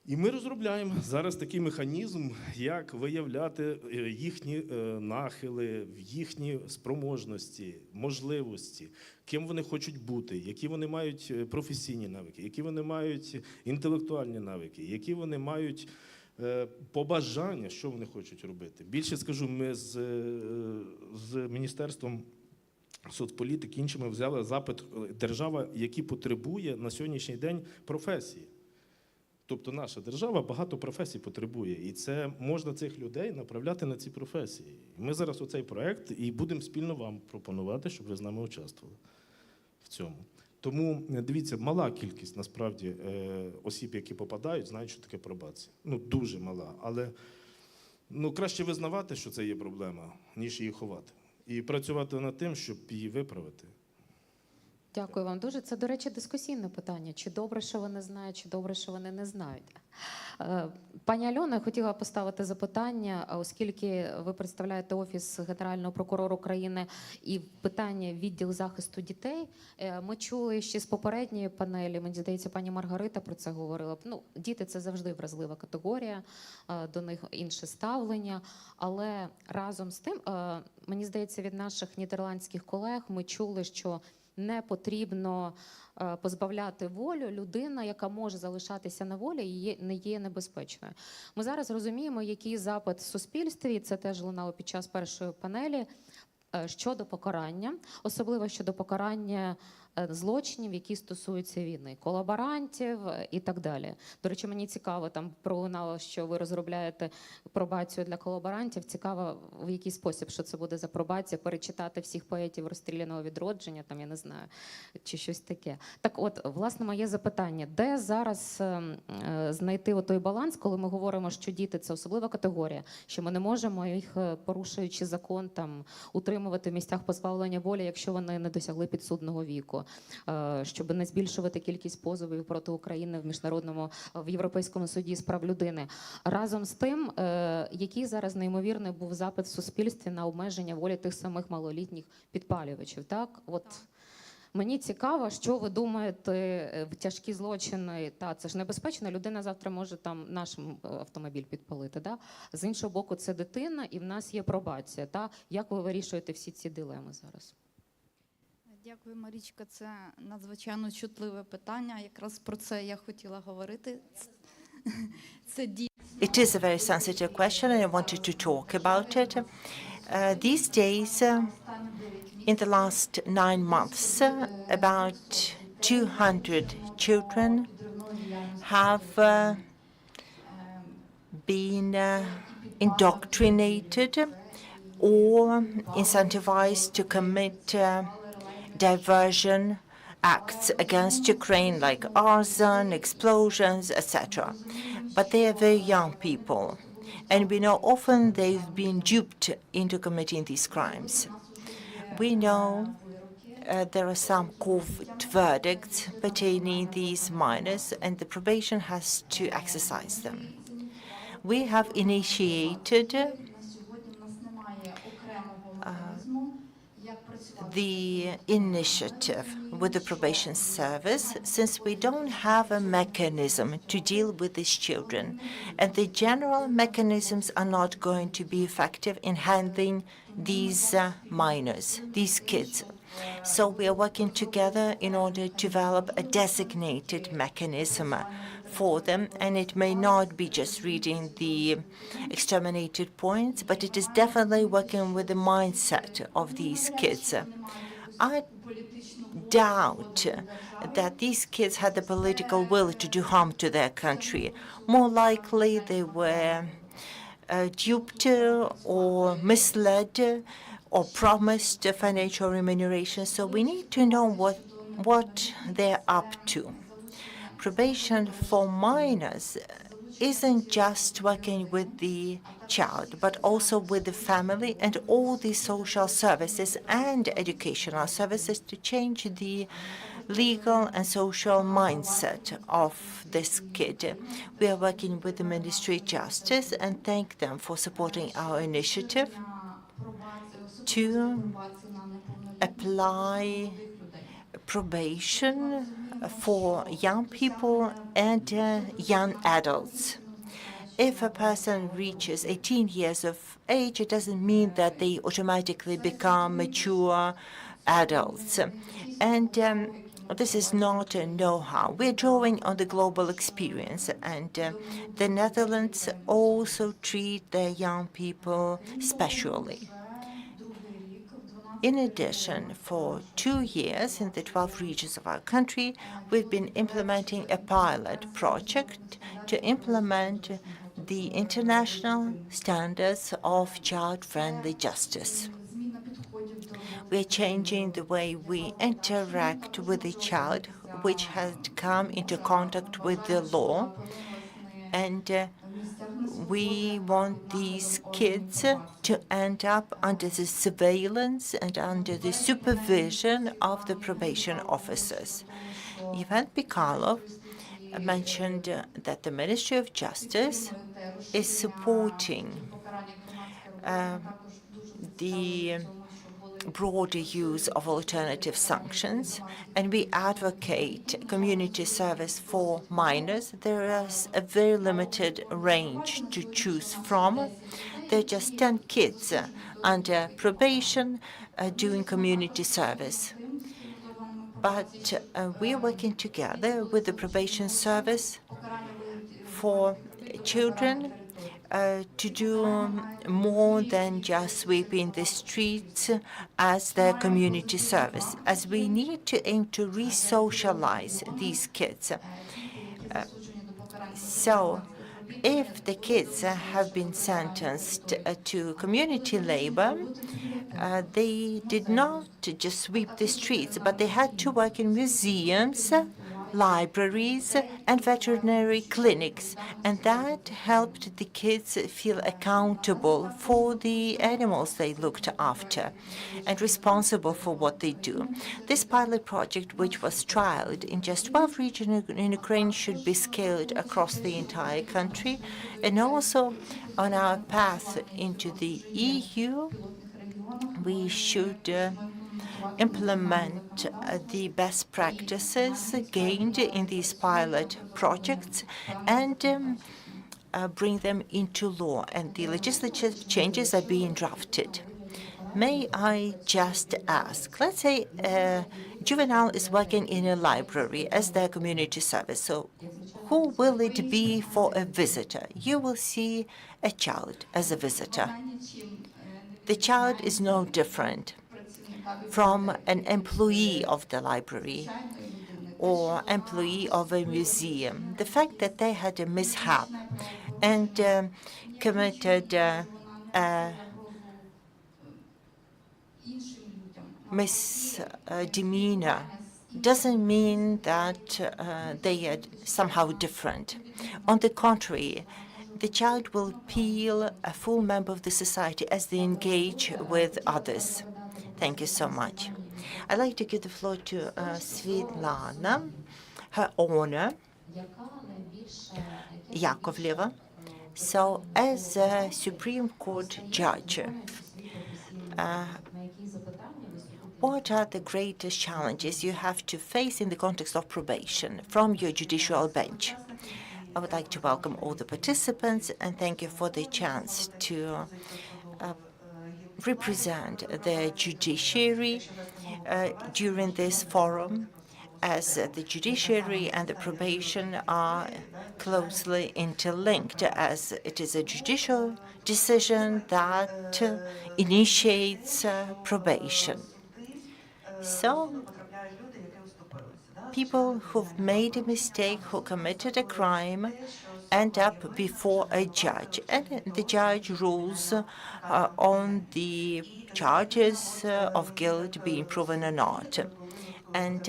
Speaker 13: І ми розробляємо зараз такий механізм, як виявляти їхні нахили, їхні спроможності, можливості, ким вони хочуть бути, які вони мають професійні навики, які вони мають інтелектуальні навики, які вони мають побажання, що вони хочуть робити. Більше скажу, ми з Міністерством соцполітики, іншими взяли запит держава, які потребує на сьогоднішній день професії. Тобто наша держава багато професій потребує, і це можна цих людей направляти на ці професії. Ми зараз оцей проект і будемо спільно вам пропонувати, щоб ви з нами участвували в цьому. Тому, дивіться, мала кількість, насправді, осіб, які попадають, знають, що таке пробація. Дуже мала, але краще визнавати, що це є проблема, ніж її ховати. І працювати над тим, щоб її виправити.
Speaker 1: Дякую вам дуже. Це, до речі, дискусійне питання. Чи добре, що вони знають, чи добре, що вони не знають. Пані Альона, я хотіла поставити запитання, оскільки ви представляєте Офіс Генерального прокурора України і питання відділ захисту дітей. Ми чули ще з попередньої панелі, мені здається, пані Маргарита про це говорила. Діти – це завжди вразлива категорія, до них інше ставлення. Але разом з тим, мені здається, від наших нідерландських колег ми чули, що не потрібно позбавляти волю людина, яка може залишатися на волі, не є небезпечною. Ми зараз розуміємо, який запит в суспільстві, це теж лунало під час першої панелі, щодо покарання, особливо щодо покарання злочинів, які стосуються війни, колаборантів і так далі. До речі, мені цікаво, там пролунало, що ви розробляєте пробацію для колаборантів. Цікаво, в який спосіб, що це буде за пробація, перечитати всіх поетів розстріляного відродження, там, я не знаю, чи щось таке. Так от, власне, моє запитання, де зараз знайти той баланс, коли ми говоримо, що діти – це особлива категорія, що ми не можемо їх, порушуючи закон, там, утримувати в місцях позбавлення волі, якщо вони не досягли підсудного віку, щоб не збільшувати кількість позовів проти України в Європейському суді з прав людини. Разом з тим, який зараз неймовірний був запит в суспільстві на обмеження волі тих самих малолітніх підпалювачів. Так? От мені цікаво, що ви думаєте в тяжкі злочини. Це ж небезпечно, людина завтра може там наш автомобіль підпалити. Да? З іншого боку, це дитина, і в нас є пробація. Та? Як ви вирішуєте всі ці дилеми зараз?
Speaker 9: Дякую, Марічка. Це надзвичайно чутливе питання. Якраз про це я хотіла говорити. Це
Speaker 2: It is a very sensitive question, and I wanted to talk about it. These days, in the last 9 months, about 200 children have been indoctrinated or incentivized to commit diversion acts against Ukraine, like arson, explosions, etc. But they are very young people, and we know often they've been duped into committing these crimes. We know there are some court verdicts pertaining these minors, and the probation has to exercise them. We have initiated the initiative with the probation service, since we don't have a mechanism to deal with these children, and the general mechanisms are not going to be effective in handling these minors, these kids. So we are working together in order to develop a designated mechanism for them, and it may not be just reading the exterminated points, but it is definitely working with the mindset of these kids. I doubt that these kids had the political will to do harm to their country. More likely they were duped or misled or promised financial remuneration. So we need to know what they're up to. Probation for minors isn't just working with the child, but also with the family and all the social services and educational services to change the legal and social mindset of this kid. We are working with the Ministry of Justice and thank them for supporting our initiative to apply probation for young people and young adults. If a person reaches 18 years of age, it doesn't mean that they automatically become mature adults. And this is not a know-how. We're drawing on the global experience, and the Netherlands also treat their young people specially. In addition, for 2 years in the 12 regions of our country, we've been implementing a pilot project to implement the international standards of child-friendly justice. We're changing the way we interact with the child which has come into contact with the law, and we want these kids to end up under the surveillance and under the supervision of the probation officers. Ivan Pikalov mentioned that the Ministry of Justice is supporting the broader use of alternative sanctions, and we advocate community service for minors. There is a very limited range to choose from. There are just 10 kids under probation doing community service. But we are working together with the probation service for children to do more than just sweeping the streets as their community service, as we need to aim to re-socialize these kids. So if the kids have been sentenced to community labor, they did not just sweep the streets, but they had to work in museums, libraries, and veterinary clinics, and that helped the kids feel accountable for the animals they looked after and responsible for what they do. This pilot project, which was trialed in just 12 regions in Ukraine, should be scaled across the entire country, and also on our path into the EU, we should implement the best practices gained in these pilot projects and bring them into law, and the legislative changes are being drafted. May I just ask, let's say a juvenile is working in a library as their community service, so who will it be for a visitor? You will see a child as a visitor. The child is no different from an employee of the library or employee of a museum. The fact that they had a mishap and committed misdemeanor doesn't mean that they are somehow different. On the contrary, the child will feel a full member of the society as they engage with others. Thank you so much. I'd like to give the floor to Svetlana, Her Honor Yakovleva. So, as a Supreme Court judge, what are the greatest challenges you have to face in the context of probation from your judicial bench? I would like to welcome all the participants and thank you for the chance to represent the judiciary during this forum, as the judiciary and the probation are closely interlinked, as it is a judicial decision that initiates probation. So, people who've made a mistake, who committed a crime, end up before a judge, and the judge rules on the charges of guilt being proven or not. And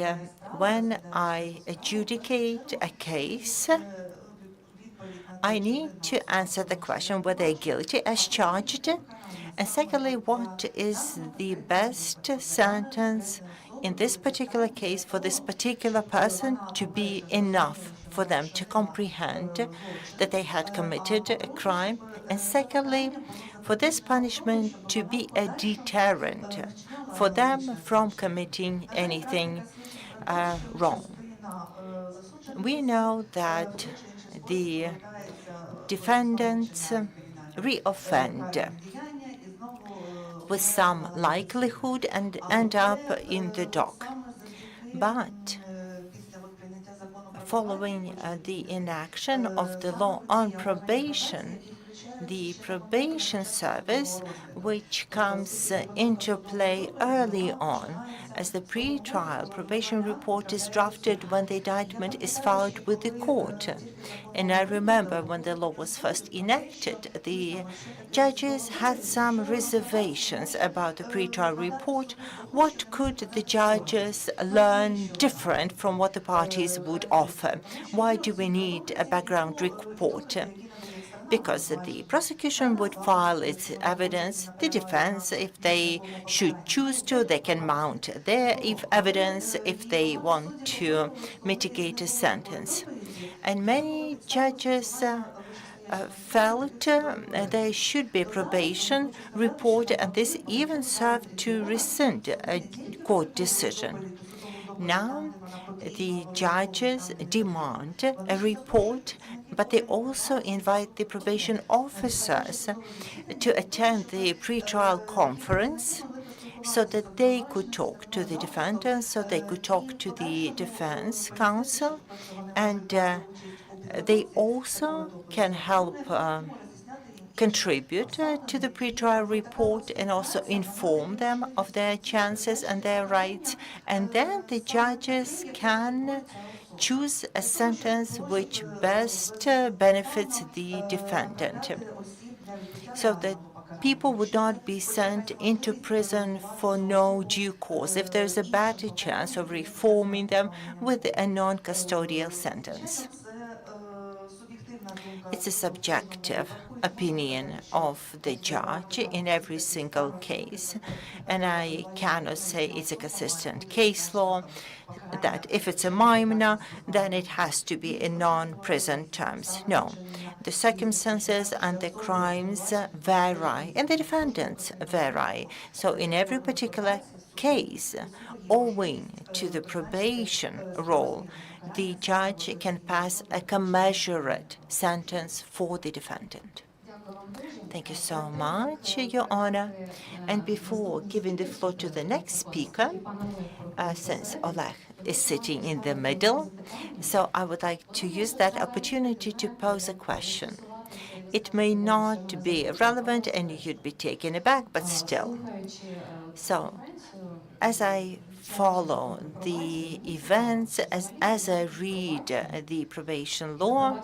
Speaker 2: when I adjudicate a case, I need to answer the question whether they're guilty as charged, and secondly, what is the best sentence in this particular case for this particular person to be enough for them to comprehend that they had committed a crime, and secondly, for this punishment to be a deterrent for them from committing anything wrong. We know that the defendants reoffend with some likelihood and end up in the dock. But following the inaction of the law on probation, the probation service, which comes into play early on, as the pre-trial probation report is drafted when the indictment is filed with the court. And I remember when the law was first enacted, the judges had some reservations about the pre-trial report. What could the judges learn different from what the parties would offer? Why do we need a background report? Because the prosecution would file its evidence, the defense, if they should choose to, they can mount their evidence if they want to mitigate a sentence. And many judges felt there should be a probation report, and this even served to rescind a court decision. Now, the judges demand a report, but they also invite the probation officers to attend the pretrial conference so that they could talk to the defendants, so they could talk to the defense counsel, and they also can help contribute to the pretrial report and also inform them of their chances and their rights. And then the judges can choose a sentence which best benefits the defendant, so that people would not be sent into prison for no due cause if there's a better chance of reforming them with a non-custodial sentence. It's a subjective opinion of the judge in every single case, and I cannot say it's a consistent case law that if it's a minor, then it has to be in non-prison terms. No, the circumstances and the crimes vary, and the defendants vary. So in every particular case, owing to the probation role, the judge can pass a commensurate sentence for the defendant. Thank you so much, Your Honor. And before giving the floor to the next speaker, since Oleg is sitting in the middle, so I would like to use that opportunity to pose a question. It may not be relevant and you'd be taken aback, but still. So, as I follow the events, as I read the probation law,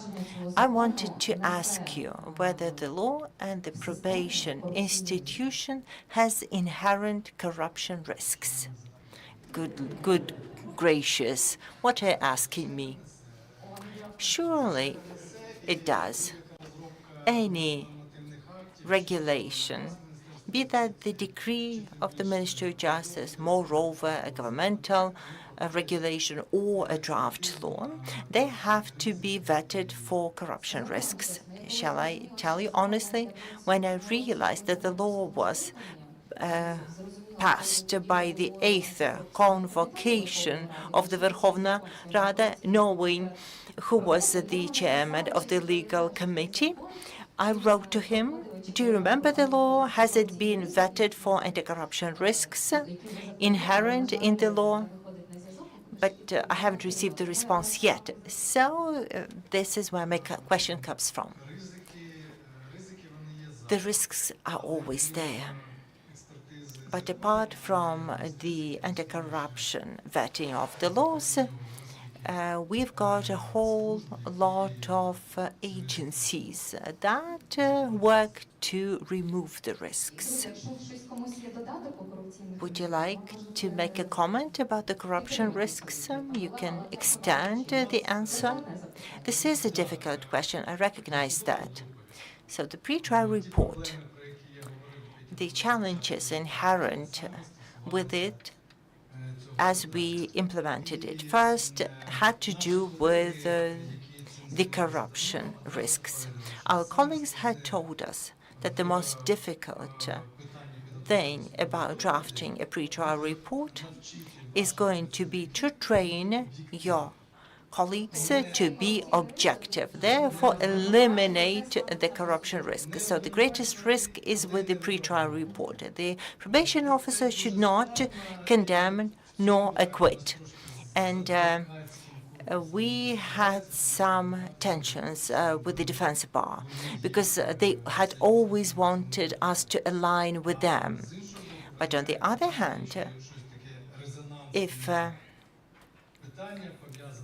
Speaker 2: I wanted to ask you whether the law and the probation institution has inherent corruption risks. Good gracious, what are you asking me? Surely it does. Any regulation, be that the decree of the Ministry of Justice, moreover a governmental regulation or a draft law, they have to be vetted for corruption risks. Shall I tell you honestly, when I realized that the law was passed by the 8th convocation of the Verkhovna Rada, knowing who was the chairman of the legal committee, I wrote to him, do you remember the law? Has it been vetted for anti-corruption risks inherent in the law? But I haven't received the response yet. So this is where my question comes from. The risks are always there. But apart from the anti-corruption vetting of the laws, we've got a whole lot of agencies that work to remove the risks. would you like to make a comment about the corruption risks? You can extend the answer. This is a difficult question. I recognize that. So the pre-trial report, the challenges inherent with it as we implemented it, first had to do with the corruption risks. Our colleagues had told us that the most difficult thing about drafting a pre-trial report is going to be to train your colleagues to be objective, therefore eliminate the corruption risk. So the greatest risk is with the pre-trial report. The probation officer should not condemn nor acquit. And we had some tensions with the defense bar because they had always wanted us to align with them. But on the other hand, if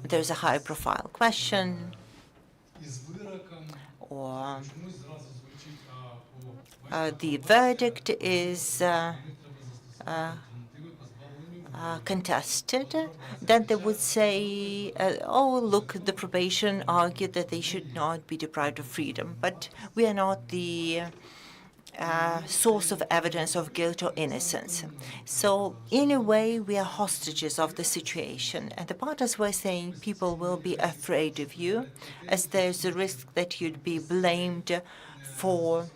Speaker 2: there's a high-profile question or the verdict is contested, then they would say, oh, look, the probation argued that they should not be deprived of freedom. But we are not the source of evidence of guilt or innocence. So in a way, we are hostages of the situation. And the partners were saying people will be afraid of you, as there's a risk that you'd be blamed for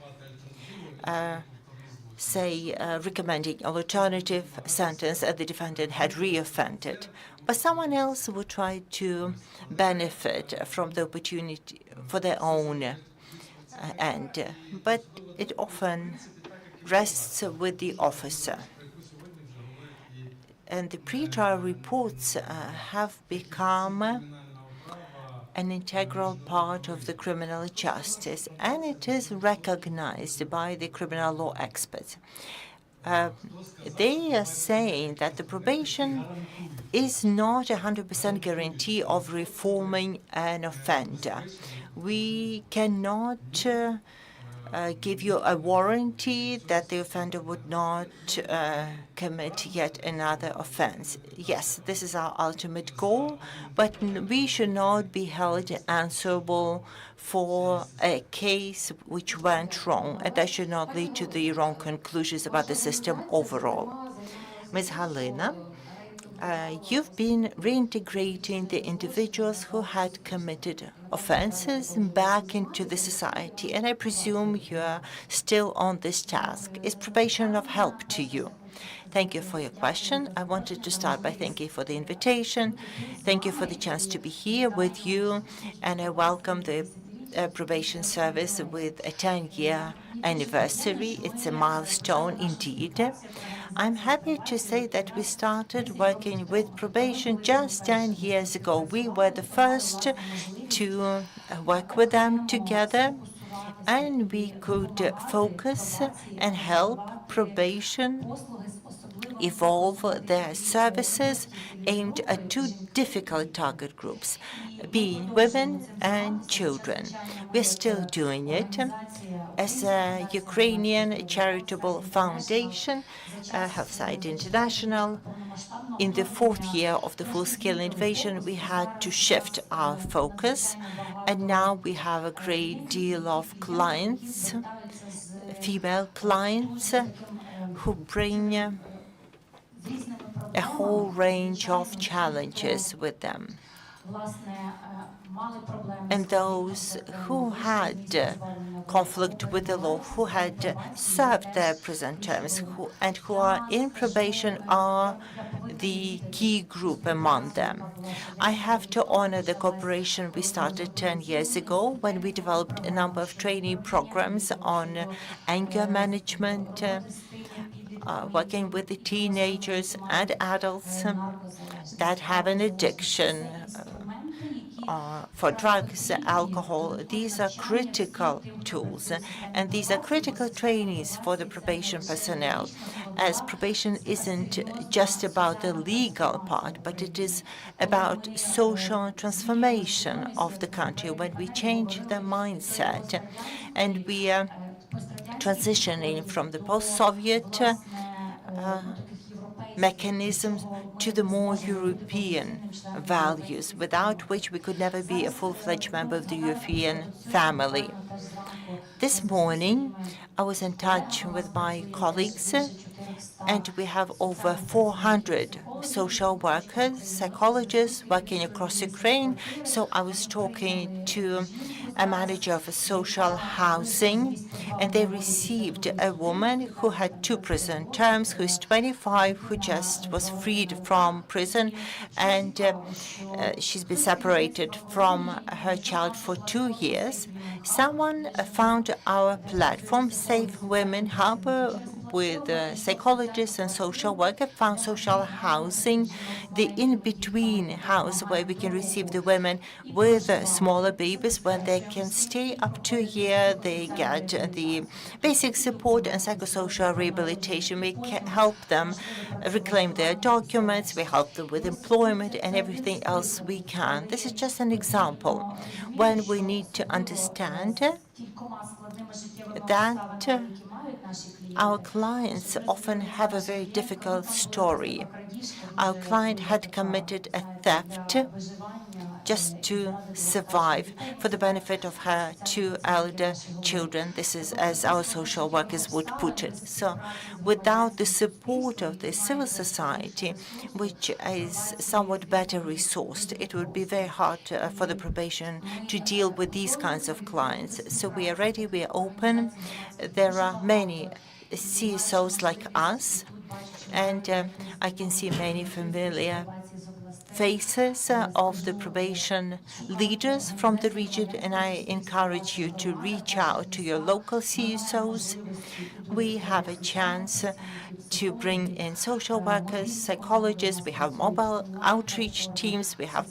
Speaker 2: say, recommending an alternative sentence and the defendant had reoffended. But someone else would try to benefit from the opportunity for their own end. But it often rests with the officer. And the pre-trial reports have become an integral part of the criminal justice, and it is recognized by the criminal law experts. They are saying that the probation is not a 100% guarantee of reforming an offender. We cannot give you a warranty that the offender would not commit yet another offense. Yes, this is our ultimate goal, but we should not be held answerable for a case which went wrong, and that should not lead to the wrong conclusions about the system overall. Ms. Halina, you've been reintegrating the individuals who had committed offenses back into the society, and I presume you're still on this task. Is probation of help to you? Thank you for your question. I wanted to start by thanking you for the invitation. Thank you for the chance to be here with you, and I welcome the probation service with a 10-year anniversary. It's a milestone indeed. I'm happy to say that we started working with probation just 10 years ago. We were the first to work with them together, and we could focus and help probation evolve their services aimed at two difficult target groups, being women and children. We're still doing it. As a Ukrainian charitable foundation, HealthSite International, in the fourth year of the full-scale invasion, we had to shift our focus, and now we have a great deal of clients, female clients, who bring a whole range of challenges with them. And those who had conflict with the law, who had served their prison terms, and who are in probation are the key group among them. I have to honor the cooperation we started 10 years ago when we developed a number of training programs on anger management, working with the teenagers and adults that have an addiction for drugs, alcohol. These are critical tools, and these are critical trainings for the probation personnel, as probation isn't just about the legal part, but it is about social transformation of the country when we change the mindset. And we are transitioning from the post-Soviet mechanisms to the more European values, without which we could never be a full-fledged member of the European family. This morning, I was in touch with my colleagues, and we have over 400 social workers, psychologists working across Ukraine. So I was talking to a manager of a social housing, and they received a woman who had 2 prison terms, who is 25, who just was freed from prison, and she's been separated from her child for 2 years. Someone found our platform, Safe Women Hub, with psychologists and social workers, found social housing, the in-between house where we can receive the women with smaller babies when they can stay up to a year. They get the basic support and psychosocial rehabilitation. We can help them reclaim their documents. We help them with employment and everything else we can. This is just an example when we need to understand that our clients often have a very difficult story. Our client had committed a theft just to survive for the benefit of her 2 elder children. This is as our social workers would put it. So without the support of the civil society, which is somewhat better resourced, it would be very hard for the probation to deal with these kinds of clients. So we are ready, we are open. There are many CSOs like us, and I can see many familiar faces of the probation leaders from the region, and I encourage you to reach out to your local CSOs. We have a chance to bring in social workers, psychologists, we have mobile outreach teams, we have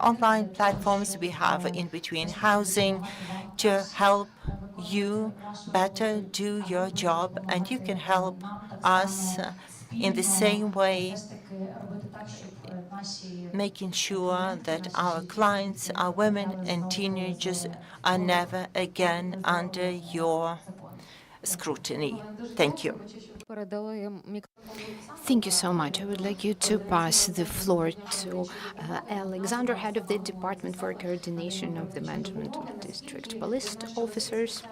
Speaker 2: online platforms, we have in-between housing to help you better do your job, and you can help us in the same way, making sure that our clients, our women and teenagers are never again under your scrutiny. Thank you.
Speaker 6: Thank you so much. I would like you to pass the floor to Alexander, head of the Department for Coordination of the Management of District Police Officers,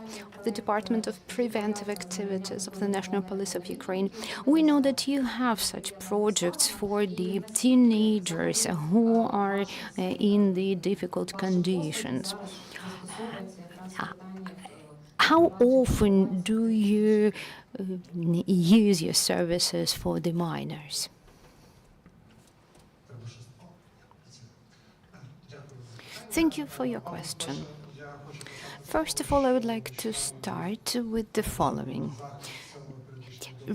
Speaker 6: the Department of Preventive Activities of the National Police of Ukraine. We know that you have such projects for the teenagers who are in the difficult conditions. How often do you use your services for the minors? Thank you for your question. First of all, I would like to start with the following.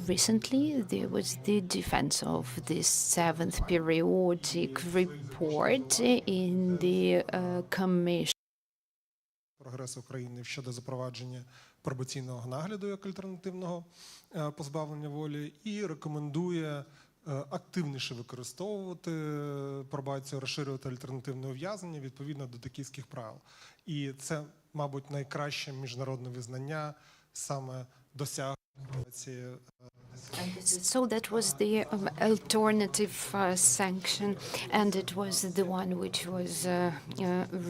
Speaker 6: Recently, there was the defense of the 7th periodic report in the Commission.
Speaker 14: Прогрес України щодо запровадження пробаційного нагляду як альтернативного позбавлення волі і рекомендує активніше використовувати пробацію, розширювати альтернативне ув'язнення відповідно до токійських правил. І це, мабуть, найкраще міжнародне визнання саме досягнення пробації.
Speaker 6: So that was the alternative sanction, and it was the one which was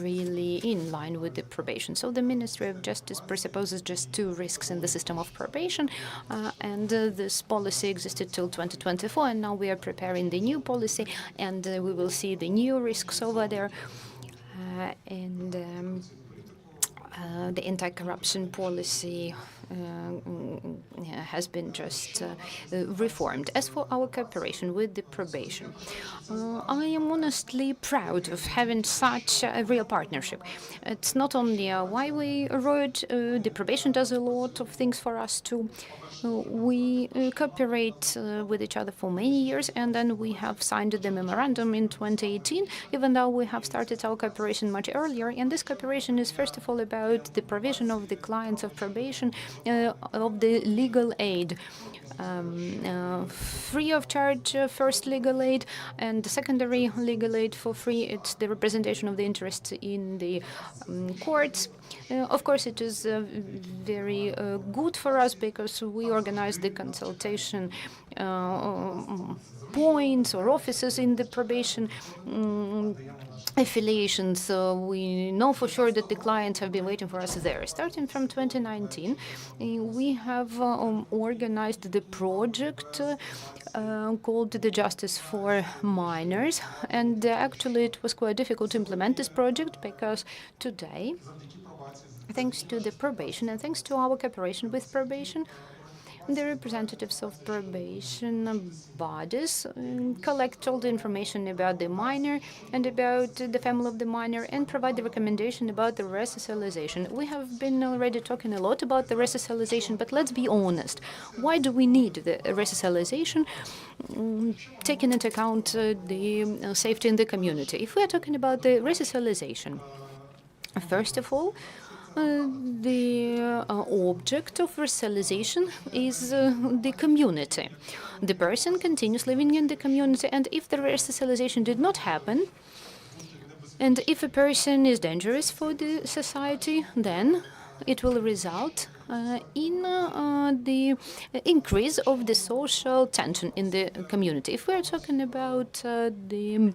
Speaker 6: really in line with the probation. So the Ministry of Justice presupposes just 2 risks in the system of probation, and this policy existed till 2024, and now we are preparing the new policy, and we will see the new risks over there. The anti-corruption policy has been just reformed. As for our cooperation with the probation, I am honestly proud of having such a real partnership. It's not only why we wrote, the probation does a lot of things for us too. We cooperate with each other for many years, and then we have signed the memorandum in 2018, even though we have started our cooperation much earlier. And this cooperation is first of all about the provision of the clients of probation of the legal aid. Free of charge first legal aid, and secondary legal aid for free. It's the representation of the interests in the courts. Of course, it is very good for us because we organize the consultation points or offices in the probation affiliations. So we know for sure that the clients have been waiting for us there. Starting from 2019, we have organized the project called the Justice for Minors. And actually, it was quite difficult to implement this project because today, thanks to the probation and thanks to our cooperation with probation, the representatives of probation bodies collect all the information about the minor and about the family of the minor and provide the recommendation about the resocialization. We have been already talking a lot about the resocialization, but let's be honest. Why do we need the resocialization, taking into account the safety in the community? If we are talking about the resocialization, first of all, the object of resocialization is the community. The person continues living in the community, and if the resocialization did not happen, and if a person is dangerous for the society, then it will result in the increase of the social tension in the community. If we are talking about the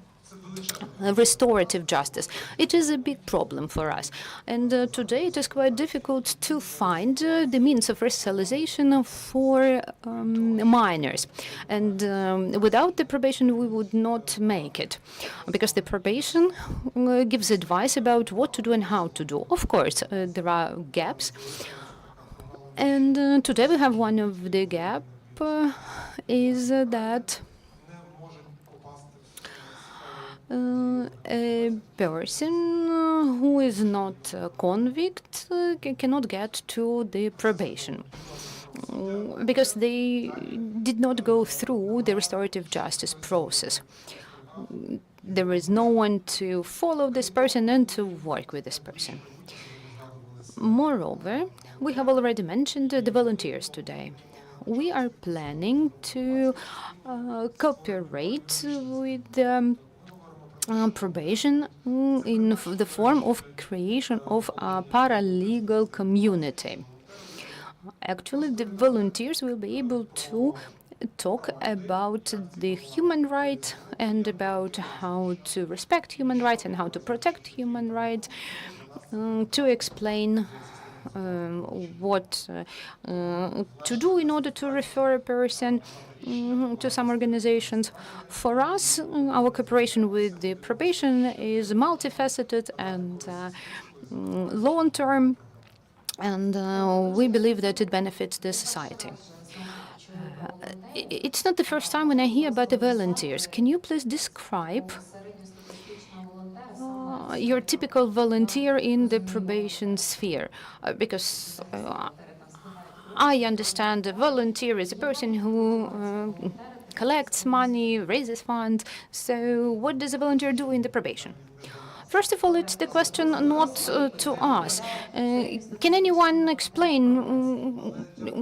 Speaker 6: restorative justice, it is a big problem for us. And today it is quite difficult to find the means of resocialization for minors. And without the probation, we would not make it, because the probation gives advice about what to do and how to do. Of course, there are gaps. And today we have one of the gaps is that a person who is not a convict cannot get to the probation because they did not go through the restorative justice process. There is no one to follow this person and to work with this person. Moreover, we have already mentioned the volunteers today. We are planning to cooperate with probation in the form of creation of a paralegal community. Actually, the volunteers will be able to talk about the human rights and about how to respect human rights and how to protect human rights, to explain what to do in order to refer a person to some organizations. For us, our cooperation with the probation is multifaceted and long-term, and we believe that it benefits the society. It's not the first time when I hear about the volunteers. Can you please describe your typical volunteer in the probation sphere? Because I understand a volunteer is a person who collects money, raises funds. So what does a volunteer do in the probation? First of all, it's the question not to us. Can anyone explain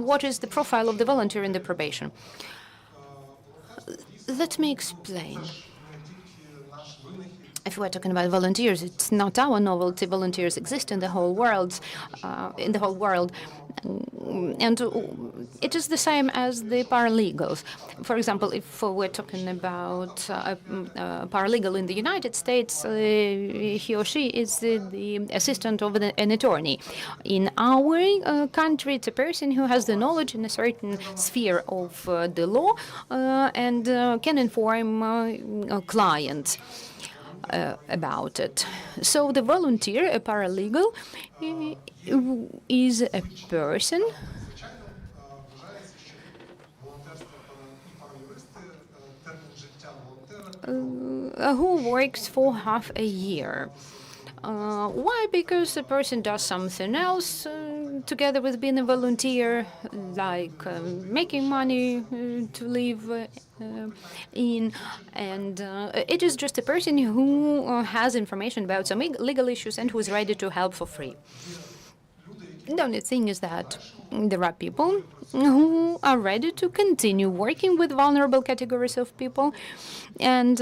Speaker 6: what is the profile of the volunteer in the probation? Let me explain. If we're talking about volunteers, it's not our novelty. Volunteers exist in the whole world, and it is the same as the paralegals. For example, if we're talking about a paralegal in the United States, he or she is the assistant of an attorney. In our country, it's a person who has the knowledge in a certain sphere of the law and can inform clients about it. So the volunteer, a paralegal, is a person who works for half a year. Why? Because the person does something else together with being a volunteer, like making money to live in, and it is just a person who has information about some legal issues and who is ready to help for free. The only thing is that there are people who are ready to continue working with vulnerable categories of people, and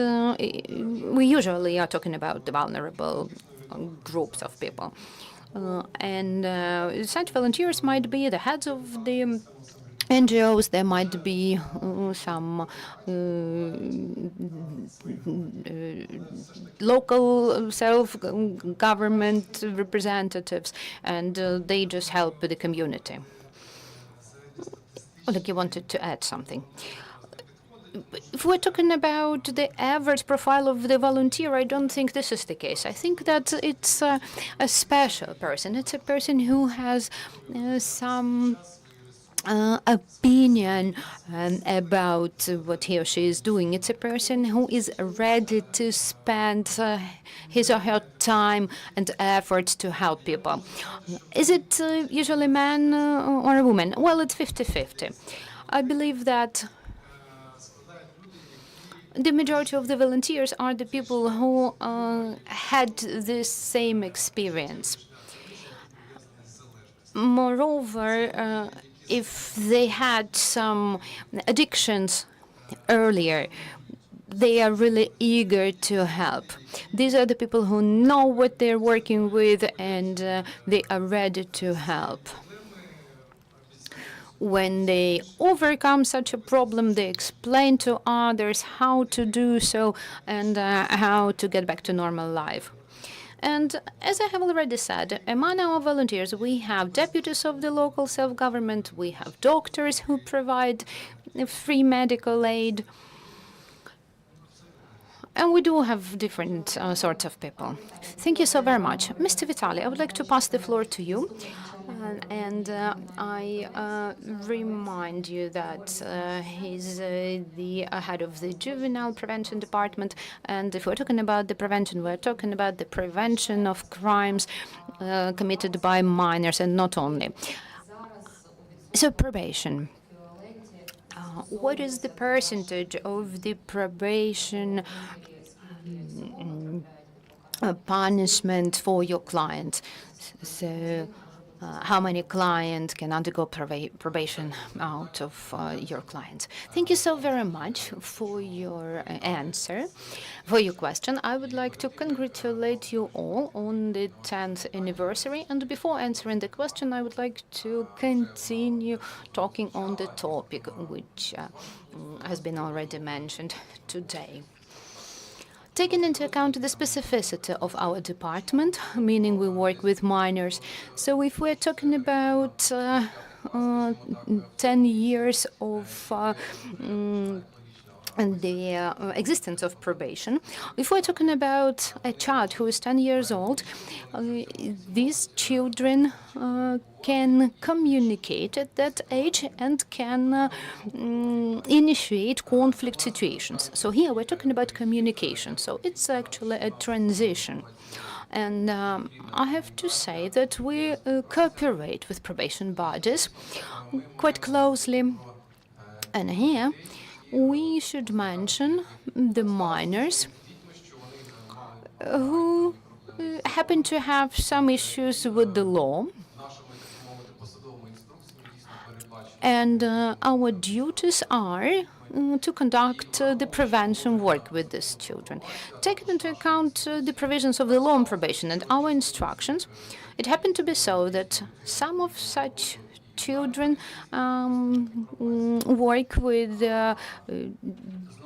Speaker 6: we usually are talking about the vulnerable groups of people. And such volunteers might be the heads of the NGOs, there might be some local self-government representatives, and they just help the community. Like you wanted to add something. If we're talking about the average profile of the volunteer, I don't think this is the case. I think that it's a special person. It's a person who has some opinion about what he or she is doing. It's a person who is ready to spend his or her time and effort to help people. Is it usually a man or a woman? Well, it's 50-50. I believe that the majority of the volunteers are the people who had this same experience. Moreover, if they had some addictions earlier, they are really eager to help. These are the people who know what they're working with, and they are ready to help. When they overcome such a problem, they explain to others how to do so and how to get back to normal life. And as I have already said, among our volunteers, we have deputies of the local self-government, we have doctors who provide free medical aid, and we do have different sorts of people. Thank you so very much. Mr. Vitaly, I would like to pass the floor to you. And I remind you that he's the head of the Juvenile Prevention Department. And if we're talking about the prevention, we're talking about the prevention of crimes committed by minors, and not only. So probation. What is the percentage of the probation punishment for your client? So how many clients can undergo probation out of your clients? Thank you so very much for your answer, for your question. I would like to congratulate you all on the 10th anniversary. And before answering the question, I would like to continue talking on the topic which has been already mentioned today. Taking into account the specificity of our department, meaning we work with minors, so if we're talking about 10 years of the existence of probation, if we're talking about a child who is 10 years old, these children can communicate at that age and can initiate conflict situations. So here we're talking about communication. So it's actually a transition. And I have to say that we cooperate with probation bodies quite closely. And here we should mention the minors who happen to have some issues with the law. And our duties are to conduct the prevention work with these children. Taking into account the provisions of the law on probation and our instructions, it happened to be so that some of such children work with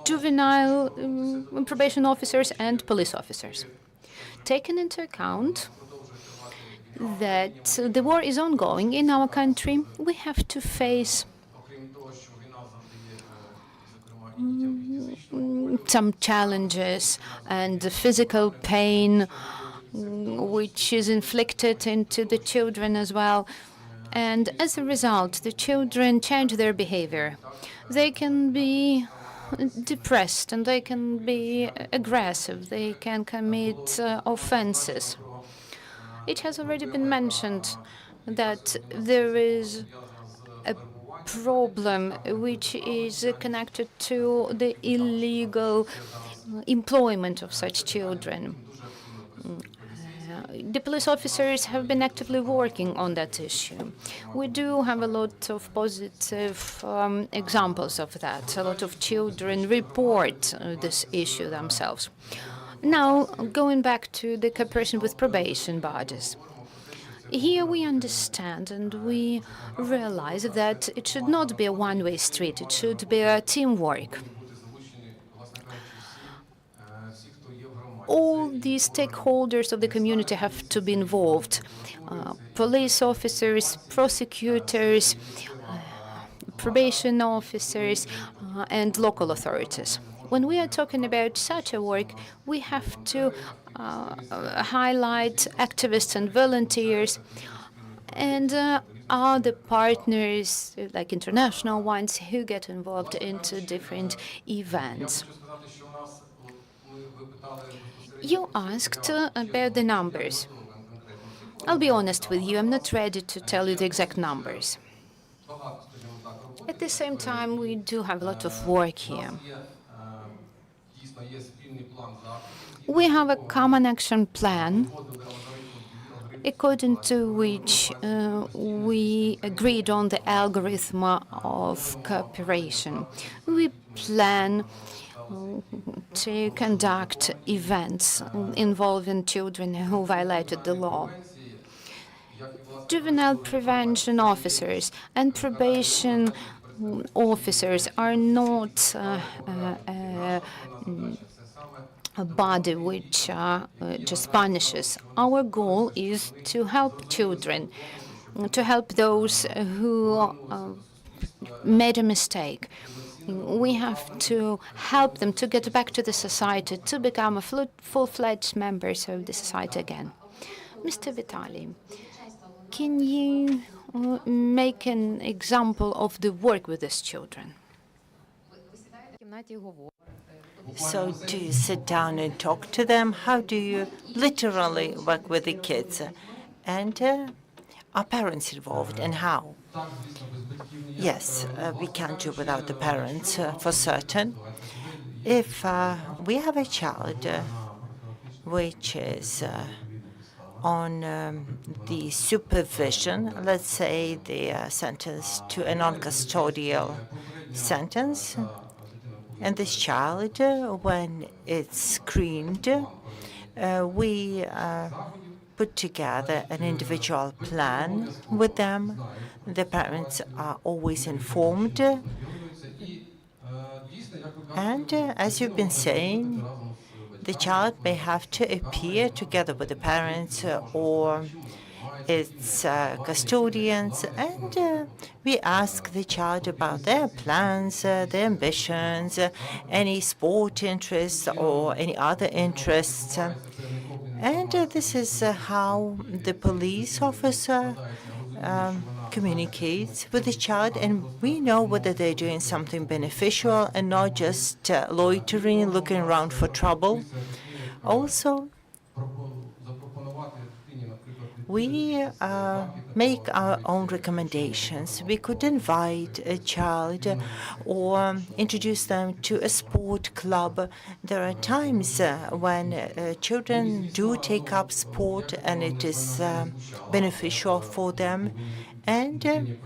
Speaker 6: juvenile probation officers and police officers. Taking into account that the war is ongoing in our country, we have to face some challenges and physical pain which is inflicted into the children as well. And as a result, the children change their behavior. They can be depressed and they can be aggressive. They can commit offenses. It has already been mentioned that there is a problem which is connected to the illegal employment of such children. The police officers have been actively working on that issue. We do have a lot of positive examples of that. A lot of children report this issue themselves. Now, going back to the cooperation with probation bodies. Here we understand and we realize that it should not be a one-way street, it should be a teamwork. All the stakeholders of the community have to be involved. Police officers, prosecutors, probation officers, and local authorities. When we are talking about such a work, we have to highlight activists and volunteers and other partners, like international ones, who get involved into different events. You asked about the numbers. I'll be honest with you, I'm not ready to tell you the exact numbers. At the same time, we do have a lot of work here. We have a common action plan, according to which we agreed on the algorithm of cooperation. We plan to conduct events involving children who violated the law. Juvenile prevention officers and probation officers are not a body which just punishes. Our goal is to help children, to help those who made a mistake. We have to help them to get back to the society, to become a full-fledged members of the society again. Mr. Vitali, can you make an example of the work with these children?
Speaker 2: So do you sit down and talk to them? How do you literally work with the kids? And are parents involved, and how? Yes, we can't do without the parents, for certain. If we have a child which is on the supervision, let's say they are sentenced to a non-custodial sentence, and this child, when it's screened, we put together an individual plan with them. The parents are always informed. And as you've been saying, the child may have to appear together with the parents or its custodians, and we ask the child about their plans, their ambitions, any sport interests or any other interests. And this is how the police officer communicates with the child, and we know whether they're doing something beneficial and not just loitering, looking around for trouble. Also, we make our own recommendations. We could invite a child or introduce them to a sport club. There are times when children do take up sport and it is beneficial for them. And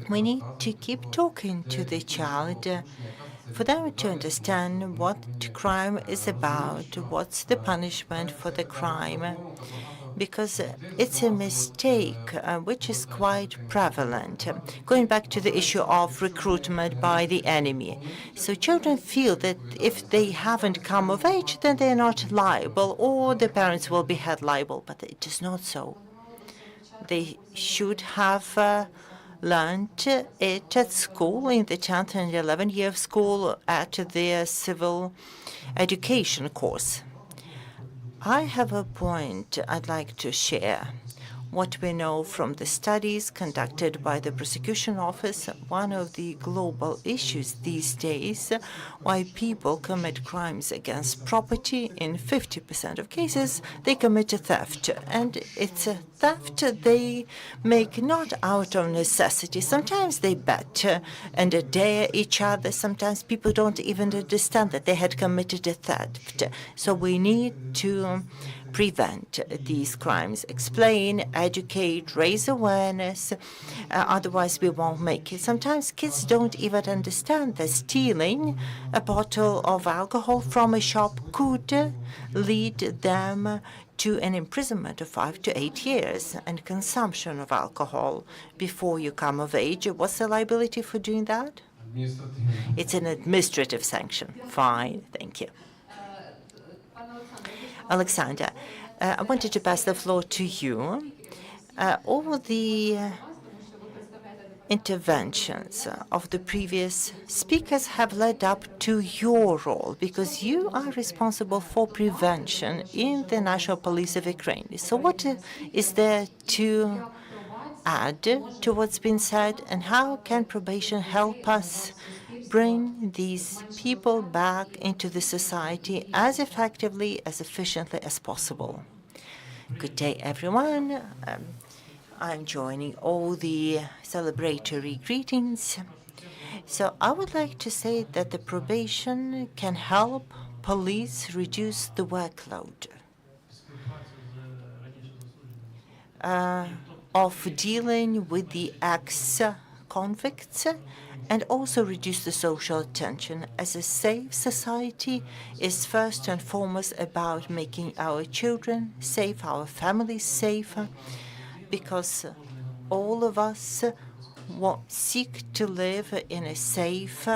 Speaker 2: we need to keep talking to the child for them to understand what crime is about, what's the punishment for the crime, because it's a mistake which is quite prevalent. Going back to the issue of recruitment by the enemy. So children feel that if they haven't come of age, then they're not liable, or the parents will be held liable, but it is not so. They should have learned it at school, in the 10th and 11th year of school, at their civil education course. I have a point I'd like to share. What we know from the studies conducted by the prosecution office, one of the global issues these days, why people commit crimes against property, in 50% of cases, they commit a theft. And it's a theft they make not out of necessity. Sometimes they bet and dare each other. Sometimes people don't even understand that they had committed a theft. So we need to prevent these crimes, explain, educate, raise awareness, otherwise we won't make it. Sometimes kids don't even understand that stealing a bottle of alcohol from a shop could lead them to an imprisonment of 5 to 8 years and consumption of alcohol before you come of age. What's the liability for doing that? It's an administrative sanction. Fine, thank you. Alexander, I wanted to pass the floor to you. All the interventions of the previous speakers have led up to your role, because you are responsible for prevention in the National Police of Ukraine. So what is there to add to what's been said, and how can probation help us bring these people back into the society as effectively, as efficiently as possible? Good day, everyone. I'm joining all the celebratory greetings. So I would like to say that the probation can help police reduce the workload of dealing with the ex-convicts, and also reduce the social tension, as a safe society is first and foremost about making our children safe, our families safer, because all of us seek to live in a safe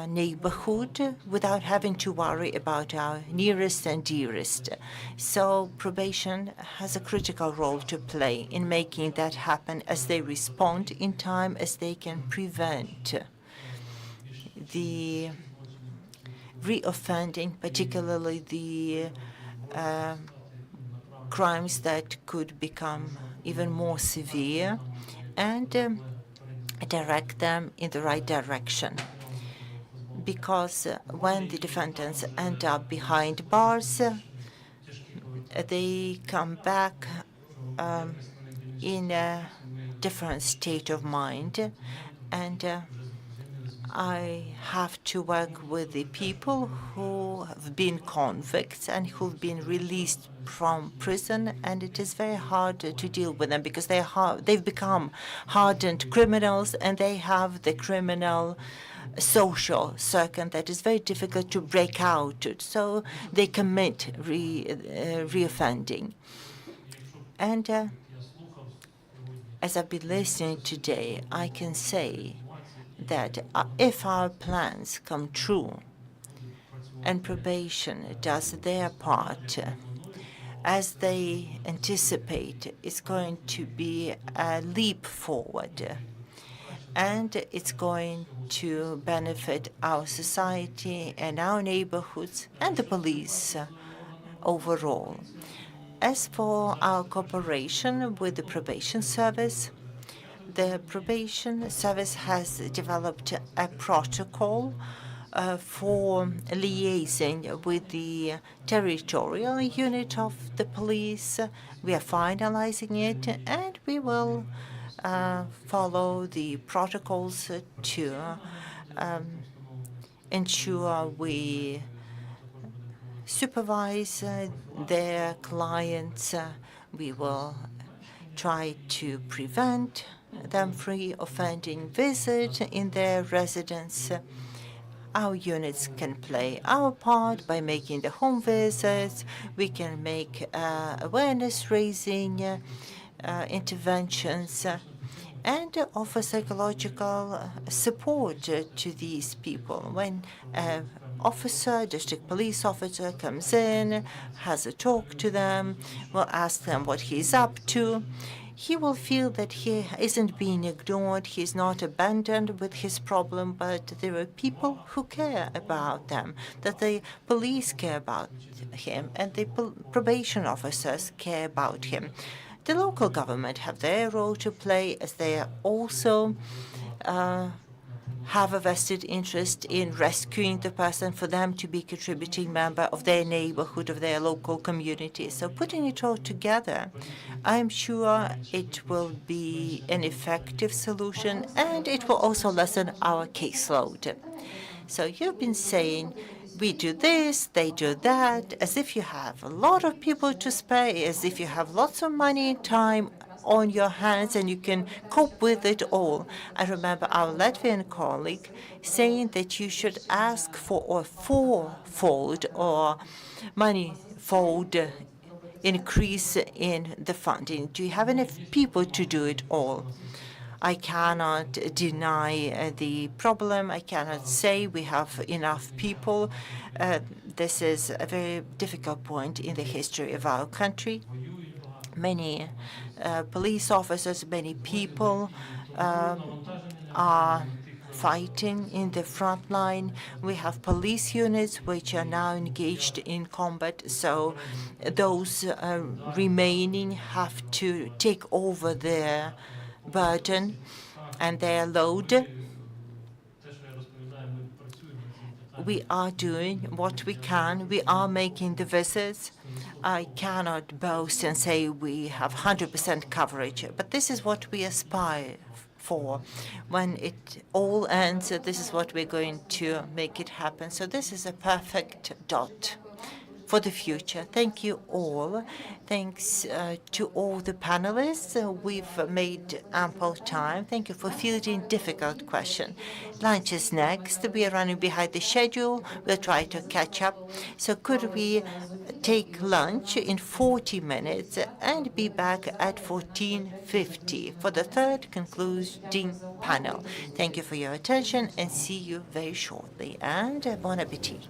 Speaker 2: neighborhood without having to worry about our nearest and dearest. So probation has a critical role to play in making that happen, as they respond in time, as they can prevent the reoffending, particularly the crimes that could become even more severe, and direct them in the right direction. Because when the defendants end up behind bars, they come back in a different state of mind, and I have to work with the people who have been convicts and who've been released from prison, and it is very hard to deal with them, because they've become hardened criminals, and they have the criminal social circuit that is very difficult to break out, so they commit reoffending. And as I've been listening today, I can say that if our plans come true and probation does their part, as they anticipate, it's going to be a leap forward, and it's going to benefit our society and our neighborhoods and the police overall. As for our cooperation with the probation service, the probation service has developed a protocol for liaising with the territorial unit of the police. We are finalizing it, and we will follow the protocols to ensure we supervise their clients. We will try to prevent them from offending visit in their residence. Our units can play our part by making the home visits. We can make awareness-raising interventions and offer psychological support to these people. When an officer, district police officer, comes in, has a talk to them, will ask them what he's up to, he will feel that he isn't being ignored, he's not abandoned with his problem, but there are people who care about them, that the police care about him, and the probation officers care about him. The local government have their role to play, as they also have a vested interest in rescuing the person, for them to be a contributing member of their neighborhood, of their local community. So putting it all together, I'm sure it will be an effective solution, and it will also lessen our caseload. So you've been saying, we do this, they do that, as if you have a lot of people to spare, as if you have lots of money and time on your hands and you can cope with it all. I remember our Latvian colleague saying that you should ask for a fourfold or manifold increase in the funding? Do you have enough people to do it all? I cannot deny the problem. I cannot say we have enough people. This is a very difficult point in the history of our country. Many police officers, many people are fighting in the front line. We have police units which are now engaged in combat, so those remaining have to take over their burden and their load. We are doing what we can. We are making the visits. I cannot boast and say we have 100% coverage, but this is what we aspire for. When it all ends, this is what we're going to make it happen. So this is a perfect dot for the future. Thank you all. Thanks to all the panelists. We've made ample time. Thank you for fielding difficult questions. Lunch is next. We are running behind the schedule. We'll try to catch up. So could we take lunch in 40 minutes and be back at 14:50 for the third concluding panel? Thank you for your attention and see you very shortly. And bon appetit.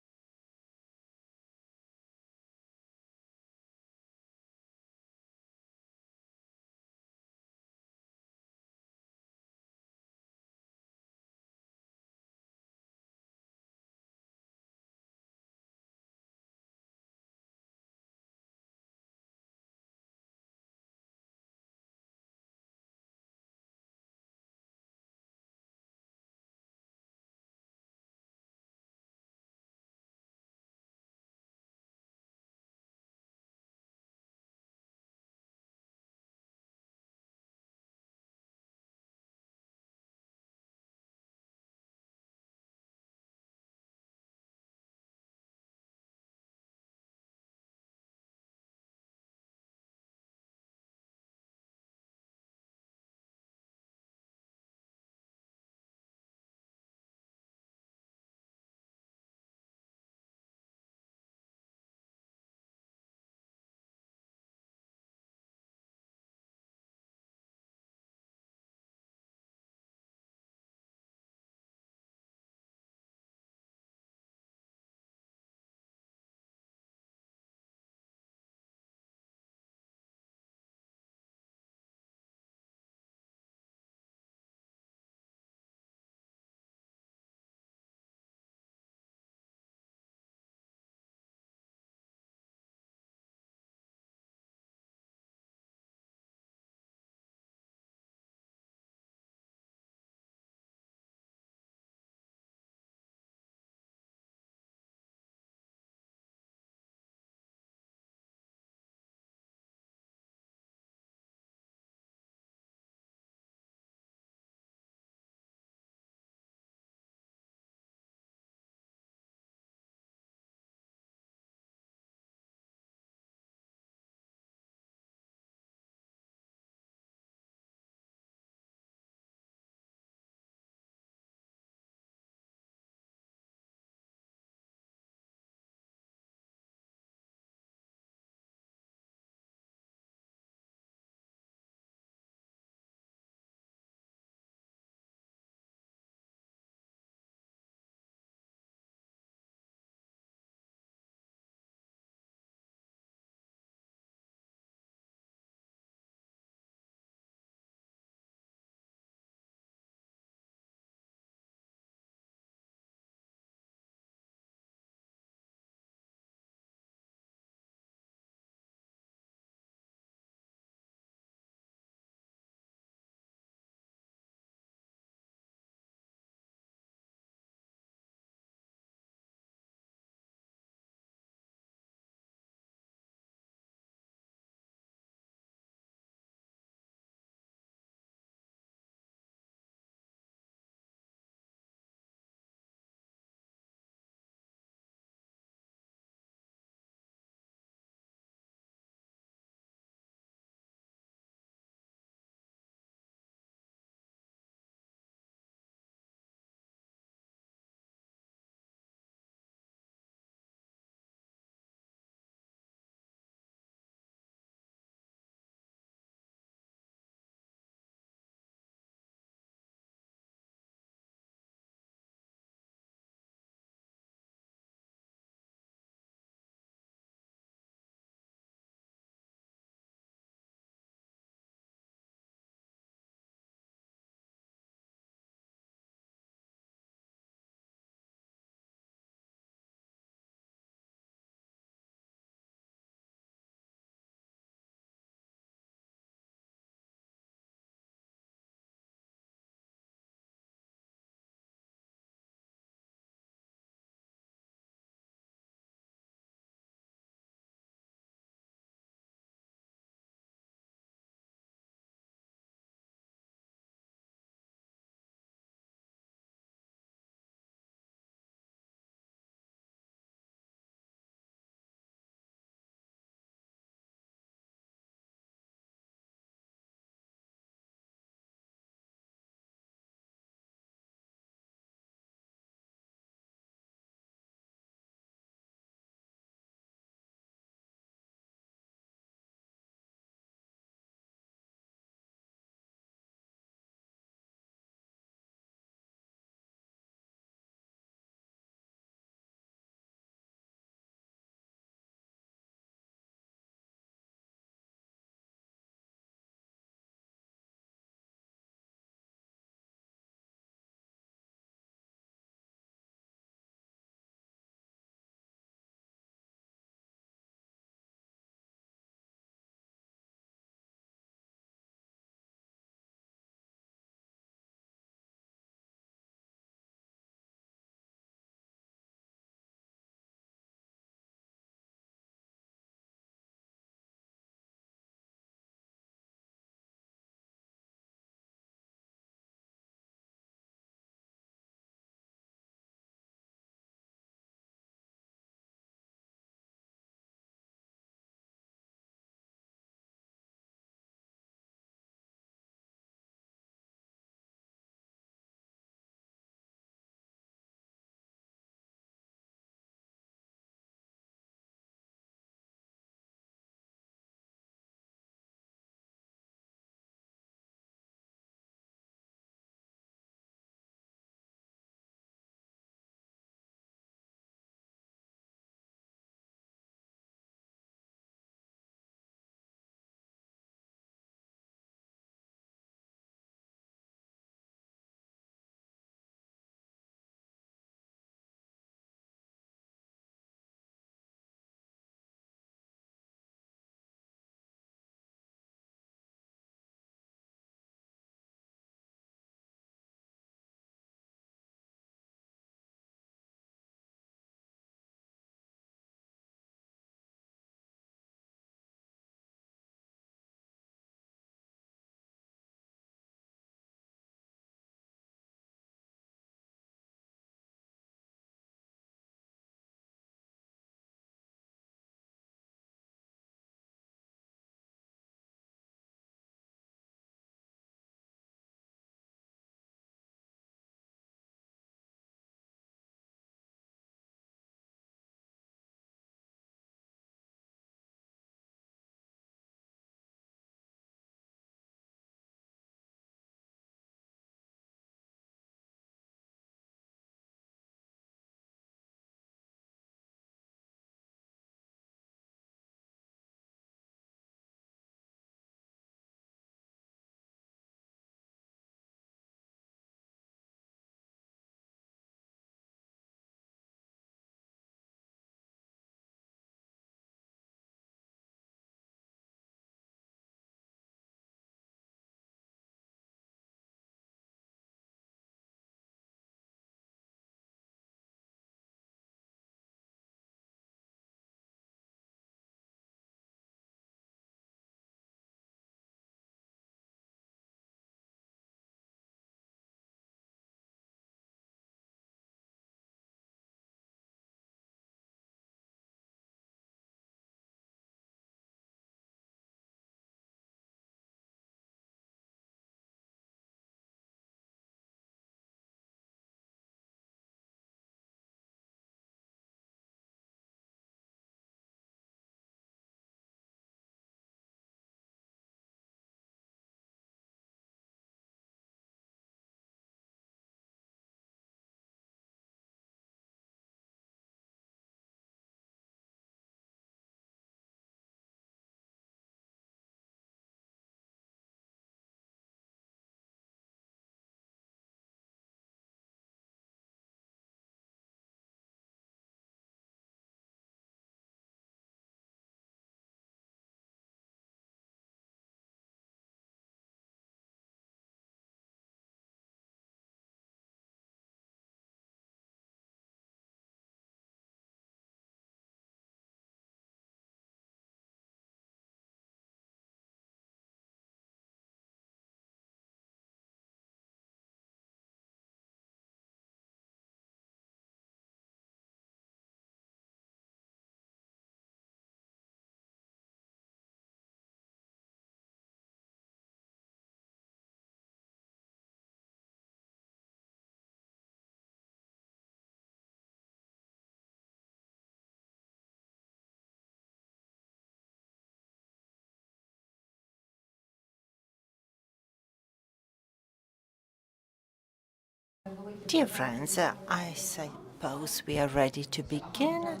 Speaker 2: Dear friends, I suppose we are ready to begin.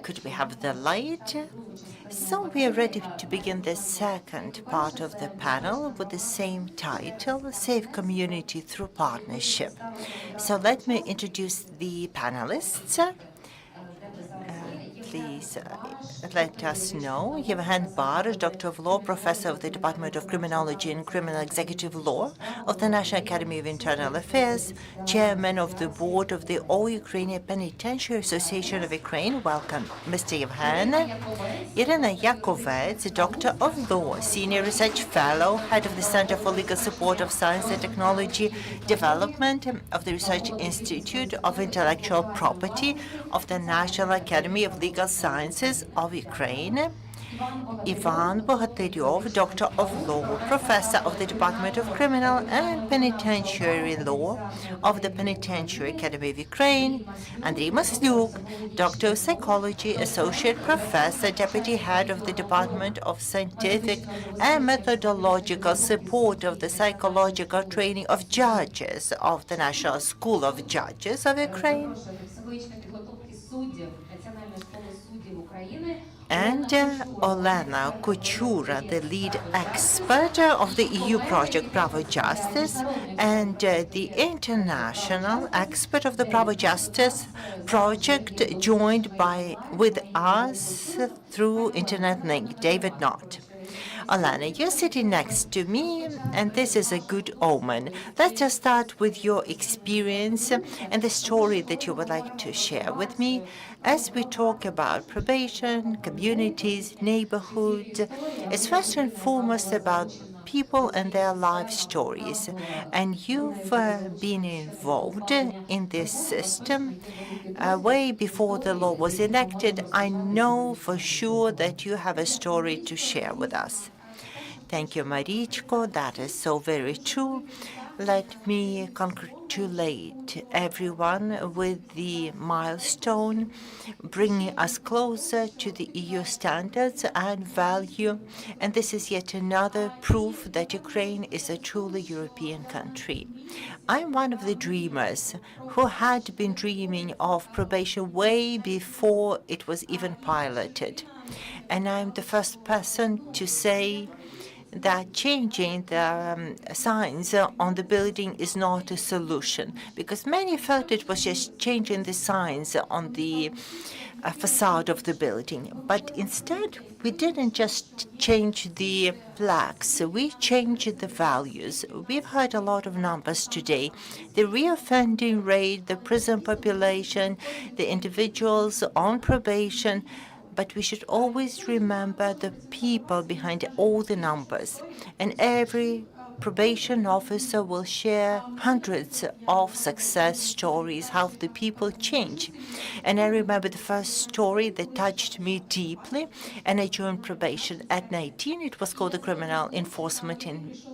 Speaker 2: Could we have the light? So we are ready to begin the second part of the panel with the same title, Save Community Through Partnership. So let me introduce the panelists. Please let us know. Yevhen Bar, Doctor of Law, Professor of the Department of Criminology and Criminal Executive Law of the National Academy of Internal Affairs, Chairman of the Board of the All-Ukrainian Penitentiary Association of Ukraine. Welcome, Mr. Yevhen. Irina Yakovets, Doctor of Law, Senior Research Fellow, Head of the Center for Legal Support of Science and Technology Development of the Research Institute of Intellectual Property of the National Academy of Legal Sciences of Ukraine. Ivan Bogatyryov, Doctor of Law, Professor of the Department of Criminal and Penitentiary Law of the Penitentiary Academy of Ukraine. Andrei Maslyuk, Doctor of Psychology, Associate Professor, Deputy Head of the Department of Scientific and Methodological Support of the Psychological Training of Judges of the National School of Judges of Ukraine. And Olena Kuchura, the lead expert of the EU project Bravo Justice and the international expert of the Bravo Justice project, joined with us through internet link, David Knott. Olena, you're sitting next to me, and this is a good omen. Let's just start with your experience and the story that you would like to share with me as we talk about probation, communities, neighborhoods. It's first and foremost about people and their life stories. And you've been involved in this system way before the law was enacted. I know for sure that you have a story to share with us. Thank you, Marichko. That is so very true. Let me congratulate everyone with the milestone bringing us closer to the EU standards and value. And this is yet another proof that Ukraine is a truly European country. I'm one of the dreamers who had been dreaming of probation way before it was even piloted. And I'm the first person to say that changing the signs on the building is not a solution, because many felt it was just changing the signs on the facade of the building. But instead, we didn't just change the flags, we changed the values. We've heard a lot of numbers today. The reoffending rate, the prison population, the individuals on probation. But we should always remember the people behind all the numbers. And every probation officer will share hundreds of success stories, how the people change. And I remember the first story that touched me deeply, and I joined probation at 19. It was called the Criminal Enforcement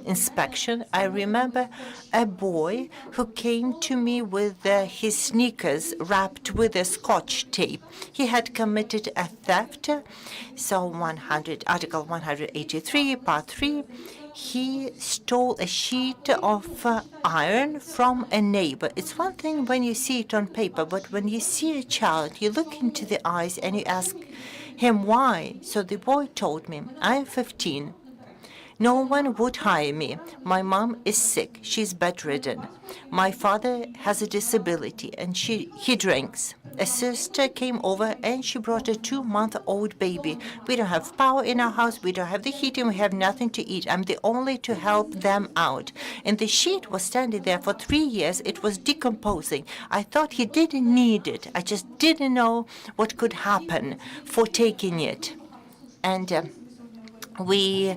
Speaker 2: Inspection. I remember a boy who came to me with his sneakers wrapped with a scotch tape. He had committed a theft, so Article 183, Part 3, he stole a sheet of iron from a neighbor. It's one thing when you see it on paper, but when you see a child, you look into the eyes and you ask him why. So the boy told me, I'm 15. No one would hire me. My mom is sick. She's bedridden. My father has a disability, and he drinks. A sister came over, and she brought a 2-month-old baby. We don't have power in our house. We don't have the heating. We have nothing to eat. I'm the only to help them out. And the sheet was standing there for 3 years. It was decomposing. I thought he didn't need it. I just didn't know what could happen for taking it. And we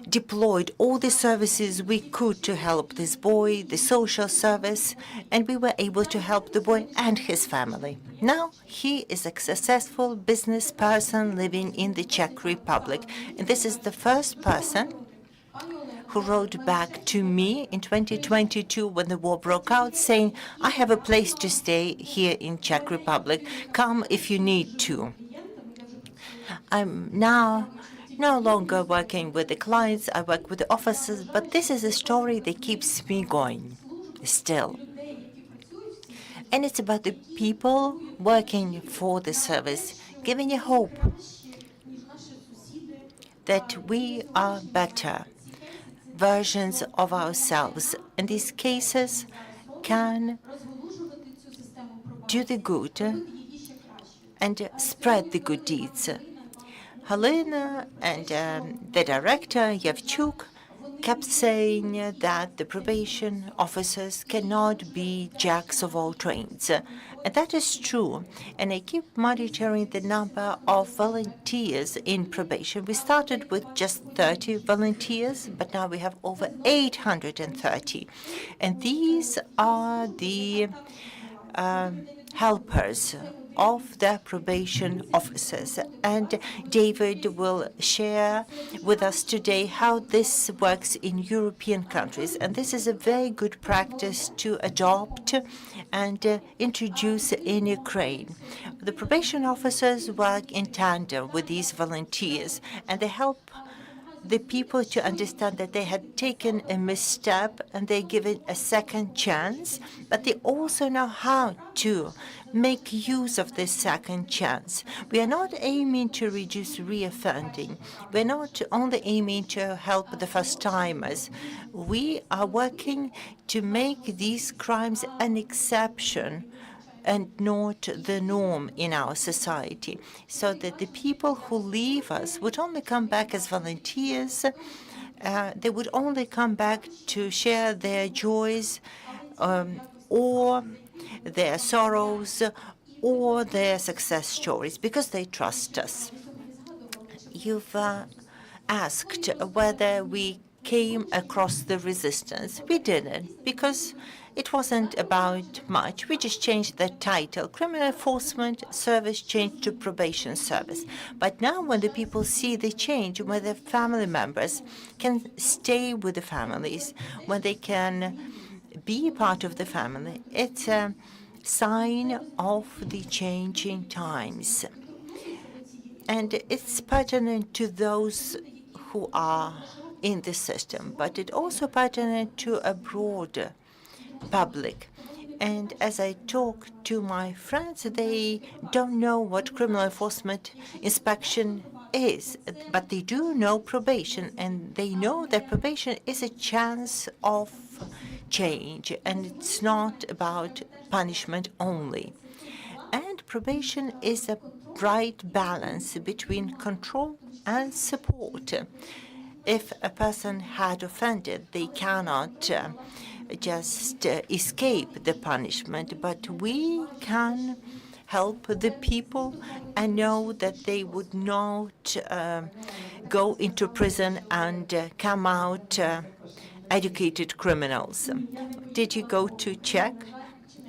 Speaker 2: deployed all the services we could to help this boy, the social service, and we were able to help the boy and his family. Now he is a successful business person living in the Czech Republic. And this is the first person who wrote back to me in 2022 when the war broke out, saying, I have a place to stay here in Czech Republic. Come if you need to. I'm now no longer working with the clients, I work with the officers, but this is a story that keeps me going. still. And it's about the people working for the service, giving a hope that we are better versions of ourselves. In these cases, can do the good and spread the good deeds. Helena and the director, Yevchuk, kept saying that the probation officers cannot be jacks of all trades. And that is true. And I keep monitoring the number of volunteers in probation. We started with just 30 volunteers, but now we have over 830. And these are the helpers of the probation officers. And David will share with us today how this works in European countries. And this is a very good practice to adopt and introduce in Ukraine. The probation officers work in tandem with these volunteers, and they help the people to understand that they had taken a misstep and they're given a second chance, but they also know how to make use of this second chance. We are not aiming to reduce reoffending. We're not only aiming to help the first-timers. We are working to make these crimes an exception and not the norm in our society, so that the people who leave us would only come back as volunteers. They would only come back to share their joys or their sorrows or their success stories, because they trust us. You've asked whether we came across the resistance. We didn't, because it wasn't about much. We just changed the title. Criminal Enforcement Service changed to Probation Service. But now when the people see the change, when their family members can stay with the families, when they can be part of the family, it's a sign of the changing times. And it's pertinent to those who are in the system, but it also pertinent to a broader public. And as I talk to my friends, they don't know what criminal enforcement inspection is, but they do know probation, and they know that probation is a chance of change, and it's not about punishment only. And probation is a right balance between control and support. If a person had offended, they cannot just escape the punishment, but we can help the people and know that they would not go into prison and come out educated criminals. Did you go to check?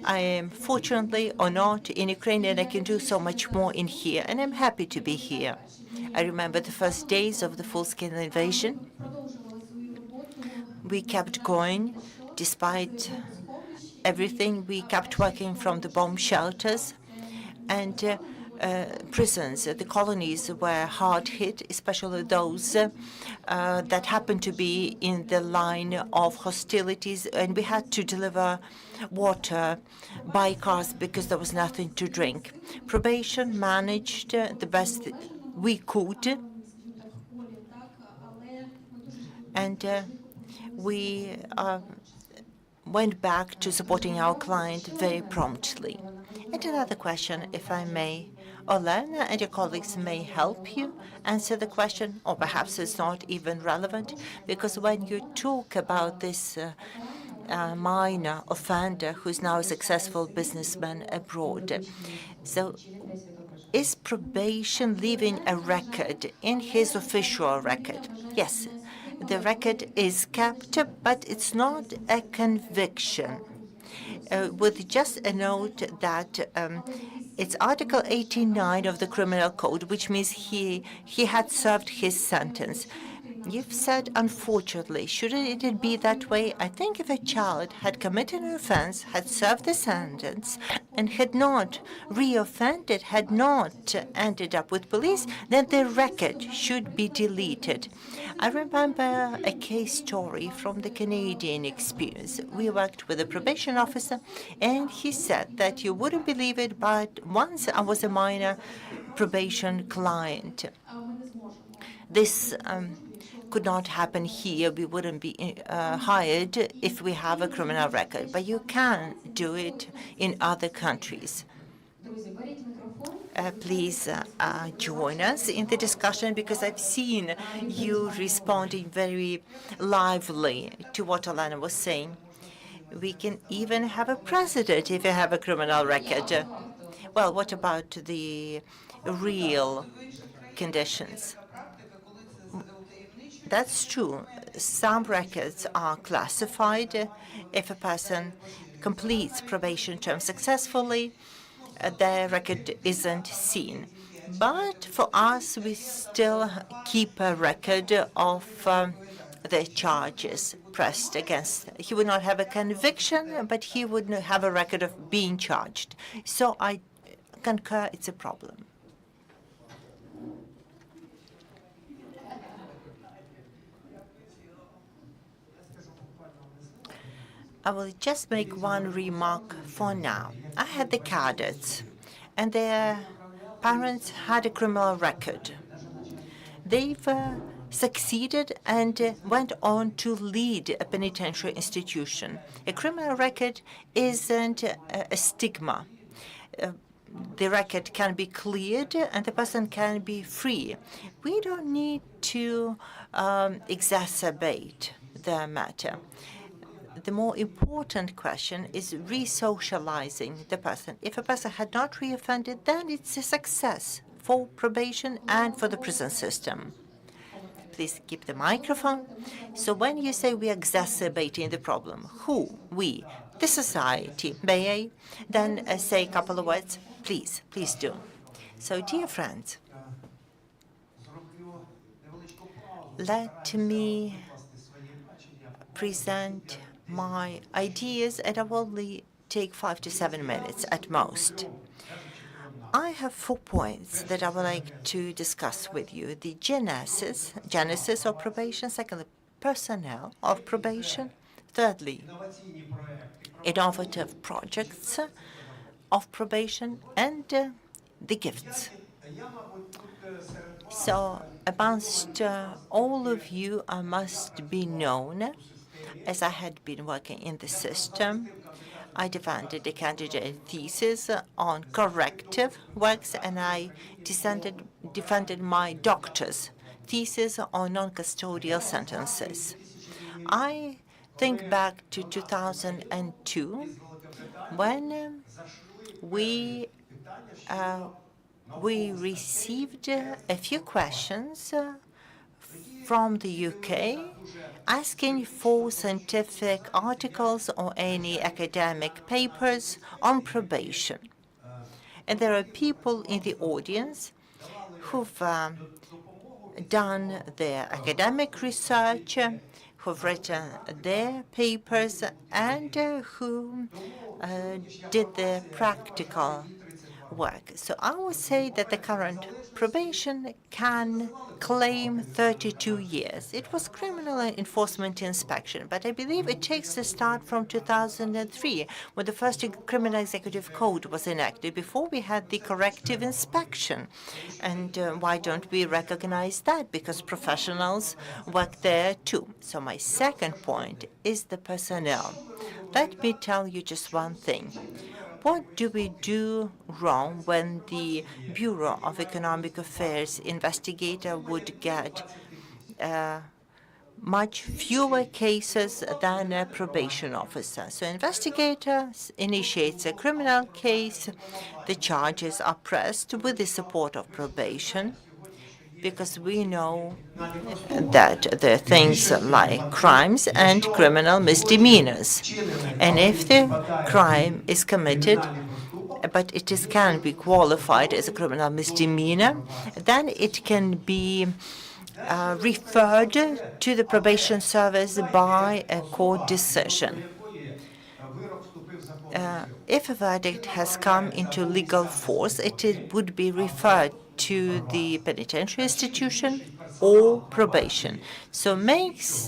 Speaker 2: I am fortunately or not in Ukraine, and I can do so much more in here, and I'm happy to be here. I remember the first days of the full-scale invasion. We kept going despite everything. We kept working from the bomb shelters, and prisons, the colonies were hard hit, especially those that happened to be in the line of hostilities, and we had to deliver water by cars because there was nothing to drink. Probation managed the best we could, and we went back to supporting our client very promptly. And another question, if I may. Olena and your colleagues may help you answer the question, or perhaps it's not even relevant, because when you talk about this minor offender who's now a successful businessman abroad, so is probation leaving a record in his official record? Yes, the record is kept, but it's not a conviction. With just a note that it's Article 89 of the Criminal Code, which means he had served his sentence. You've said, unfortunately, shouldn't it be that way? I think if a child had committed an offense, had served the sentence, and had not reoffended, had not ended up with police, then the record should be deleted. I remember a case story from the Canadian experience. We worked with a probation officer, and he said that you wouldn't believe it, but once I was a minor probation client. This could not happen here. We wouldn't be hired if we have a criminal record, but you can do it in other countries. Please join us in the discussion, because I've seen you responding very lively to what Alana was saying. We can even have a president if you have a criminal record. Well, what about the real conditions? That's true. Some records are classified. If a person completes probation term successfully, their record isn't seen. But for us, we still keep a record of the charges pressed against. He would not have a conviction, but he would have a record of being charged. So I concur it's a problem. I will just make one remark for now. I had the cadets, and their parents had a criminal record. They've succeeded and went on to lead a penitentiary institution. A criminal record isn't a stigma. The record can be cleared and the person can be free. We don't need to exacerbate the matter. The more important question is re-socializing the person. If a person had not reoffended, then it's a success for probation and for the prison system. Please keep the microphone. So when you say we are exacerbating the problem, who? We, the society. May I then say a couple of words? Please, please do. So, dear friends, let me present my ideas, and I will only take 5 to 7 minutes at most. I have 4 points that I would like to discuss with you. The genesis of probation. Secondly, personnel of probation. Thirdly, innovative projects of probation, and the gifts. So amongst all of you, I must be known, as I had been working in the system. I defended a candidate thesis on corrective works, and I defended my doctor's thesis on non-custodial sentences. I think back to 2002, when we received a few questions from the UK asking for scientific articles or any academic papers on probation. And there are people in the audience who've done their academic research, who've written their papers, and who did the practical work. So I would say that the current probation can claim 32 years. It was criminal enforcement inspection, but I believe it takes a start from 2003, when the first criminal executive code was enacted. Before we had the corrective inspection. And why don't we recognize that? Because professionals work there too. So my second point is the personnel. Let me tell you just one thing. What do we do wrong when the Bureau of Economic Affairs investigator would get much fewer cases than a probation officer? So investigator initiates a criminal case. The charges are pressed with the support of probation, because we know that there are things like crimes and criminal misdemeanors. And if the crime is committed, but can be qualified as a criminal misdemeanor, then it can be referred to the probation service by a court decision. If a verdict has come into legal force, it would be referred to the penitentiary institution or probation. So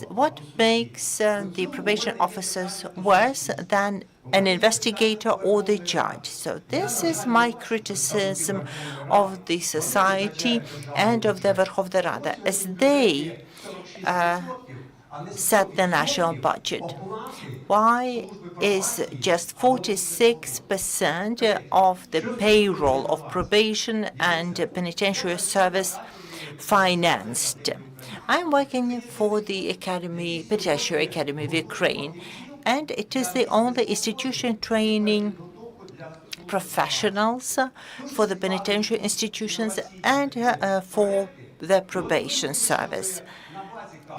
Speaker 2: what makes the probation officers worse than an investigator or the judge? So this is my criticism of the society and of the Verkhovna Rada, as they set the national budget. Why is just 46% of the payroll of probation and penitentiary service financed? I'm working for the Penitentiary Academy of Ukraine, and it is the only institution training professionals for the penitentiary institutions and for the probation service.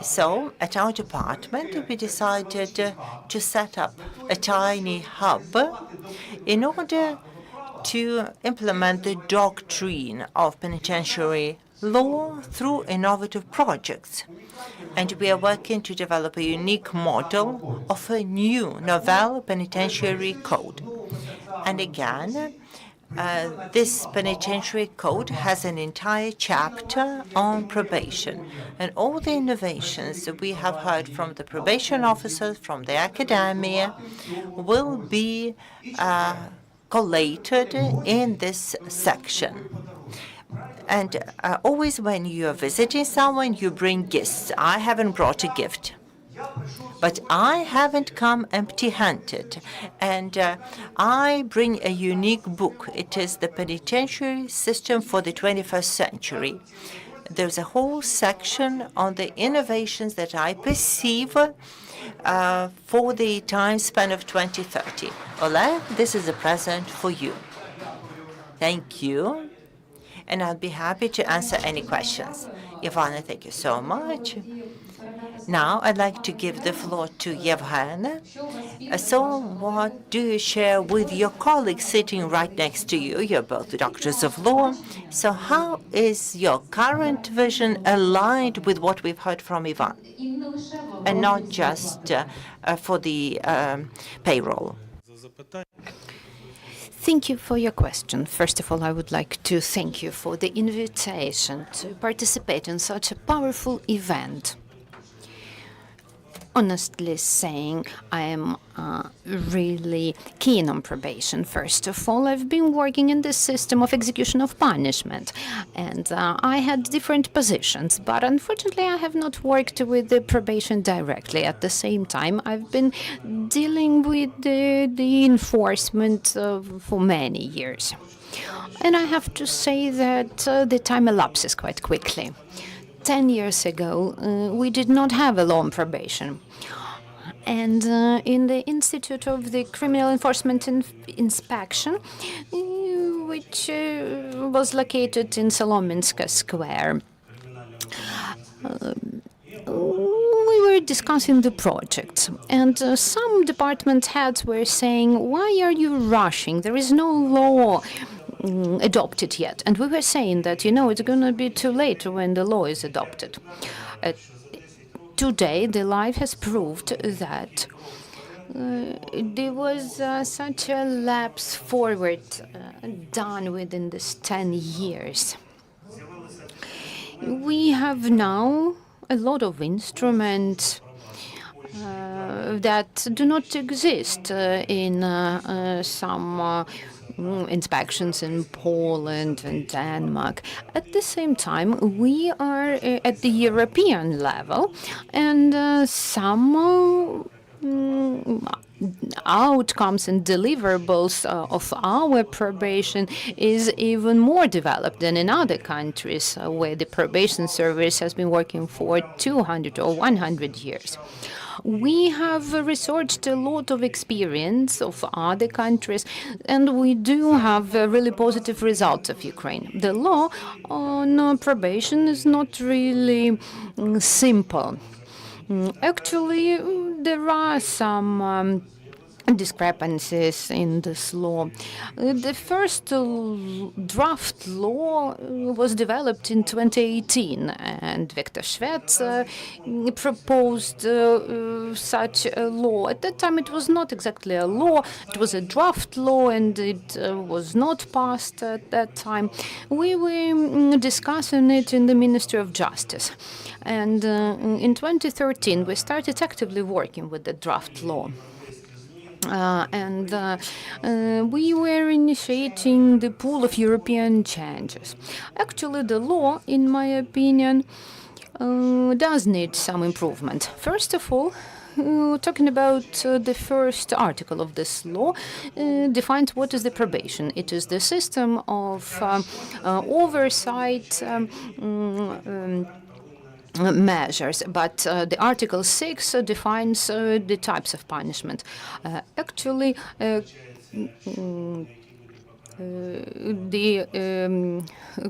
Speaker 2: So, at our department, we decided to set up a tiny hub in order to implement the doctrine of penitentiary law through innovative projects. And we are working to develop a unique model of a new novel penitentiary code. And again, this penitentiary code has an entire chapter on probation. And all the innovations that we have heard from the probation officers, from the academia, will be collated in this section. And always when you are visiting someone, you bring gifts. I haven't brought a gift. But I haven't come empty-handed, and I bring a unique book. It is the penitentiary system for the 21st century. There's a whole section on the innovations that I perceive for the time span of 2030. Oleg, this is a present for you. Thank you. And I'll be happy to answer any questions. Ivana, thank you so much. Now, I'd like to give the floor to Yevhen. So what do you share with your colleagues sitting right next to you? You're both doctors of law. So how is your current vision aligned with what we've heard from Ivan? And not just for the payroll.
Speaker 6: Thank you for your question. First of all, I would like to thank you for the invitation to participate in such a powerful event. Honestly saying, I am really keen on probation. First of all, I've been working in the system of execution of punishment, and I had different positions, but unfortunately I have not worked with the probation directly. At the same time, I've been dealing with the enforcement for many years. And I have to say that the time elapses quite quickly. 10 years ago, we did not have a law on probation. And in the Institute of the Criminal Enforcement Inspection, which was located in Solominska Square, we were discussing the project. And some department heads were saying, why are you rushing? There is no law adopted yet. And we were saying that, it's going to be too late when the law is adopted. Today, the life has proved that there was such a lapse forward done within this 10 years. We have now a lot of instruments that do not exist in some inspections in Poland and Denmark. At the same time, we are at the European level, and some outcomes and deliverables of our probation is even more developed than in other countries where the probation service has been working for 200 or 100 years. We have researched a lot of experience of other countries, and we do have really positive results of Ukraine. The law on probation is not really simple. Actually, there are some discrepancies in this law. The first draft law was developed in 2018, and Viktor Švec proposed such a law. At that time, it was not exactly a law, it was a draft law, and it was not passed at that time. We were discussing it in the Ministry of Justice. And in 2013, we started actively working with the draft law. We were initiating the pool of European changes. Actually, the law, in my opinion, does need some improvement. First of all, talking about the first article of this law, defines what is the probation. It is the system of oversight measures, but the Article 6 defines the types of punishment. Actually, the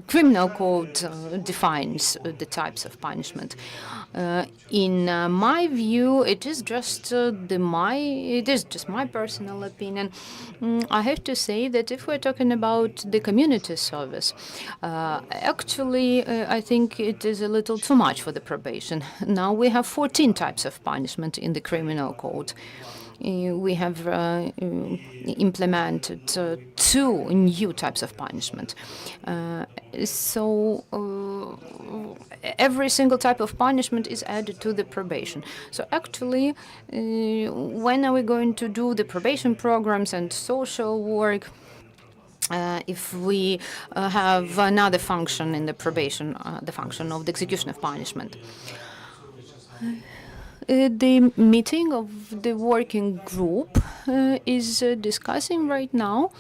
Speaker 6: criminal code defines the types of punishment. In my view, it is just my personal opinion. I have to say that if we're talking about the community service, actually, I think it is a little too much for the probation. Now we have 14 types of punishment in the criminal code. We have implemented 2 new types of punishment. So every single type of punishment is added to the probation. So actually, when are we going to do the probation programs and social work? If we have another function in the probation, the function of the execution of punishment. The meeting of the working group is discussing right now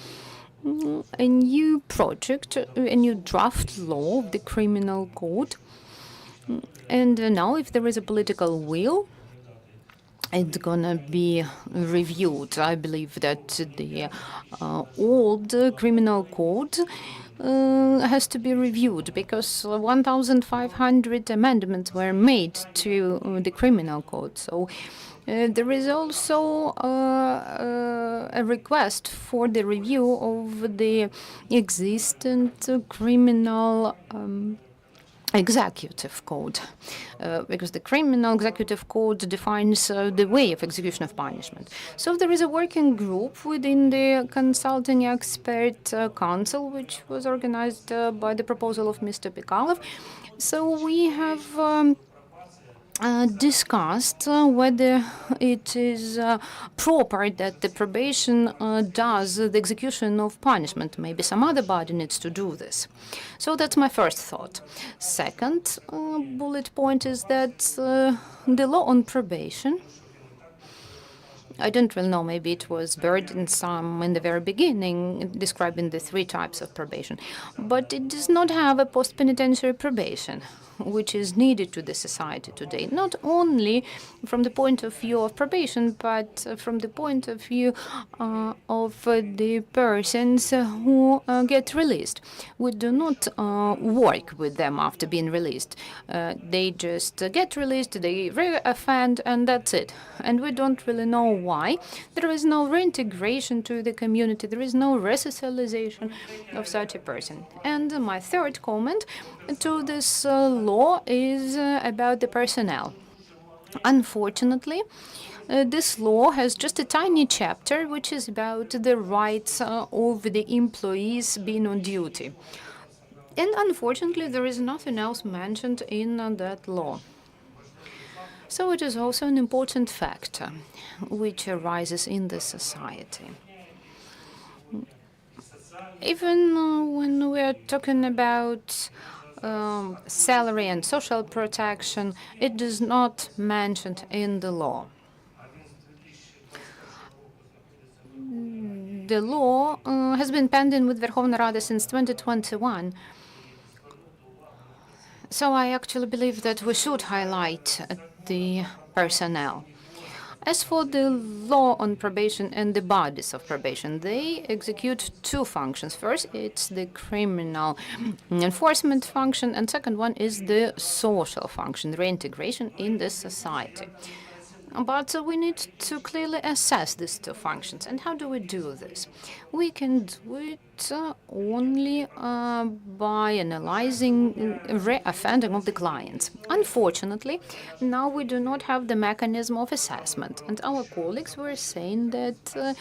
Speaker 6: a new project, a new draft law of the criminal code. And now, if there is a political will, it's gonna be reviewed. I believe that the old criminal code has to be reviewed because 1,500 amendments were made to the criminal code. So there is also a request for the review of the existent criminal executive code, because the criminal executive code defines the way of execution of punishment. So there is a working group within the consulting expert council, which was organized by the proposal of Mr. Pikalov. So we have discussed whether it is proper that the probation does the execution of punishment. Maybe some other body needs to do this. So that's my first thought. Second bullet point is that the law on probation, I don't really know, maybe it was burdensome in the very beginning, describing the 3 types of probation, but it does not have a post-penitentiary probation, which is needed to the society today, not only from the point of view of probation, but from the point of view of the persons who get released. We do not work with them after being released. They just get released, they re-offend, and that's it. And we don't really know why. There is no reintegration to the community, there is no resocialization of such a person. And my third comment to this law is about the personnel. Unfortunately, this law has just a tiny chapter which is about the rights of the employees being on duty. And unfortunately, there is nothing else mentioned in that law. So it is also an important factor which arises in the society. Even when we are talking about salary and social protection, it is not mentioned in the law. The law has been pending with Verkhovna Rada since 2021. So I actually believe that we should highlight the personnel. As for the law on probation and the bodies of probation, they execute 2 functions. First, it's the criminal enforcement function, and second one is the social function, reintegration in the society. But we need to clearly assess these two functions. And how do we do this? We can do it only by analyzing re-offending of the clients. Unfortunately, now we do not have the mechanism of assessment. And our colleagues were saying that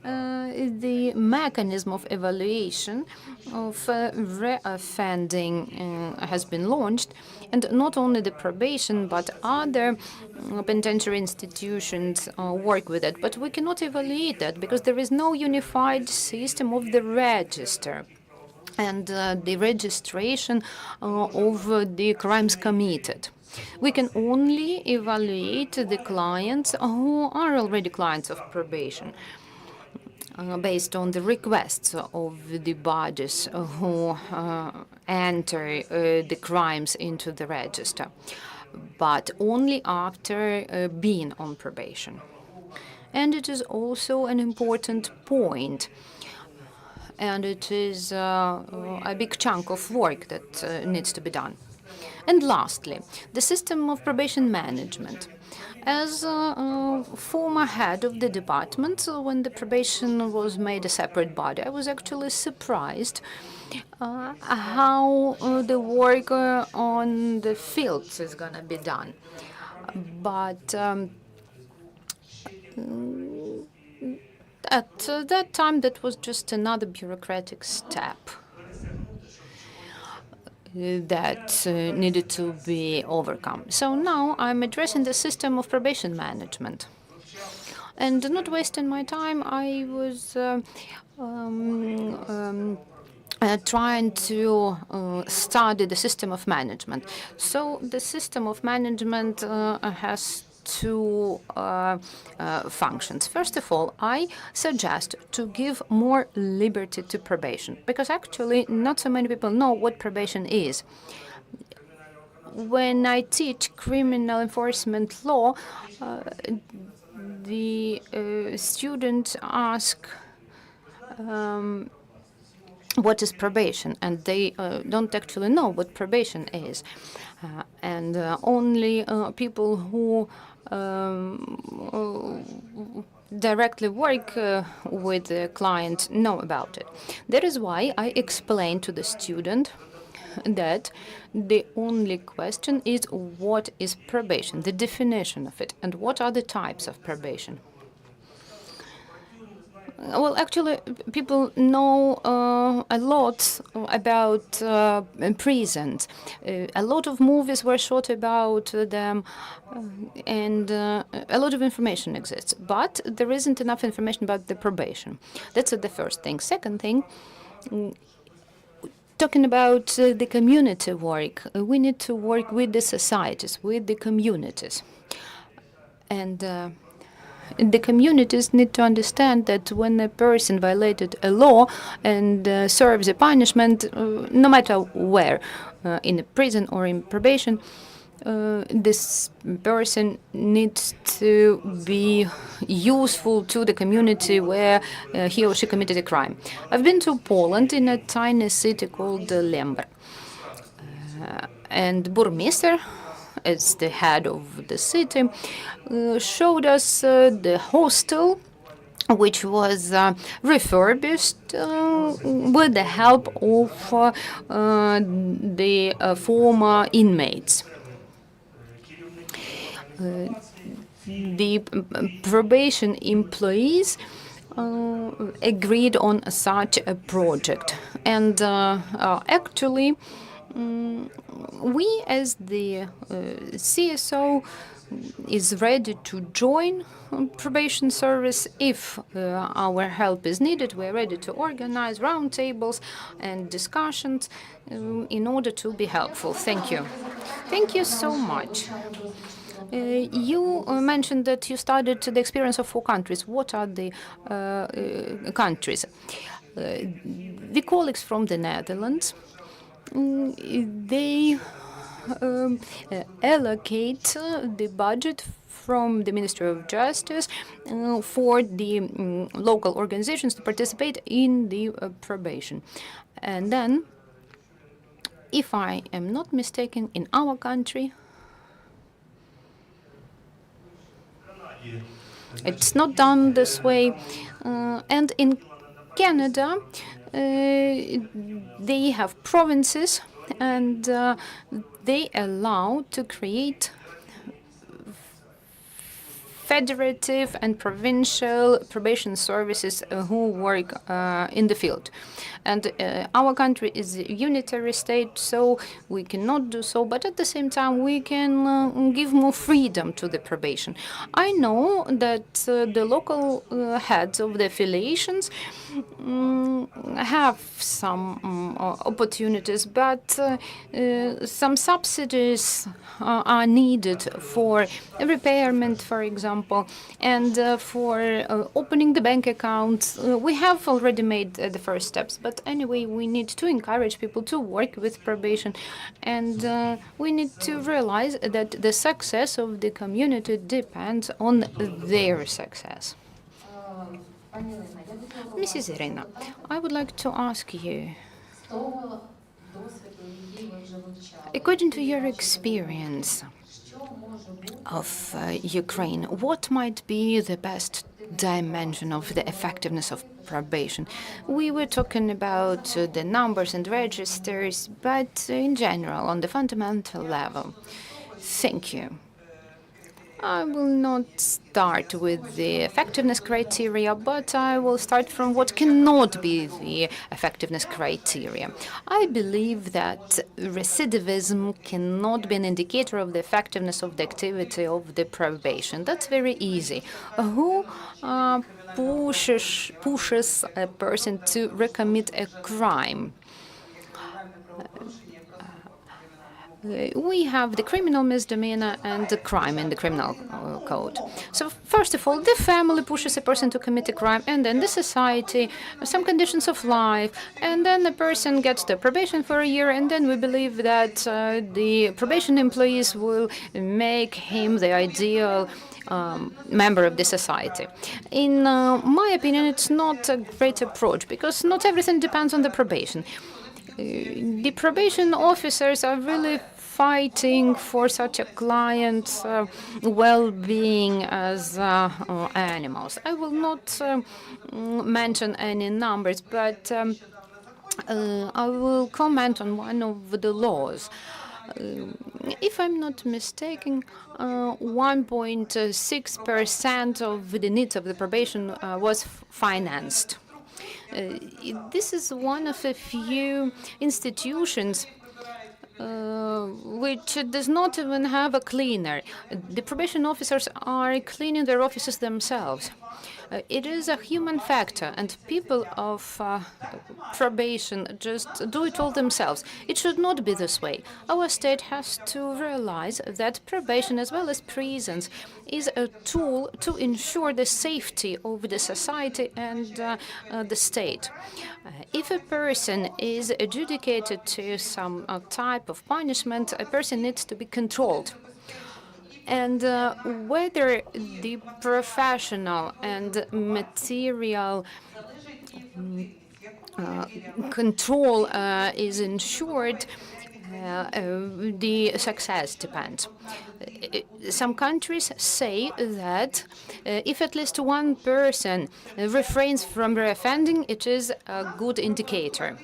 Speaker 6: the mechanism of evaluation of re-offending has been launched, and not only the probation but other penitentiary institutions work with it. But we cannot evaluate that because there is no unified system of the register and the registration of the crimes committed. We can only evaluate the clients who are already clients of probation, based on the requests of the bodies who enter the crimes into the register, but only after being on probation. And it is also an important point, and it is a big chunk of work that needs to be done. And lastly, the system of probation management. As a former head of the department, when the probation was made a separate body, I was actually surprised how the work on the fields is going to be done. But at that time, that was just another bureaucratic step that needed to be overcome. So now I'm addressing the system of probation management. And not wasting my time, I was trying to study the system of management. So the system of management has two functions. First of all, I suggest to give more liberty to probation, because actually not so many people know what probation is. When I teach criminal enforcement law, the students ask what is probation, and they don't actually know what probation is. And only people who directly work with the client know about it. That is why I explain to the student that the only question is what is probation, the definition of it, and what are the types of probation. Well, actually, people know a lot about prisons. A lot of movies were shot about them, and a lot of information exists. But there isn't enough information about the probation. That's the first thing. Second thing, talking about the community work, we need to work with the societies, with the communities. And the communities need to understand that when a person violated a law and serves a punishment, no matter where, in a prison or in probation, this person needs to be useful to the community where he or she committed a crime. I've been to Poland in a tiny city called Lember, and Burmeister, as the head of the city, showed us the hostel, which was refurbished with the help of the former inmates. The probation employees agreed on such a project, and actually we as the CSO is ready to join probation service if our help is needed. We're ready to organize roundtables and discussions in order to be helpful. Thank you. Thank you so much. You mentioned that you studied the experience of 4 countries. What are the countries? The colleagues from the Netherlands, they allocate the budget from the Ministry of Justice for the local organizations to participate in the probation. And then, if I am not mistaken, in our country, It's not done this way. And in Canada, they have provinces, and they allow to create federative and provincial probation services who work in the field. And our country is a unitary state, so we cannot do so, but at the same time we can give more freedom to the probation. I know that the local heads of the affiliations have some opportunities, but some subsidies are needed for repairment, for example, and for opening the bank account. We have already made the first steps, but anyway, we need to encourage people to work with probation, and we need to realize that the success of the community depends on their success. Mrs. Irina, I would like to ask you, according to your experience of Ukraine, what might be the best dimension of the effectiveness of probation? We were talking about the numbers and registers, but in general, on the fundamental level. Thank you. I will not start with the effectiveness criteria, but I will start from what cannot be the effectiveness criteria. I believe that recidivism cannot be an indicator of the effectiveness of the activity of the probation. That's very easy. Who pushes a person to recommit a crime? We have the criminal misdemeanor and the crime in the criminal code. So first of all, the family pushes a person to commit a crime, and then the society, some conditions of life, and then the person gets the probation for a year, and then we believe that the probation employees will make him the ideal member of the society. In my opinion, it's not a great approach, because not everything depends on the probation. The probation officers are really fighting for such a client's well-being as animals. I will not mention any numbers, but I will comment on one of the laws. If I'm not mistaken, 1.6% of the needs of the probation was financed. This is one of a few institutions which does not even have a cleaner. The probation officers are cleaning their offices themselves. It is a human factor, and people of probation just do it all themselves. It should not be this way. Our state has to realize that probation, as well as prisons, is a tool to ensure the safety of the society and the state. If a person is adjudicated to some type of punishment, a person needs to be controlled. And whether the professional and material control is ensured, the success depends. Some countries say that if at least one person refrains from reoffending, it is a good indicator.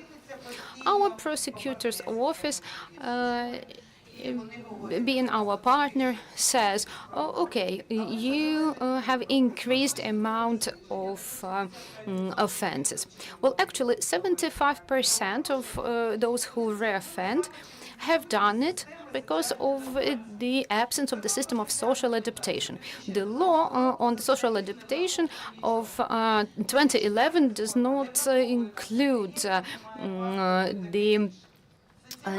Speaker 6: Our prosecutor's office, being our partner, says, oh, okay, you have increased amount of offenses. Well, actually, 75% of those who reoffend have done it because of the absence of the system of social adaptation. The law on the social adaptation of 2011 does not include the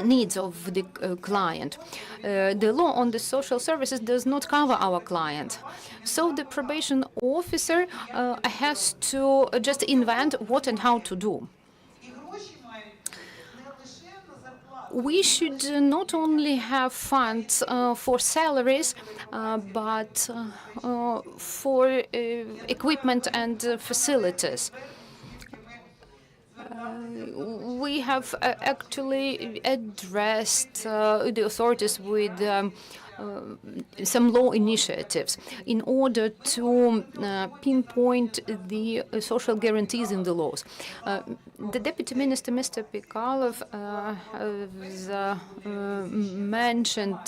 Speaker 6: needs of the client. The law on the social services does not cover our client. So the probation officer has to just invent what and how to do. We should not only have funds for salaries, but for equipment and facilities. we have actually addressed the authorities with some law initiatives in order to pinpoint the social guarantees in the laws. The Deputy Minister, Mr. Pikalov, has mentioned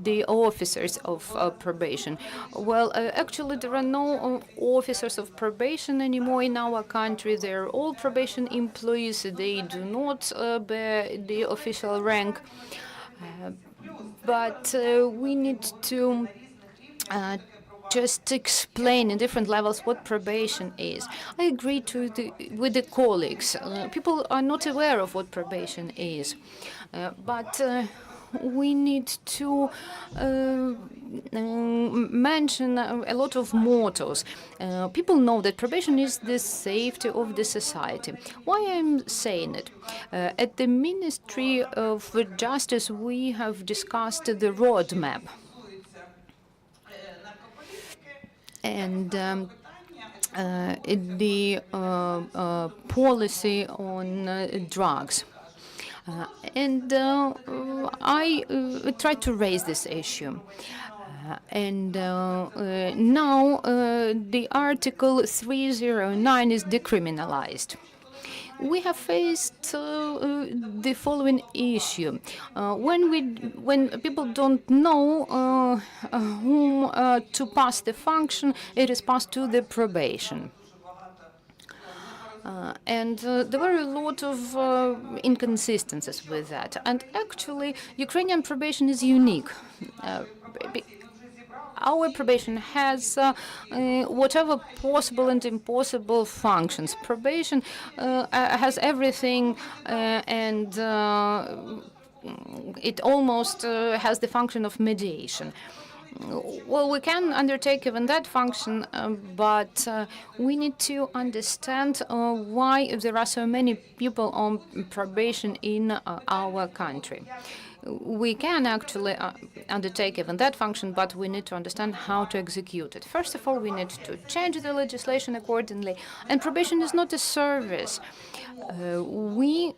Speaker 6: the officers of probation. Well, actually, there are no officers of probation anymore in our country. They're all probation employees. They do not bear the official rank. But we need to just explain in different levels what probation is. I agree with the colleagues. People are not aware of what probation is. But we need to mention a lot of mottos. People know that probation is the safety of the society. Why I'm saying it? At the Ministry of Justice, we have discussed the roadmap. And the policy on drugs. And I tried to raise this issue. And now the Article 309 is decriminalized. We have faced the following issue. When people don't know whom to pass the function, it is passed to the probation. And there were a lot of inconsistencies with that. And actually, Ukrainian probation is unique. Our probation has whatever possible and impossible functions. Probation has everything, and it almost has the function of mediation. Well, we can undertake even that function, but we need to understand why there are so many people on probation in our country. We can actually undertake even that function, but we need to understand how to execute it. First of all, we need to change the legislation accordingly. And probation is not a service. We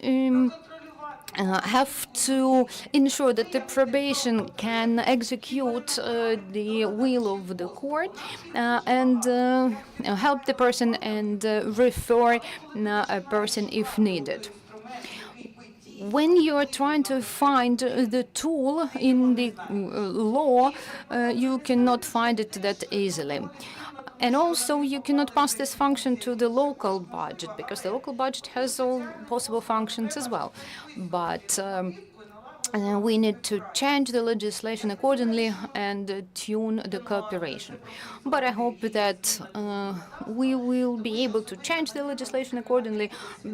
Speaker 6: have to ensure that the probation can execute the will of the court and help the person and refer a person if needed. When you are trying to find the tool in the law, you cannot find it that easily. And also, you cannot pass this function to the local budget, because the local budget has all possible functions as well. But we need to change the legislation accordingly and tune the cooperation. But I hope that we will be able to change the legislation accordingly,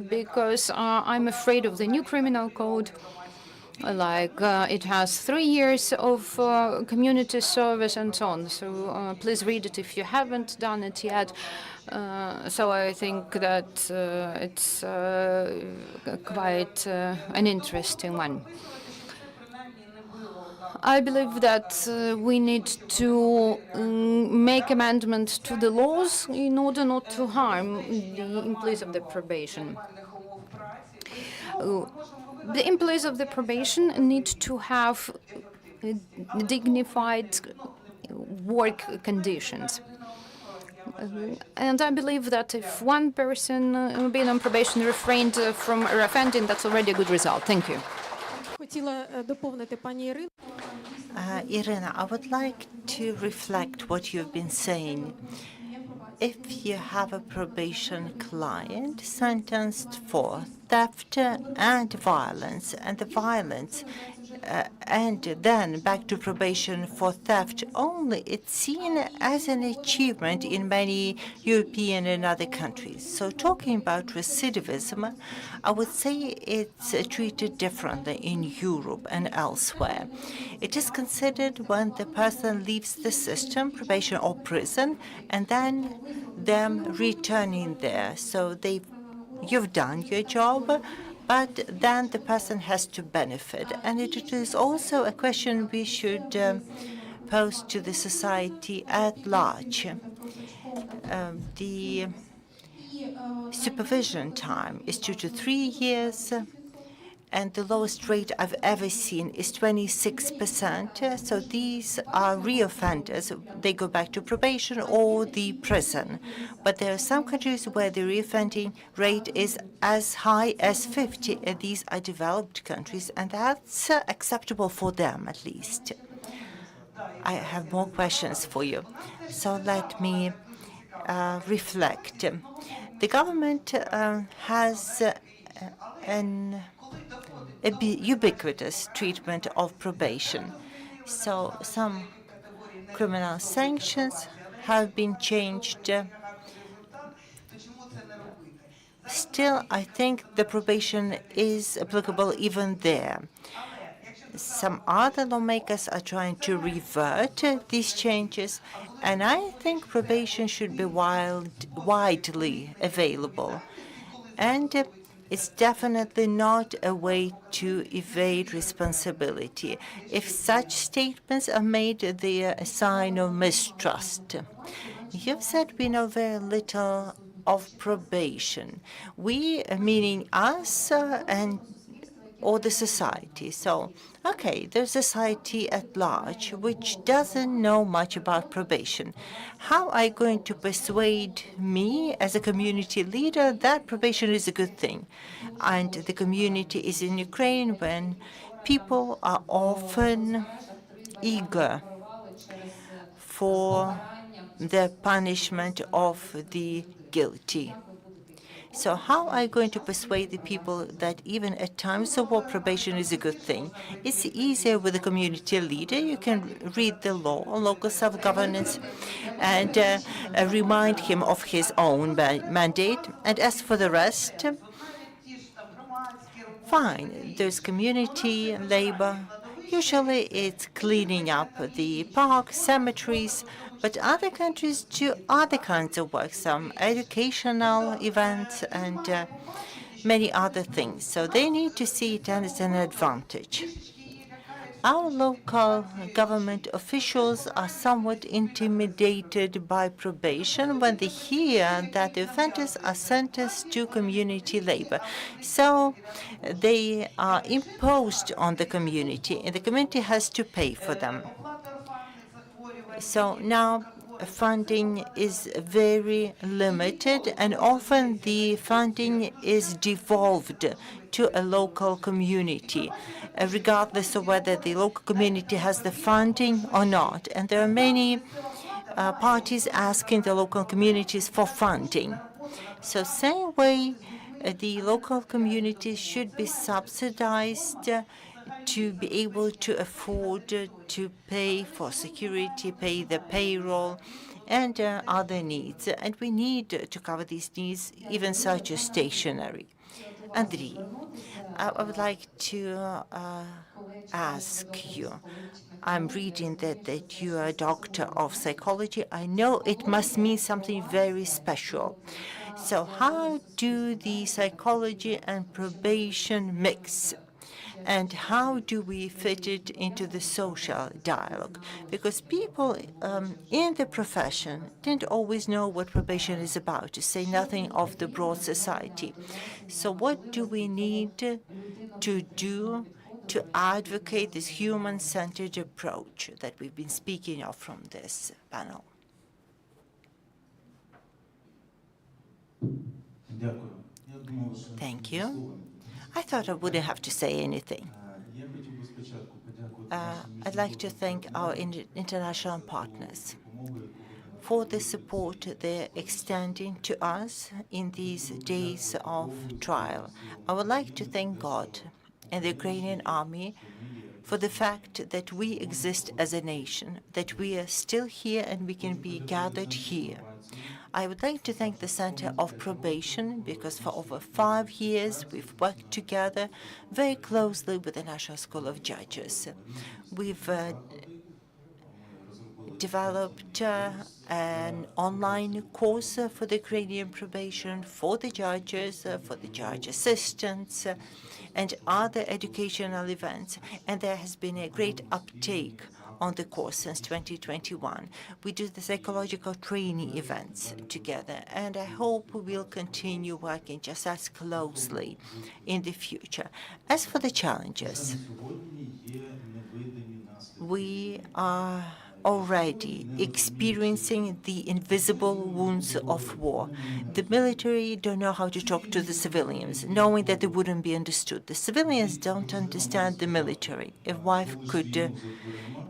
Speaker 6: because I'm afraid of the new criminal code. Like it has 3 years of community service and so on. So please read it if you haven't done it yet. So I think that it's quite an interesting one. I believe that we need to make amendments to the laws in order not to harm the employees of the probation. The employees of the probation need to have dignified work conditions. And I believe that if one person being on probation refrained from offending, that's already a good result. Thank you.
Speaker 2: Irina, I would like to reflect what you've been saying. If you have a probation client sentenced for theft and violence, and the violence and then back to probation for theft only, it's seen as an achievement in many European and other countries. So talking about recidivism, I would say it's treated differently in Europe and elsewhere. It is considered when the person leaves the system, probation or prison, and then them returning there. So you've done your job, but then the person has to benefit. And it is also a question we should pose to the society at large. The supervision time is 2 to 3 years, and the lowest rate I've ever seen is 26%. So these are reoffenders. They go back to probation or the prison. But there are some countries where the reoffending rate is as high as 50, and these are developed countries, and that's acceptable for them at least. I have more questions for you. So let me reflect. The government has an ubiquitous treatment of probation. So some criminal sanctions have been changed. Still, I think the probation is applicable even there. Some other lawmakers are trying to revert these changes, and I think probation should be widely available. And it's definitely not a way to evade responsibility. If such statements are made, they are a sign of mistrust. You've said we know very little of probation. We, meaning us or the society. So, okay, there's society at large which doesn't know much about probation. How are you going to persuade me as a community leader that probation is a good thing? And the community is in Ukraine when people are often eager for the punishment of the guilty. So how are you going to persuade the people that even at times of war, probation is a good thing? It's easier with a community leader. You can read the law on local self-governance and remind him of his own mandate. And as for the rest, fine, there's community labor. Usually it's cleaning up the parks, cemeteries, but other countries do other kinds of work, some educational events and many other things. So they need to see it as an advantage. Our local government officials are somewhat intimidated by probation when they hear that the offenders are sentenced to community labor. So they are imposed on the community, and the community has to pay for them. So now funding is very limited, and often the funding is devolved to a local community, regardless of whether the local community has the funding or not. And there are many parties asking the local communities for funding. So same way, the local communities should be subsidized to be able to afford to pay for security, pay the payroll, and other needs. And we need to cover these needs, even such as stationery. Andriy, I would like to ask you, I'm reading that you are a doctor of psychology. I know it must mean something very special. So how do the psychology and probation mix? And how do we fit it into the social dialogue? Because people in the profession didn't always know what probation is about, to say nothing of the broad society. So what do we need to do to advocate this human-centered approach that we've been speaking of from this panel? Thank you. I thought I wouldn't have to say anything. I'd like to thank our international partners for the support they're extending to us in these days of trial. I would like to thank God and the Ukrainian army for the fact that we exist as a nation, that we are still here and we can be gathered here. I would like to thank the Center of Probation because for over 5 years we've worked together very closely with the National School of Judges. We've developed an online course for the Ukrainian probation, for the judges, for the judge assistants, and other educational events. And there has been a great uptake on the course since 2021. We do the psychological training events together, and I hope we will continue working just as closely in the future. As for the challenges, we are already experiencing the invisible wounds of war. The military don't know how to talk to the civilians, knowing that they wouldn't be understood. The civilians don't understand the military. A wife could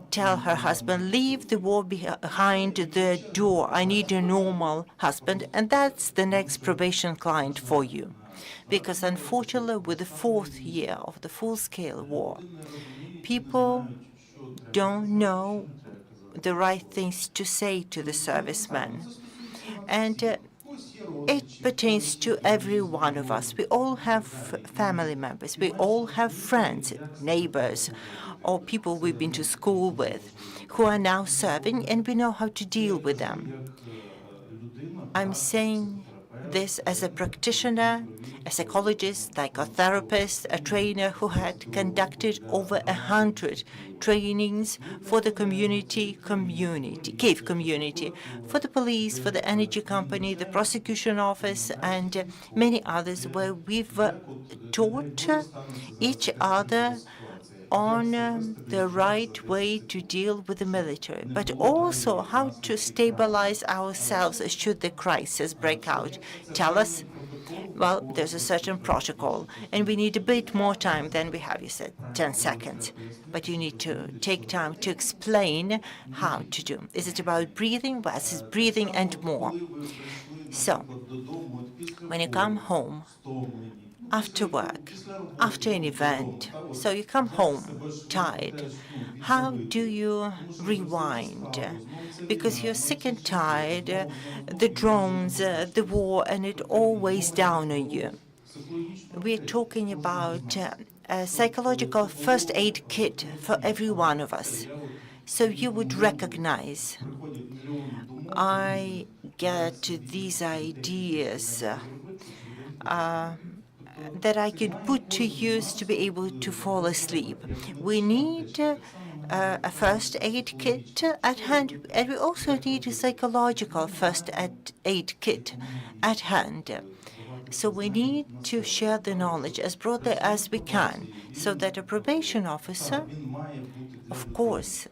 Speaker 2: tell her husband, leave the war behind the door. I need a normal husband. And that's the next probation client for you. Because unfortunately, with the 4th year of the full-scale war, people don't know the right things to say to the servicemen. And it pertains to every one of us. We all have family members. We all have friends, neighbors, or people we've been to school with who are now serving, and we know how to deal with them. I'm saying this as a practitioner, a psychologist, psychotherapist, a trainer who had conducted over 100 trainings for the Kyiv community, for the police, for the energy company, the prosecution office, and many others, where we've taught each other on the right way to deal with the military, but also how to stabilize ourselves should the crisis break out. Tell us, well, there's a certain protocol, and we need a bit more time than we have. You said 10 seconds, but you need to take time to explain how to do. Is it about breathing? Well, it's breathing and more. So, when you come home, after work, after an event, so you come home tired, how do you rewind? Because you're sick and tired, the drones, the war, and it all weighs down on you. We're talking about a psychological first aid kit for every one of us. So you would recognize, I get these ideas that I could put to use to be able to fall asleep. We need a first aid kit at hand, and we also need a psychological first aid kit at hand. So we need to share the knowledge as broadly as we can, so that a probation officer, of course,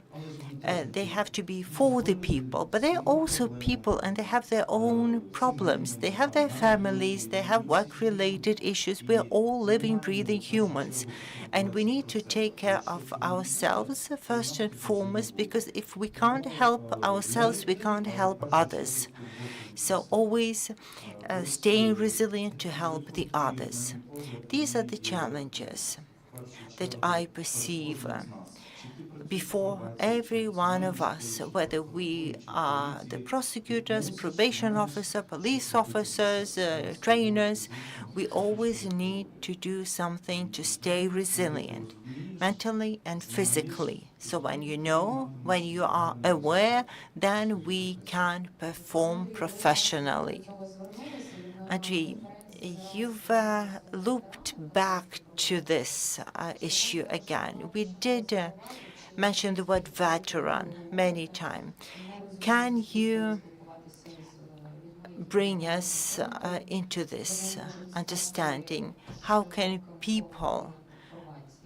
Speaker 2: they have to be for the people, but they're also people, and they have their own problems. They have their families, they have work-related issues. We're all living, breathing humans, and we need to take care of ourselves first and foremost, because if we can't help ourselves, we can't help others. So always staying resilient to help the others. These are the challenges that I perceive before every one of us, whether we are the prosecutors, probation officer, police officers, trainers. We always need to do something to stay resilient, mentally and physically. So when you know, when you are aware, then we can perform professionally. Andrei, you've looped back to this issue again. We did mention the word veteran many times. Can you bring us into this understanding? How can people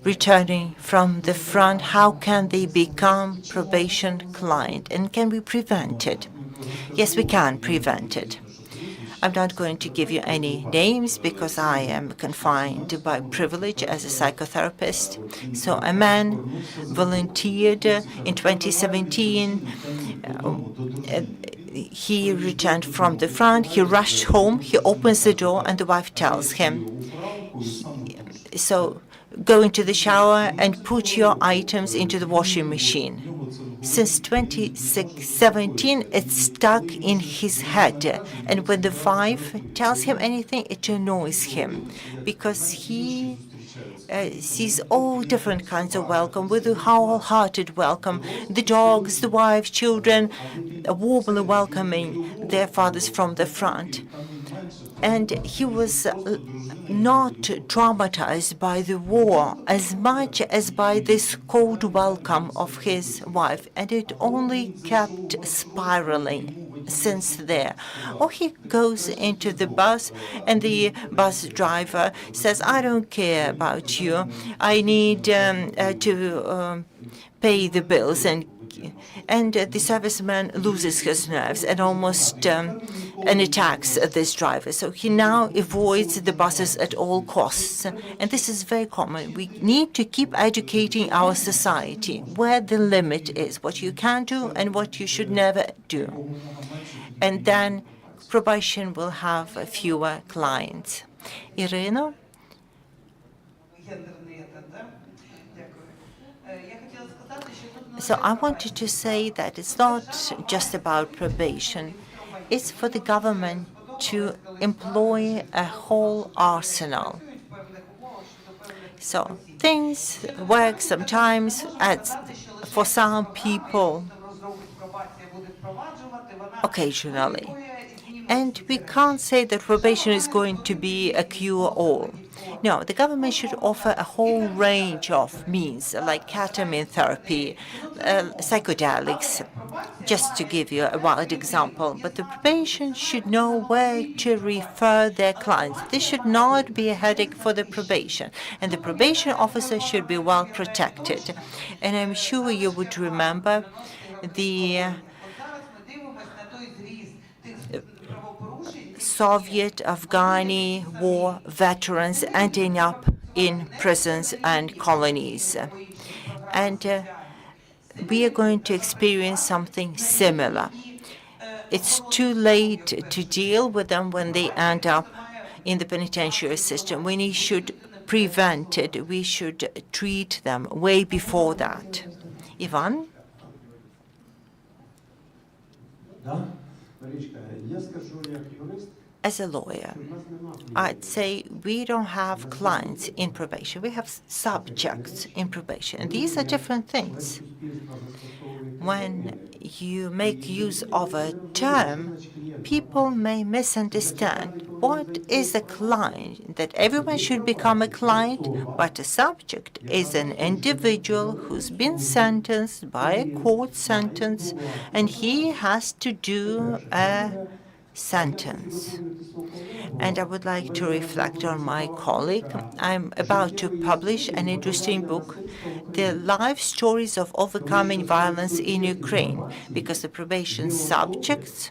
Speaker 2: returning from the front, how can they become probation client? And can we prevent it? Yes, we can prevent it. I'm not going to give you any names because I am confined by privilege as a psychotherapist. So a man volunteered in 2017. He returned from the front. He rushed home. He opens the door, and the wife tells him, so go into the shower and put your items into the washing machine. Since 2017, it's stuck in his head. And when the wife tells him anything, it annoys him, because he sees all different kinds of welcome, with a wholehearted welcome. The dogs, the wives, children, warmly welcoming their fathers from the front. And he was not traumatized by the war as much as by this cold welcome of his wife, and it only kept spiraling since there. Or he goes into the bus and the bus driver says, I don't care about you. I need to pay the bills, and the serviceman loses his nerves and almost and attacks this driver. So he now avoids the buses at all costs. And this is very common. We need to keep educating our society where the limit is, what you can do and what you should never do. And then probation will have fewer clients. Irina? So I wanted to say that it's not just about probation. It's for the government to employ a whole arsenal. So things work sometimes for some people occasionally. And we can't say that probation is going to be a cure-all. No, the government should offer a whole range of means, like ketamine therapy, psychedelics, just to give you a wild example. But the probation should know where to refer their clients. This should not be a headache for the probation. And the probation officer should be well protected. And I'm sure you would remember the Soviet Afghani war veterans ending up in prisons and colonies. And we are going to experience something similar. It's too late to deal with them when they end up in the penitentiary system. We should prevent it. We should treat them way before that. Ivan? As a lawyer, I'd say we don't have clients in probation. We have subjects in probation. And these are different things. When you make use of a term, people may misunderstand. What is a client? That everyone should become a client, but a subject is an individual who's been sentenced by a court sentence, and he has to do a sentence. And I would like to reflect on my colleague. I'm about to publish an interesting book, The Life Stories of Overcoming Violence in Ukraine, because the probation subjects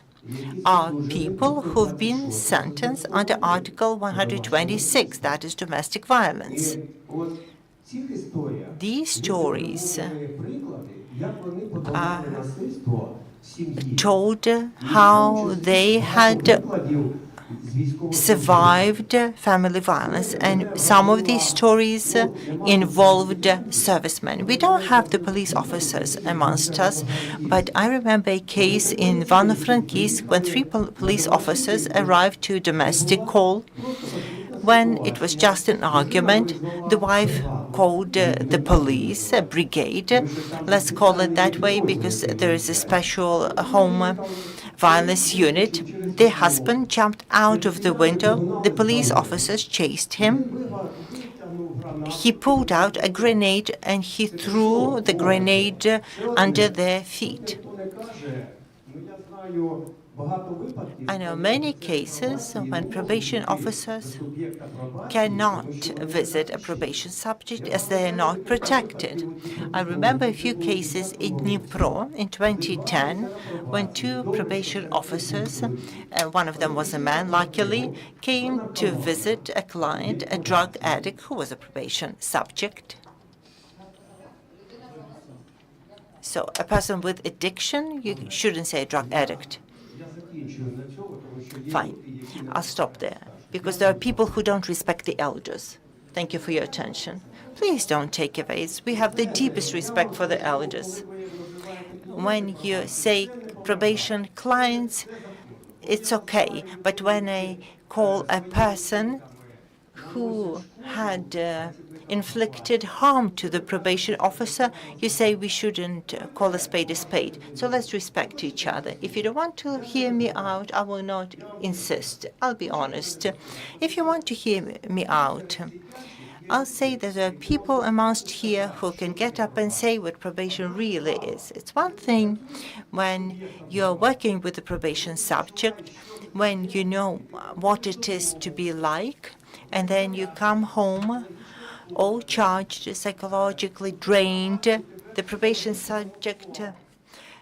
Speaker 2: are people who've been sentenced under Article 126, that is domestic violence. These stories told how they had survived family violence, and some of these stories involved servicemen. We don't have the police officers amongst us, but I remember a case in Ivano-Frankivsk when 3 police officers arrived to a domestic call. When it was just an argument, the wife called the police, a brigade, let's call it that way, because there is a special home violence unit. The husband jumped out of the window. The police officers chased him. He pulled out a grenade and he threw the grenade under their feet. I know many cases when probation officers cannot visit a probation subject as they are not protected. I remember a few cases in Dnipro in 2010 when 2 probation officers, one of them was a man luckily, came to visit a client, a drug addict who was a probation subject. So a person with addiction, you shouldn't say drug addict. Fine, I'll stop there, because there are people who don't respect the elders. Thank you for your attention. Please don't take evades. We have the deepest respect for the elders. When you say probation clients, it's okay, but when I call a person who had inflicted harm to the probation officer, you say we shouldn't call a spade. So let's respect each other. If you don't want to hear me out, I will not insist. I'll be honest. If you want to hear me out, I'll say that there are people amongst here who can get up and say what probation really is. It's one thing when you're working with the probation subject, when you know what it is to be like, and then you come home all charged, psychologically drained. The probation subject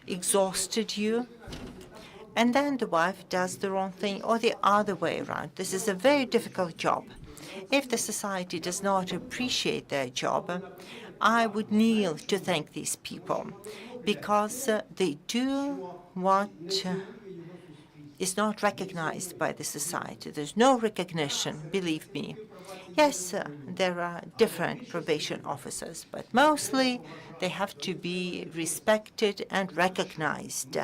Speaker 2: exhausted you. And then the wife does the wrong thing, or the other way around. This is a very difficult job. If the society does not appreciate their job, I would kneel to thank these people, because they do what is not recognized by the society. There's no recognition, believe me. Yes, there are different probation officers, but mostly they have to be respected and recognized.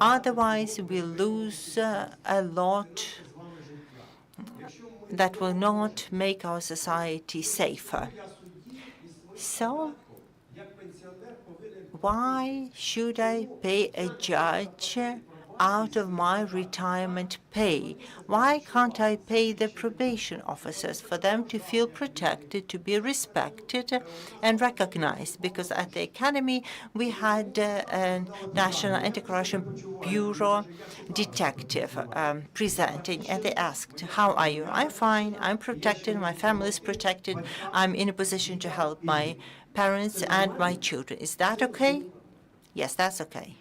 Speaker 2: Otherwise, we lose a lot that will not make our society safer. So, why should I pay a judge out of my retirement pay? Why can't I pay the probation officers for them to feel protected, to be respected and recognized? Because at the academy we had a National Anti-Corruption Bureau detective presenting, and they asked, "How are you?" "I'm fine, I'm protected, my family is protected, I'm in a position to help my parents and my children. Is that okay?" Yes, that's okay.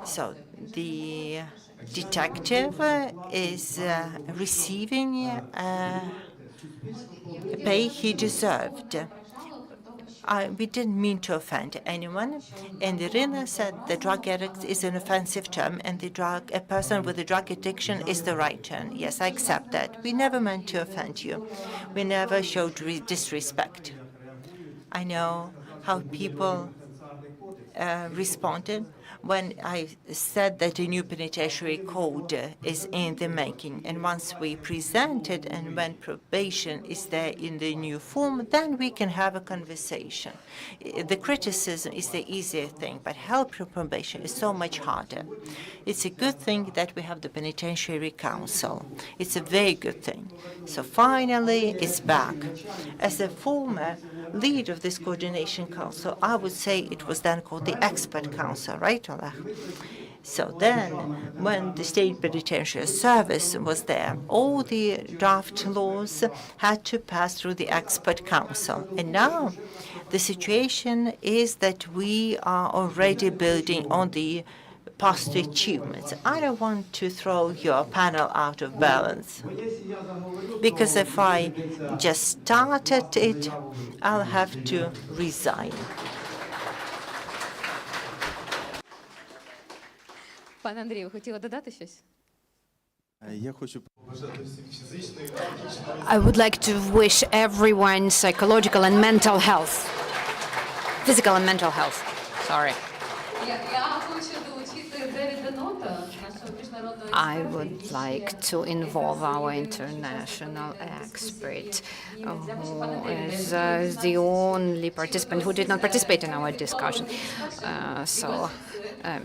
Speaker 2: So the detective is receiving pay he deserved. We didn't mean to offend anyone. And Irina said the drug addict is an offensive term, and a person with a drug addiction is the right term. Yes, I accept that. We never meant to offend you. We never showed disrespect. I know how people responded when I said that a new penitentiary code is in the making. And once we present it, and when probation is there in the new form, then we can have a conversation. The criticism is the easier thing, but help probation is so much harder. It's a good thing that we have the Penitentiary Council. It's a very good thing. So finally, it's back. As a former lead of this coordination council, I would say it was then called the Expert Council, right, Oleg? So then, when the State Penitentiary Service was there, all the draft laws had to pass through the Expert Council. And now the situation is that we are already building on the past achievements. I don't want to throw your panel out of balance, because if I just started it, I'll have to resign.
Speaker 1: Пане Андрію, ви хотіли додати щось?
Speaker 6: I would like to wish everyone psychological and mental health. Physical and mental health. Sorry.
Speaker 1: Я хочу долучити Девіда Нота, нашого міжнародного
Speaker 6: I would like to involve our international expert, who is the only participant who did not participate in our discussion.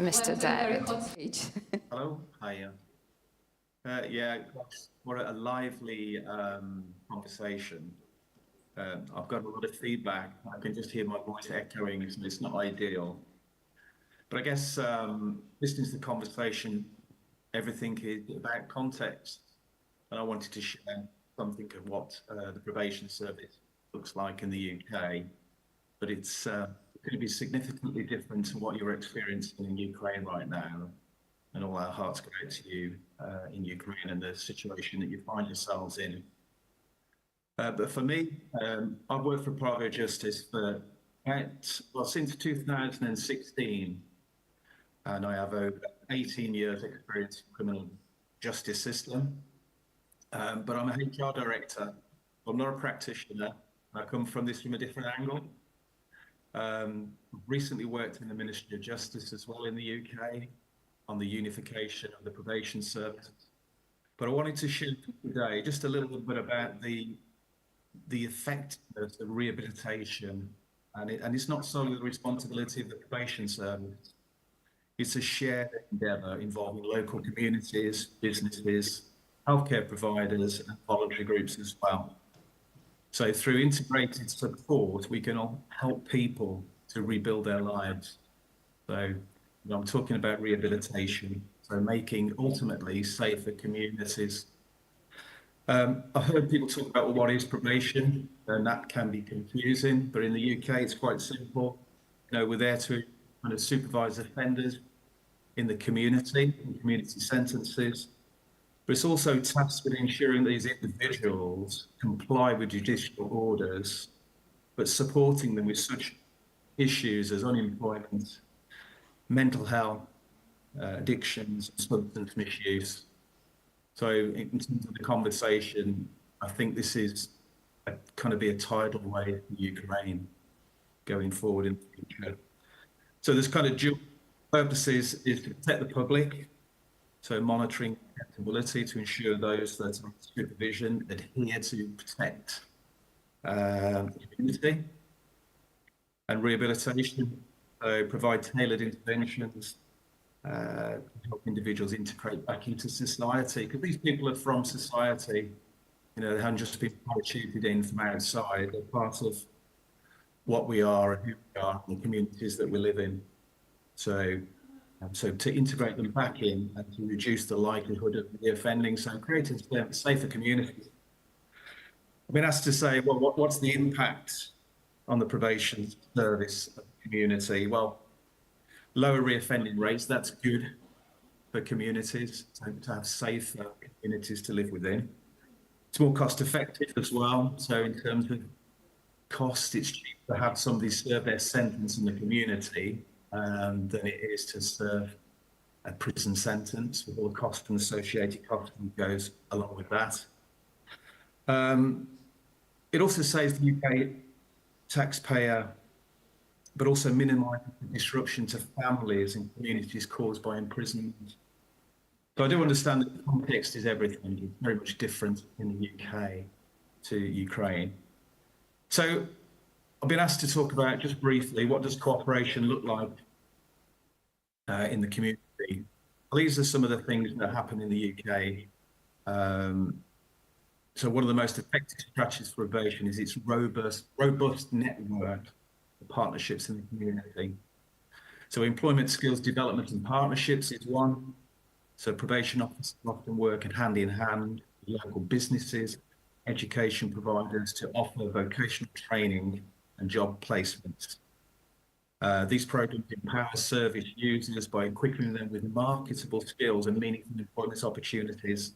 Speaker 6: Mr. David.
Speaker 15: Hello. Hi. Yeah, what a lively conversation. I've got a lot of feedback. I can just hear my voice echoing, so it's not ideal. But I guess listening to the conversation, everything is about context. And I wanted to share something of what the probation service looks like in the UK. But it's going to be significantly different to what you're experiencing in Ukraine right now. And all our hearts go out to you in Ukraine and the situation that you find yourselves in. But for me, I've worked for Private Justice since 2016. And I have over 18 years experience in the criminal justice system. But I'm a HR director. I'm not a practitioner. I come from this from a different angle. Recently worked in the Ministry of Justice as well in the UK. on the unification of the probation service. But I wanted to share today just a little bit about the effectiveness of rehabilitation. And it's not solely the responsibility of the probation service. It's a shared endeavour involving local communities, businesses, healthcare providers, and voluntary groups as well. So through integrated support, we can all help people to rebuild their lives. So I'm talking about rehabilitation, so making ultimately safer communities. I've heard people talk about, well, what is probation? And that can be confusing, but in the UK, it's quite simple. You know, we're there to kind of supervise offenders in the community sentences, but it's also tasked with ensuring these individuals comply with judicial orders, but supporting them with such issues as unemployment, mental health, addictions, substance misuse. So in terms of the conversation, I think this is kind of be a tidal wave for Ukraine going forward in the future. So there's kind of dual purposes is to protect the public, so monitoring accountability to ensure those that are supervision adhere to protect community, and rehabilitation, so provide tailored interventions to help individuals integrate back into society, because these people are from society, you know, they haven't just been parachuted in from outside, they're part of what we are and who we are and the communities that we live in. So to integrate them back in and to reduce the likelihood of the offending, so creating safer communities. I've been asked to say, well, what's the impact on the probation service of the community? Well, lower reoffending rates, that's good for communities, to have safer communities to live within. It's more cost effective as well. So in terms of cost, it's cheap to have somebody serve their sentence in the community than it is to serve a prison sentence, with all the cost and associated cost that goes along with that. It also saves the UK taxpayer, but also minimises the disruption to families and communities caused by imprisonment. So I do understand that the context is everything. It's very much different in the UK to Ukraine. So I've been asked to talk about, just briefly, what does cooperation look like in the community? Well, these are some of the things that happen in the UK. So one of the most effective strategies for probation is its robust network of partnerships in the community. So employment skills development and partnerships is one. So probation officers often work hand in hand with local businesses, education providers to offer vocational training and job placements. These programs empower service users by equipping them with marketable skills and meaningful employment opportunities.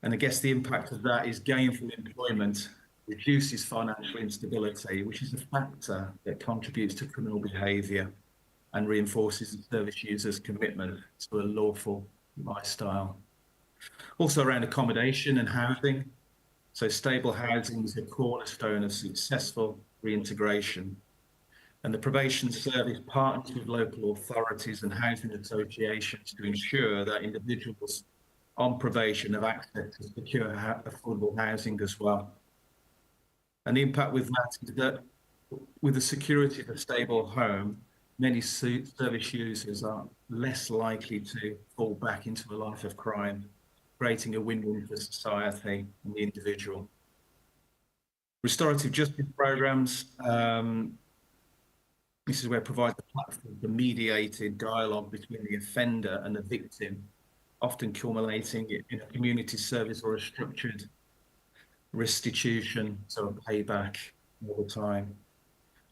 Speaker 15: And I guess the impact of that is gainful employment reduces financial instability, which is a factor that contributes to criminal behaviour and reinforces the service user's commitment to a lawful lifestyle. Also around accommodation and housing. So stable housing is a cornerstone of successful reintegration. And the probation service partners with local authorities and housing associations to ensure that individuals on probation have access to secure, affordable housing as well. And the impact with that is that with the security of a stable home, many service users are less likely to fall back into a life of crime, creating a win-win for society and the individual. Restorative justice programs, this is where it provides the platform for mediated dialogue between the offender and the victim, often culminating in a community service or a structured restitution, so a payback over time.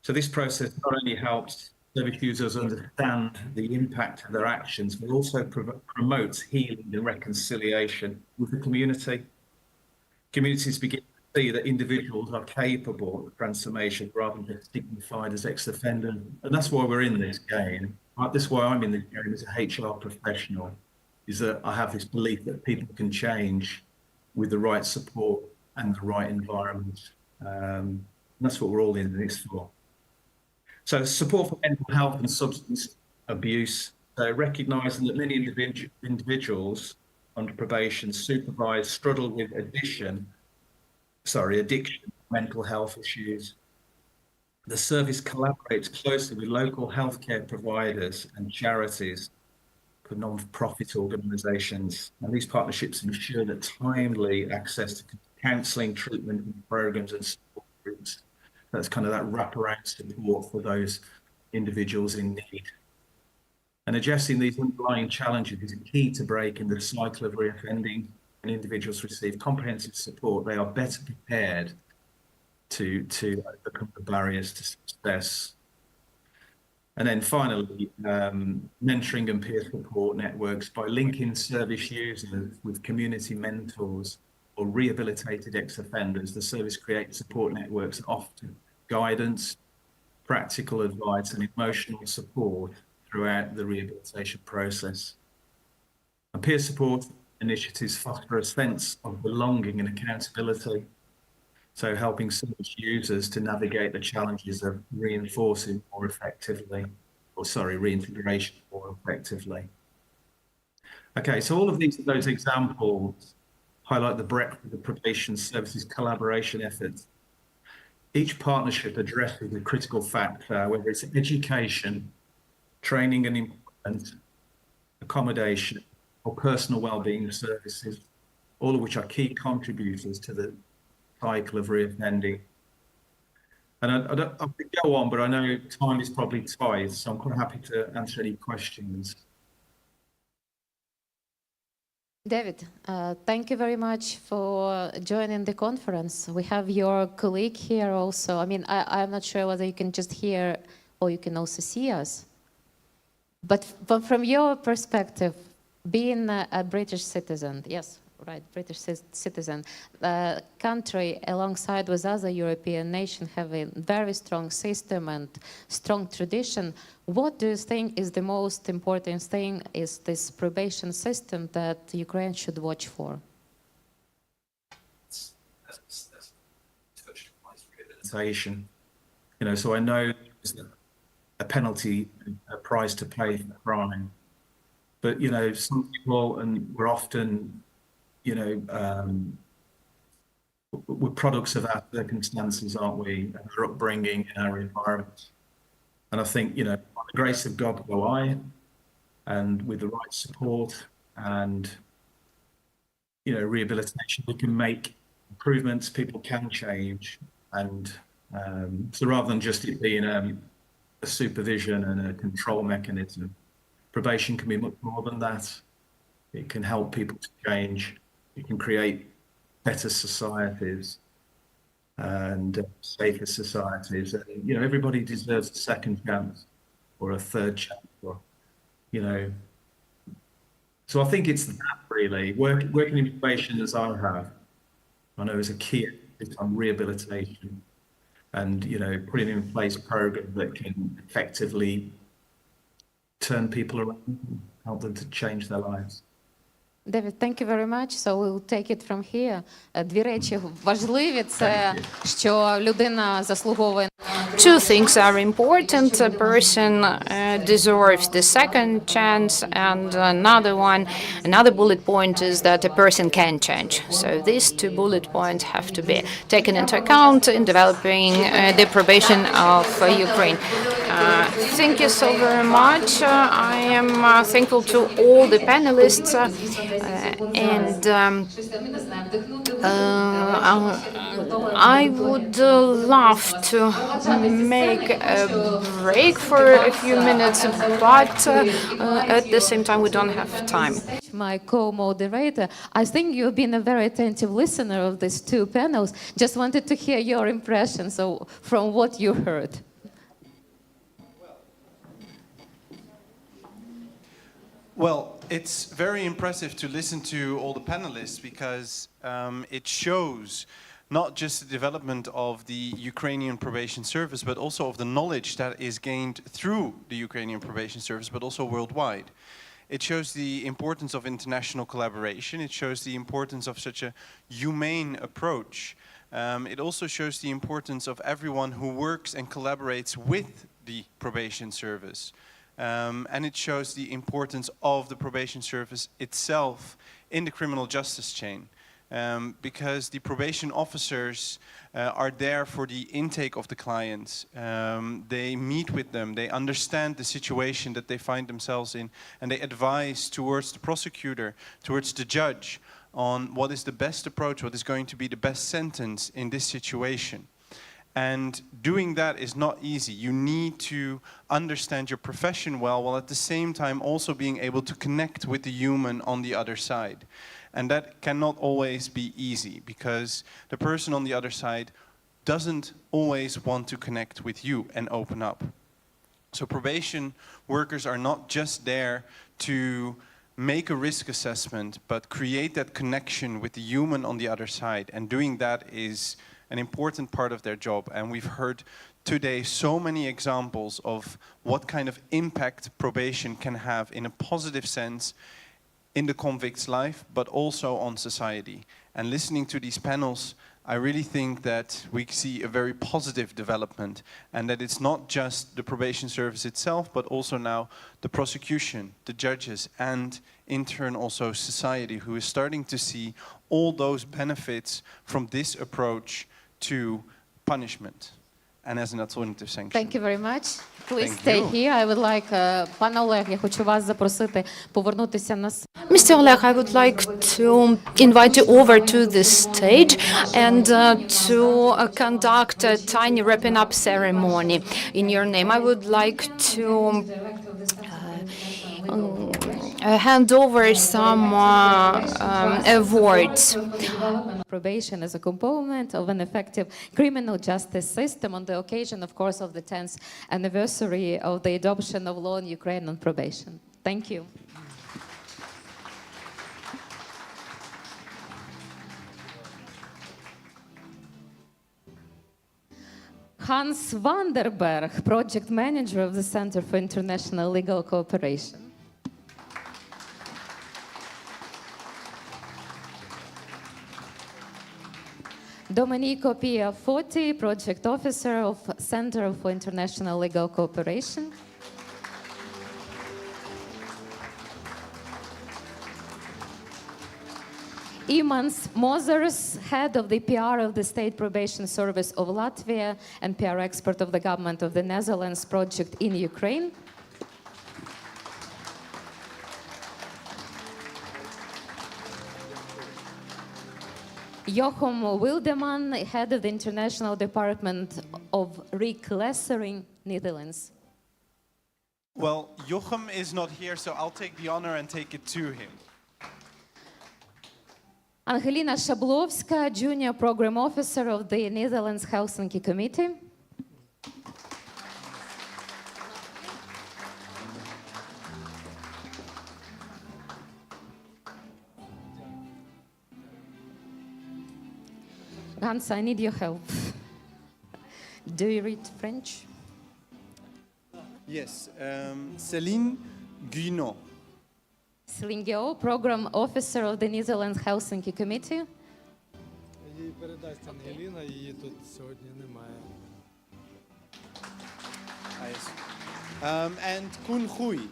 Speaker 15: So this process not only helps service users understand the impact of their actions, but also promotes healing and reconciliation with the community. Communities begin to see that individuals are capable of transformation rather than just dignified as ex-offenders. And that's why we're in this game. That's why I'm in this game as a HR professional, is that I have this belief that people can change with the right support and the right environment. And that's what we're all in this for. So support for mental health and substance abuse So recognizing that many individuals under probation supervised struggle with addiction, mental health issues. The service collaborates closely with local healthcare providers and charities for non-profit organizations. And these partnerships ensure that timely access to counseling, treatment programs and support groups. That's kind of that wraparound support for those individuals in need. And addressing these underlying challenges is key to breaking the cycle of reoffending. When individuals receive comprehensive support, they are better prepared to overcome the barriers to success. And then finally, mentoring and peer support networks. By linking service users with community mentors or rehabilitated ex-offenders, the service creates support networks that offer guidance, practical advice and emotional support throughout the rehabilitation process. And peer support initiatives foster a sense of belonging and accountability, so helping service users to navigate the challenges of reintegration more effectively. Okay, so all of those examples highlight the breadth of the probation services collaboration efforts. Each partnership addresses a critical factor, whether it's education, training and employment, accommodation, or personal well-being services, all of which are key contributors to the cycle of reoffending. And I could go on, but I know time is probably tight, so I'm quite happy to answer any questions.
Speaker 1: David, thank you very much for joining the conference. We have your colleague here also. I mean, I'm not sure whether you can just hear or you can also see us. But from your perspective, being a British citizen, yes, right, British citizen, country alongside with other European nations have a very strong system and strong tradition. What do you think is the most important thing is this probation system that Ukraine should watch for?
Speaker 15: Rehabilitation. You know, so I know there's a penalty, a price to pay for crime. But, you know, some people, and we're often, you know, we're products of our circumstances, aren't we? And our upbringing and our environment. And I think, you know, by the grace of God go I, and with the right support and, you know, rehabilitation, we can make improvements, people can change. And so rather than just it being a supervision and a control mechanism, probation can be much more than that. It can help people to change. It can create better societies and safer societies. And, you know, everybody deserves a second chance or a third chance, or, you know. So I think it's that really. Working in probation as I have, I know is a key on rehabilitation and, you know, putting in place programs that can effectively turn people around, help them to change their lives.
Speaker 1: David, thank you very much. So we'll take it from here. Дві речі важливі. Це, що людина заслуговує.
Speaker 6: Two things are important. A person deserves the second chance, and another bullet point is that a person can change. So these two bullet points have to be taken into account in developing the probation of Ukraine. Thank you so very much. I am thankful to all the panelists, and I would love to make a break for a few minutes, but at the same time we don't have time.
Speaker 1: My co-moderator, I think you've been a very attentive listener of these two panels. Just wanted to hear your impressions from what you heard.
Speaker 4: Well, it's very impressive to listen to all the panelists because it shows not just the development of the Ukrainian probation service, but also of the knowledge that is gained through the Ukrainian probation service, but also worldwide. It shows the importance of international collaboration. It shows the importance of such a humane approach. It also shows the importance of everyone who works and collaborates with the probation service. And it shows the importance of the probation service itself in the criminal justice chain. Because the probation officers are there for the intake of the clients. They meet with them, they understand the situation that they find themselves in, and they advise towards the prosecutor, towards the judge, on what is the best approach, what is going to be the best sentence in this situation. And doing that is not easy. You need to understand your profession well, while at the same time also being able to connect with the human on the other side. And that cannot always be easy, because the person on the other side doesn't always want to connect with you and open up. So probation workers are not just there to make a risk assessment, but create that connection with the human on the other side. And doing that is an important part of their job. And we've heard today so many examples of what kind of impact probation can have in a positive sense in the convict's life, but also on society. And listening to these panels, I really think that we see a very positive development, and that it's not just the probation service itself, but also now the prosecution, the judges, and in turn also society, who is starting to see all those benefits from this approach to punishment and as an alternative sanction.
Speaker 1: Thank you very much. Please
Speaker 4: Thank
Speaker 1: stay
Speaker 4: you.
Speaker 1: here. I would like, пане Олег, я хочу вас запросити повернутися на
Speaker 6: Mr. Oleg, I would like to invite you over to the stage and to conduct a tiny wrapping up ceremony in your name. I would like to hand over some awards.
Speaker 1: Probation as a component of an effective criminal justice system on the occasion, of course, of the 10th anniversary of the adoption of law in Ukraine on probation. Thank you. Hans Vanderberg, project manager of the Center for International Legal Cooperation. Domenico Piafotti, project officer of Center for International Legal Cooperation. Imants Mozers, head of the PR of the State Probation Service of Latvia and PR expert of the government of the Netherlands project in Ukraine. Jochem Wildeman, head of the International Department of Reclassering, Netherlands.
Speaker 4: Well, Jochem is not here, so I'll take the honor and take it to him.
Speaker 1: Angelina Shablowska, Junior Program Officer of the Netherlands Helsinki Committee. Hans, I need your help. Do you read French?
Speaker 4: Yes, Céline Guinot.
Speaker 1: Céline Guinot, Program Officer of the Netherlands Helsinki Committee.
Speaker 16: Їй передасть Ангеліна, її тут сьогодні немає.
Speaker 4: And Koen Goei.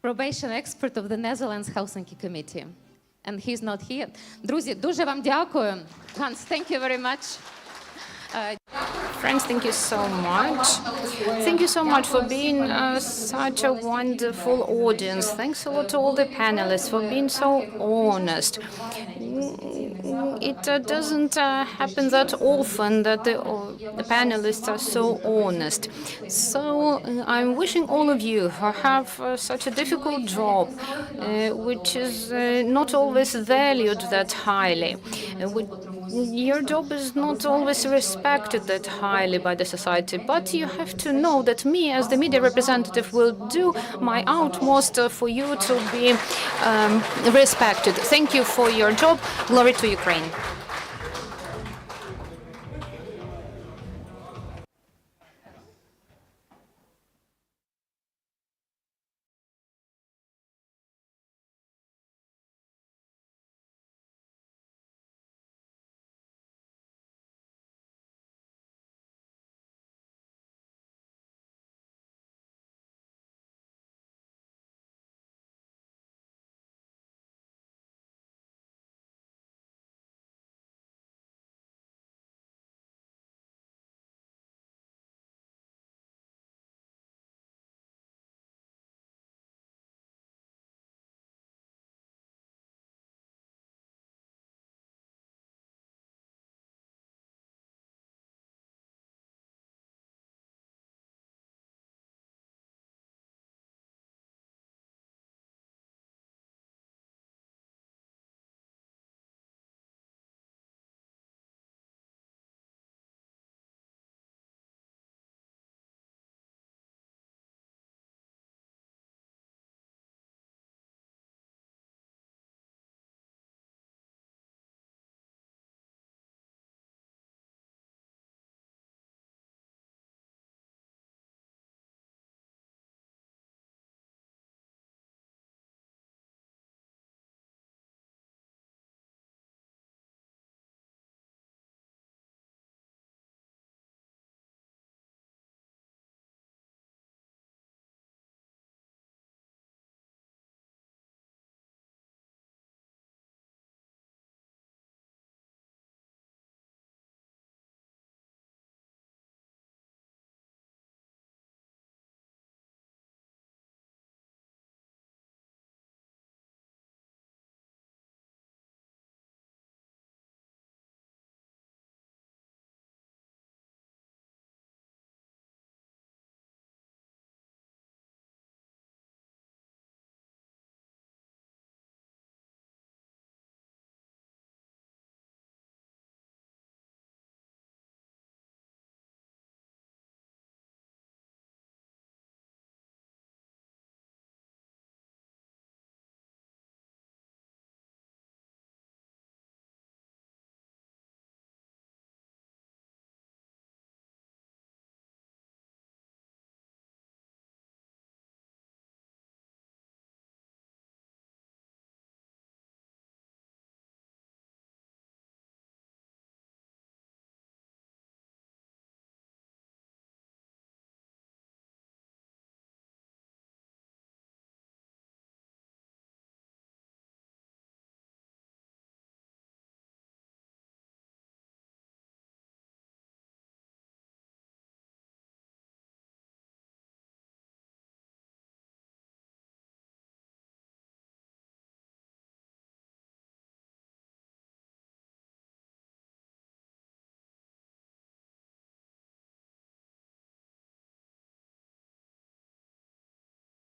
Speaker 1: Probation expert of the Netherlands Helsinki Committee. And he's not here. Друзі, дуже вам дякую. Hans, thank you very much.
Speaker 6: Friends, thank you so much. Thank you so much for being such a wonderful audience. Thanks a lot to all the panelists for being so honest. It doesn't happen that often that the panelists are so honest. So I'm wishing all of you who have such a difficult job, which is not always valued that highly. Your job is not always respected that highly by the society, but you have to know that me, as the media representative, will do my utmost for you to be respected. Thank you for your job. Glory to Ukraine.